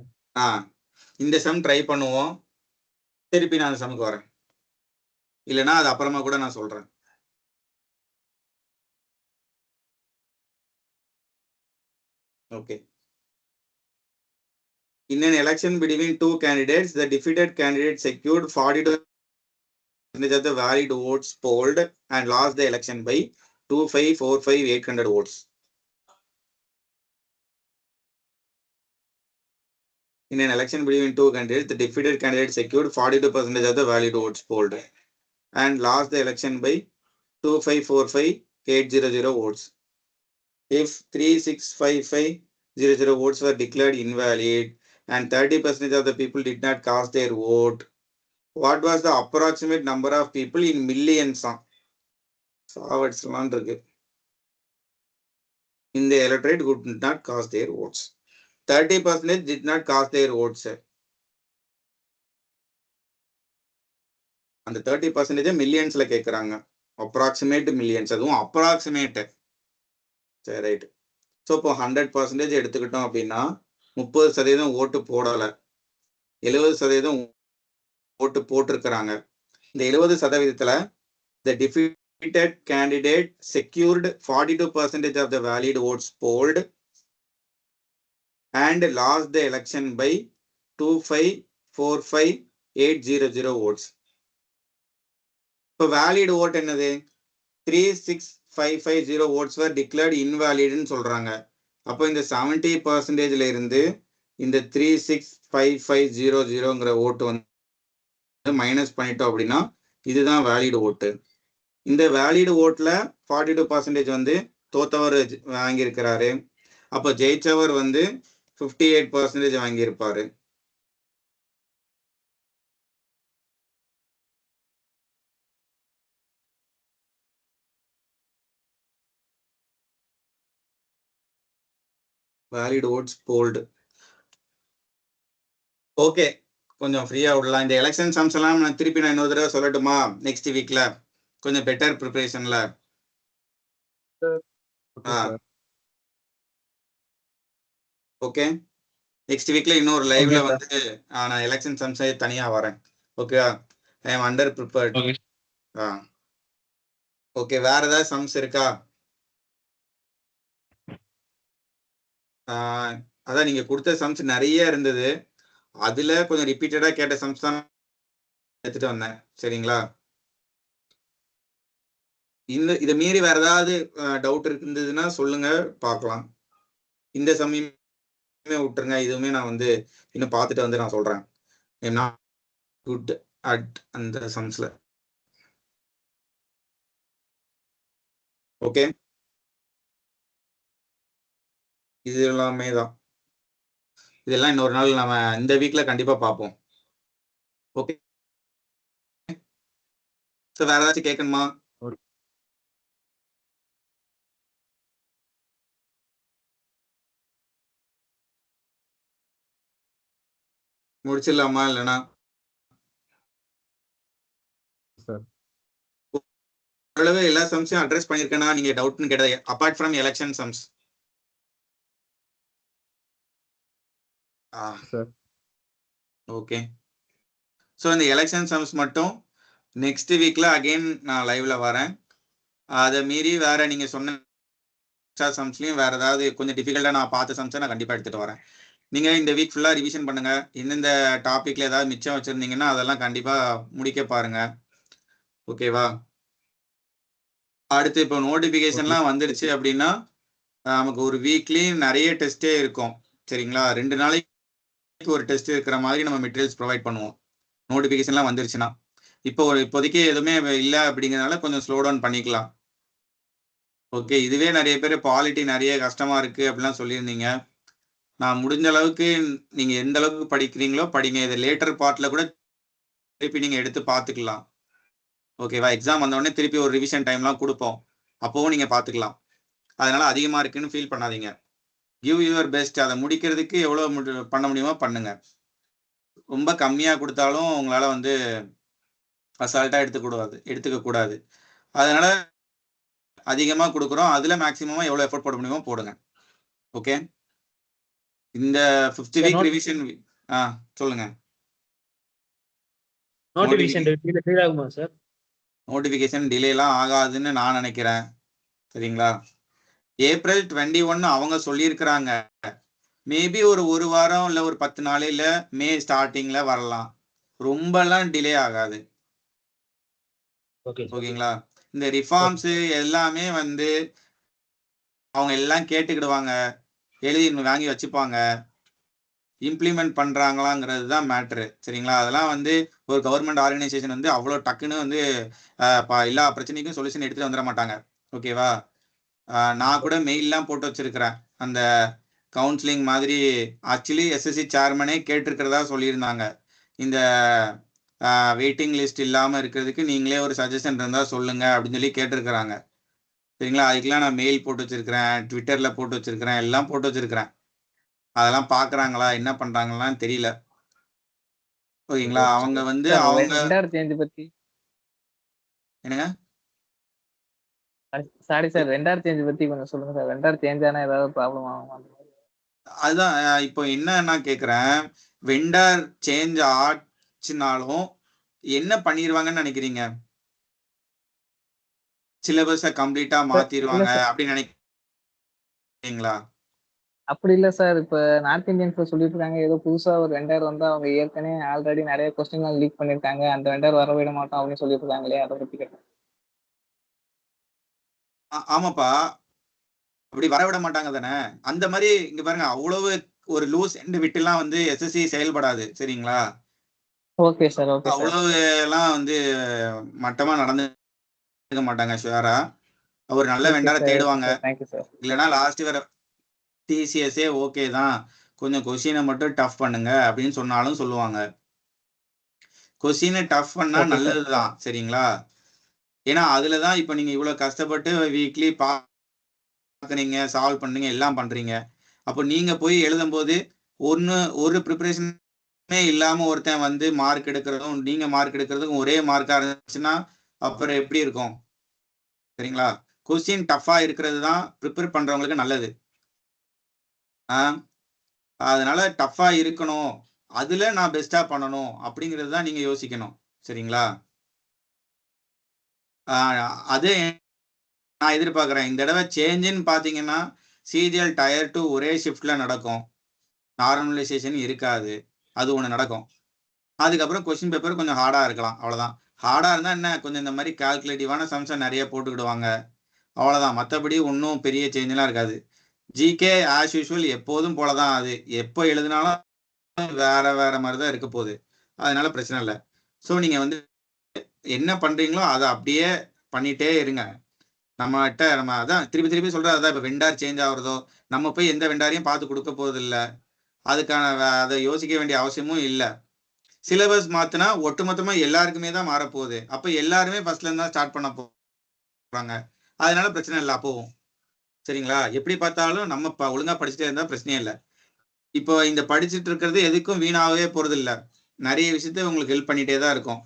இந்த சம் ட்ரை பண்ணுவோம், திருப்பி நான் அந்த சம்முக்கு வரேன், இல்லைன்னா அது அப்புறமா கூட நான் சொல்றேன். Okay. In an election between two candidates, the defeated candidate secured 42% of the valid votes polled and lost the election by 2,545,800 votes. In an election between two candidates, the defeated candidate secured 42% of the valid votes polled and lost the election by 2,545,800 votes. If 3,655,000 votes were declared invalid and 30% of the people did not cast their vote, what was the approximate number of people in millions in the electorate who did not cast their votes? 30% did not cast their votes. அந்த 30% மில்லியன்ஸ்ல கேட்கறாங்க, approximate millions, அதுவும் approximate. சரி, right. So இப்போ 100% எடுத்துக்கிட்டோம் அப்படின்னா 30% ஓட்டு போடல, 70% ஓட்டு போட்டிருக்கிறாங்க. இந்த 70%த்துல the defeated candidate secured 42% of the valid votes polled and lost the election by 2,545,800 votes. இப்போ வேலிட் ஓட் என்னது? 3,655,000 votes were declared invalid ன்னு சொல்றாங்க. அப்போ இந்த 70%ல இருந்து இந்த 3,655,000ங்கிற ஓட்டு வந்து மைனஸ் பண்ணிட்டோம் அப்படின்னா இதுதான் வேலிட் ஓட்டு. இந்த வேலிட் ஓட்ல 42% வந்து தோத்தவர் வாங்கியிருக்கிறாரு. அப்போ ஜெயிச்சவர் வந்து 58% வாங்கியிருப்பாரு. Valid votes polled. ஓகே, கொஞ்சம் ஃப்ரீயா விடலாம். இந்த எலெக்ஷன் சம்ஸ் எல்லாம் நான் திருப்பி இன்னொரு தடவை சொல்லட்டுமா? நெக்ஸ்ட் வீக்ல கொஞ்சம் பெட்டர் ப்ரிப்பரேஷன்ல. ஓகே, நெக்ஸ்ட் வீக்ல இன்னொரு லைவ்ல வந்து நான் எலெக்ஷன் சம்ஸ் தனியா வரேன். ஓகே, ஐ அம் அண்டர் ப்ரிப்பேர்ட். ஓகே, வேற ஏதாவது சம்ஸ் இருக்கா? அதான் நீங்க கொடுத்த சம்ஸ் நிறைய இருந்தது, அதுல கொஞ்சம் ரிப்பீட்டடா கேட்ட சம்ஸ் தான் எடுத்துட்டு வந்தேன், சரிங்களா? இதை மீறி வேற ஏதாவது டவுட் இருந்ததுன்னா சொல்லுங்க, பார்க்கலாம். இந்த சமயமே விட்டுருங்க, இதுவுமே நான் வந்து இன்னும் பார்த்துட்டு வந்து நான் சொல்றேன். குட் அட் அந்த சம்ஸ்ல. ஓகே, இது எல்லாமே தான். இதெல்லாம் இன்னொரு நாள் நம்ம இந்த வீக்ல கண்டிப்பா பார்ப்போம். ஓகே, வேற ஏதாச்சும் கேட்கணுமா? முடிச்சிடலாமா? இல்லைன்னா ஓரளவு எல்லா சம்ஸையும் அட்ரஸ் பண்ணிருக்கேன்னா நீங்க டவுட்னு கேட்டது, apart from election sums. Okay, so இந்த எலெக்ஷன் சம்ஸ் மட்டும் நெக்ஸ்ட் வீக்ல அகைன் நான் லைவ்ல வரேன். அதை மீறி வேற நீங்க சொன்ன சம்ஸ்லயும் வேற ஏதாவது கொஞ்சம் டிஃபிகல்ட்டா நான் பார்த்த சம்ஸை நான் கண்டிப்பா எடுத்துட்டு வரேன். நீங்க இந்த வீக் ஃபுல்லா ரிவிஷன் பண்ணுங்க. இந்த டாபிக்ல ஏதாவது மிச்சம் வச்சிருந்தீங்கன்னா அதெல்லாம் கண்டிப்பா முடிக்க பாருங்க. ஓகேவா? அடுத்து இப்போ நோட்டிபிகேஷன்லாம் வந்துருச்சு அப்படின்னா நமக்கு ஒரு வீக்லி நிறைய டெஸ்டே இருக்கும், சரிங்களா? 2 நாளைக்கு ஒரு டெஸ்ட் இருக்கிற மாதிரி நம்ம மெட்டீரியல்ஸ் ப்ரொவைட் பண்ணுவோம், நோட்டிபிகேஷன்லாம் வந்துருச்சுன்னா. இப்போதைக்கு எதுவுமே இல்லை அப்படிங்கிறதுனால கொஞ்சம் ஸ்லோ டவுன் பண்ணிக்கலாம். ஓகே, இதுவே நிறைய பேர் பாலிட்டி நிறைய கஷ்டமா இருக்கு அப்படிலாம் சொல்லியிருந்தீங்க. நான் முடிஞ்ச அளவுக்கு நீங்க எந்த அளவுக்கு படிக்கிறீங்களோ படிங்க. இதை லேட்டர் பார்ட்ல கூட திருப்பி நீங்க எடுத்து பார்த்துக்கலாம். ஓகேவா? எக்ஸாம் வந்தோடனே திருப்பி ஒரு ரிவிஷன் டைம்லாம் கொடுப்போம், அப்போவும் நீங்க பார்த்துக்கலாம். அதனால அதிகமா இருக்குன்னு ஃபீல் பண்ணாதீங்க. Give your best. அதை முடிக்கிறதுக்கு எவ்வளவு பண்ண முடியுமோ பண்ணுங்க. ரொம்ப கம்மியா கொடுத்தாலும் உங்களால வந்து அசால்ட்டா எடுத்துக்க கூடாது. அதனால அதிகமா கொடுக்குறோம். அதுல மேக்ஸிமமா எவ்வளவு எஃபோர்ட் போட முடியுமோ போடுங்க. ஓகே, இந்த 5th வீக் ரிவிஷன் சொல்லுங்க. நோட்டிபிகேஷன் டிலே எல்லாம் ஆகாதுன்னு நான் நினைக்கிறேன். சரிங்களா, April 21 அவங்க சொல்லியிருக்கிறாங்க. மேபி ஒரு வாரம் இல்ல ஒரு 10 நாளையில மே ஸ்டார்டிங்ல வரலாம். ரொம்பலாம் டிலே ஆகாது. ஓகேங்களா, இந்த ரிஃபார்ம்ஸ் எல்லாமே வந்து அவங்க எல்லாம் கேட்டுக்கிடுவாங்க, எழுதி வாங்கி வச்சுப்பாங்க. இம்ப்ளிமெண்ட் பண்றாங்களாங்கிறது தான் மேட்ரு. சரிங்களா, அதெல்லாம் வந்து ஒரு கவர்மெண்ட் ஆர்கனைசேஷன் வந்து அவ்வளோ டக்குன்னு வந்து எல்லா பிரச்சனைக்கும் சொல்யூஷன் எடுத்துட்டு வந்துட மாட்டாங்க. ஓகேவா, நான் கூட மெயில்லாம் போட்டு வச்சிருக்கிறேன். அந்த கவுன்சிலிங் மாதிரி ஆக்சுவலி எஸ்எஸ்சி சேர்மனே கேட்டிருக்கிறதா சொல்லியிருந்தாங்க. இந்த வெயிட்டிங் லிஸ்ட் இல்லாமல் இருக்கிறதுக்கு நீங்களே ஒரு சஜஷன் இருந்தால் சொல்லுங்க அப்படின்னு சொல்லி கேட்டிருக்கிறாங்க. சரிங்களா, அதுக்கெல்லாம் நான் மெயில் போட்டு வச்சிருக்கிறேன், ட்விட்டர்ல போட்டு வச்சிருக்கிறேன், எல்லாம் போட்டு வச்சிருக்கிறேன். அதெல்லாம் பாக்குறாங்களா என்ன பண்றாங்களான்னு தெரியல. ஓகேங்களா, அவங்க வந்து அவங்க என்னங்க சாரி சார், வெண்டார் சேஞ்ச் பத்தி கொஞ்சம் சொல்லுங்க சார். வெண்டார் சேஞ்ச் ஆனா ஏதாவது ப்ராப்ளம் ஆகும்? அதுதான் இப்போ என்ன நான் கேக்குறேன், வெண்டார் சேஞ்ச் ஆச்சுனாலும் என்ன பண்ணிடுவாங்கன்னு நினைக்கிறீங்க? சிலபஸை கம்ப்ளீட்டா மாத்திடுவாங்க அப்படின்னு நினைக்கிறீங்களா? அப்படி இல்ல சார், இப்ப நார்த் இந்தியன்ஸ்ல சொல்லிட்டு இருக்காங்க ஏதோ புதுசா ஒரு வெண்டர் வந்து அவங்க ஏற்கனவே ஆல்ரெடி நிறைய கொஸ்டின் லீக் பண்ணிருக்காங்க, அந்த வெண்டர் வர விட மாட்டோம் அப்படின்னு சொல்லிட்டு இருக்காங்களே, அதை பத்தி கேட்டேன். ஆமாப்பா, அப்படி வரவிட மாட்டாங்க தானே. அந்த மாதிரி இங்க பாருங்க, அவ்வளவு ஒரு லூஸ் எண்ட் விட்டுலாம் வந்து எஸ்எஸ்சி செயல்படாது. சரிங்களா, ஓகே சார், ஓகே சார். அவ்வளவு எல்லாம் வந்து மட்டமா நடந்துக்க மாட்டாங்க. ஷுவரா ஒரு நல்ல வெண்டாரை தேடுவாங்க. இல்லைன்னா லாஸ்ட் வர டிசிஎஸ்ஏ ஓகே தான், கொஞ்சம் கொஸ்டினை மட்டும் டஃப் பண்ணுங்க அப்படின்னு சொன்னாலும் சொல்லுவாங்க. கொஸ்டினை டஃப் பண்ணா நல்லதுதான். சரிங்களா, ஏன்னா அதுலதான் இப்ப நீங்க இவ்வளவு கஷ்டப்பட்டு வீக்லி பாக்குறீங்க, சால்வ் பண்ணுங்க, எல்லாம் பண்றீங்க. அப்போ நீங்க போய் எழுதும் போது ஒரு ப்ரிப்பரேஷனே இல்லாம ஒருத்தன் வந்து மார்க் எடுக்கிறதும் நீங்க மார்க் எடுக்கிறதுக்கும் ஒரே மார்க்கா இருந்துச்சுன்னா அப்புறம் எப்படி இருக்கும்? சரிங்களா, கொஸ்டின் டஃபா இருக்கிறது தான் ப்ரிப்பேர் பண்றவங்களுக்கு நல்லது. அதனால டஃபா இருக்கணும், அதுல நான் பெஸ்டா பண்ணணும் அப்படிங்கிறது தான் நீங்க யோசிக்கணும். சரிங்களா, அது நான் எதிர்பார்க்குறேன். இந்த தடவை சேஞ்சுன்னு பார்த்தீங்கன்னா சிஜிஎல் டயர் 2 ஒரே ஷிஃப்ட்ல நடக்கும், நார்மலைசேஷன் இருக்காது, அது ஒன்று நடக்கும். அதுக்கப்புறம் கொஸ்டின் பேப்பர் கொஞ்சம் ஹார்டா இருக்கலாம், அவ்வளோதான். ஹார்டா இருந்தால் என்ன, கொஞ்சம் இந்த மாதிரி கால்குலேட்டிவான சம்ஸை நிறைய போட்டுக்கிடுவாங்க, அவ்வளோதான். மற்றபடி ஒன்றும் பெரிய சேஞ்செலாம் இருக்காது. ஜிகே ஆஸ் யூஷுவல் எப்போதும் போல தான், அது எப்போ எழுதினாலும் வேற மாதிரி தான் இருக்க போகுது, அதனால பிரச்சனை இல்லை. ஸோ நீங்கள் வந்து என்ன பண்ணுறீங்களோ அதை அப்படியே பண்ணிகிட்டே இருங்க. நம்ம அதான் திருப்பி சொல்கிறது அதான். இப்போ வெண்டார் சேஞ்ச் ஆகுறதோ நம்ம போய் எந்த வெண்டாரையும் பார்த்து கொடுக்க போகிறது இல்லை, அதுக்கான அதை யோசிக்க வேண்டிய அவசியமும் இல்லை. சிலபஸ் மாற்றினா ஒட்டுமொத்தமாக எல்லாருக்குமே தான் மாறப்போகுது, அப்போ எல்லாருமே ஃபர்ஸ்ட்லேருந்து தான் ஸ்டார்ட் பண்ண போகிறாங்க, அதனால பிரச்சனை இல்லை அப்போவும். சரிங்களா, எப்படி பார்த்தாலும் நம்ம ஒழுங்காக படிச்சுட்டே இருந்தால் பிரச்சனையே இல்லை. இப்போ இந்த படிச்சுட்டு இருக்கிறது எதுக்கும் வீணாகவே போகிறது இல்லை, நிறைய விஷயத்த உங்களுக்கு ஹெல்ப் பண்ணிகிட்டே தான் இருக்கும்.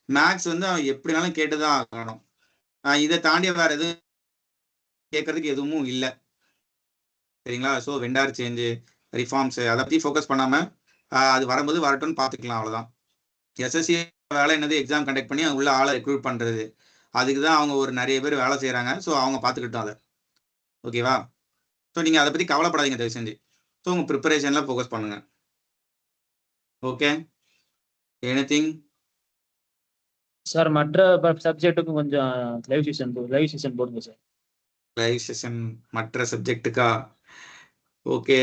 மேக்ஸ் வந்து அவன் எப்படினாலும் கேட்டு தான் ஆகணும், இதை தாண்டி வேற எதுவும் கேட்கறதுக்கு எதுவும் இல்லை. சரிங்களா, ஸோ வெண்டார் சேஞ்சு ரிஃபார்ம்ஸ் அதை பற்றி ஃபோக்கஸ் பண்ணாமல் அது வரும்போது வரட்டும்னு பார்த்துக்கலாம், அவ்வளோதான். எஸ்எஸ்சி வேலை என்னது, எக்ஸாம் கண்டக்ட் பண்ணி உள்ள ஆளை ரெக்ரூட் பண்ணுறது, அதுக்கு தான் அவங்க ஒரு நிறைய பேர் வேலை செய்கிறாங்க. ஸோ அவங்க பார்த்துக்கிட்டோம் அதை. ஓகேவா, ஸோ நீங்கள் அதை பற்றி கவலைப்படாதீங்க தயவு செஞ்சு. ஸோ உங்கள் ப்ரிப்பரேஷனில் ஃபோக்கஸ் பண்ணுங்கள். Okay, anything sir? மற்ற சப்ஜெக்ட்டுக்கும் கொஞ்சம் லைவ் செஷன் போடுங்க சார். லைவ் செஷன் மற்ற சப்ஜெக்ட்டுக்கா? ஓகே,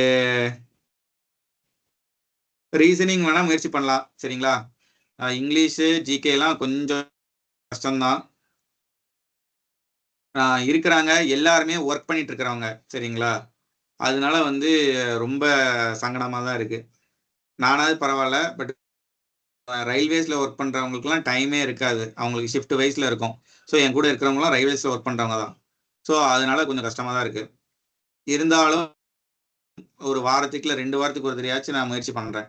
ரீசனிங் வேணா முயற்சி பண்ணலாம். சரிங்களா, இங்கிலீஷு ஜிகேலாம் கொஞ்சம் கஷ்டம்தான். இருக்கிறாங்க எல்லாருமே ஒர்க் பண்ணிட்டு இருக்கிறவங்க. சரிங்களா, அதனால வந்து ரொம்ப சங்கடமாக தான் இருக்கு. நானாவது பரவாயில்ல, பட் ரயில்வேஸில் ஒர்க் பண்ணுறவங்களுக்குலாம் டைமே இருக்காது, அவங்களுக்கு ஷிஃப்ட் வைஸில் இருக்கும். ஸோ என் கூட இருக்கிறவங்களாம் ரயில்வேஸில் ஒர்க் பண்ணுறவங்க தான். ஸோ அதனால கொஞ்சம் கஷ்டமாக தான் இருக்கு. இருந்தாலும் ஒரு வாரத்துக்கு இல்லை 2 வாரத்துக்கு ஒரு தடவையாச்சும் நான் முயற்சி பண்ணுறேன்.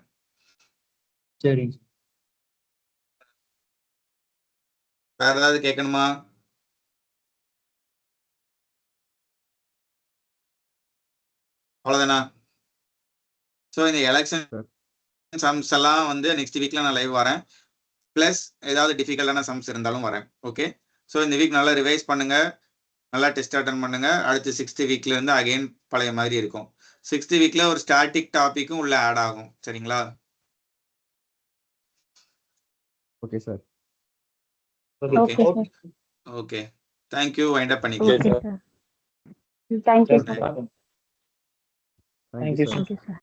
சரிங்க. வேற ஏதாவது கேட்கணுமா? அவ்வளோதானா? ஸோ இந்த எலெக்ஷன் சம்ஸ் எல்லாம் வந்து நெக்ஸ்ட் வீக்ல நான் லைவ் வரேன். ப்ளஸ் ஏதாவது டிஃபிகல்ட்டான சம்ஸ் இருந்தாலும் வரேன். ஓகே. ஸோ இந்த வீக் நல்லா ரிவைஸ் பண்ணுங்க, நல்லா டெஸ்ட் அட்டன் பண்ணுங்க. அடுத்து 6th வீக்ல இருந்து அகைன் பழைய மாதிரி இருக்கும். 6th வீக்ல ஒரு ஸ்டாட்டிக் டாபிக்கும் உள்ள ஆட் ஆகும். சரிங்களா? Okay sir. Okay okay. Thank you. Wind up பண்ணிக்கலாம். Okay sir. Thank you sir. Thank you sir. Thank you sir.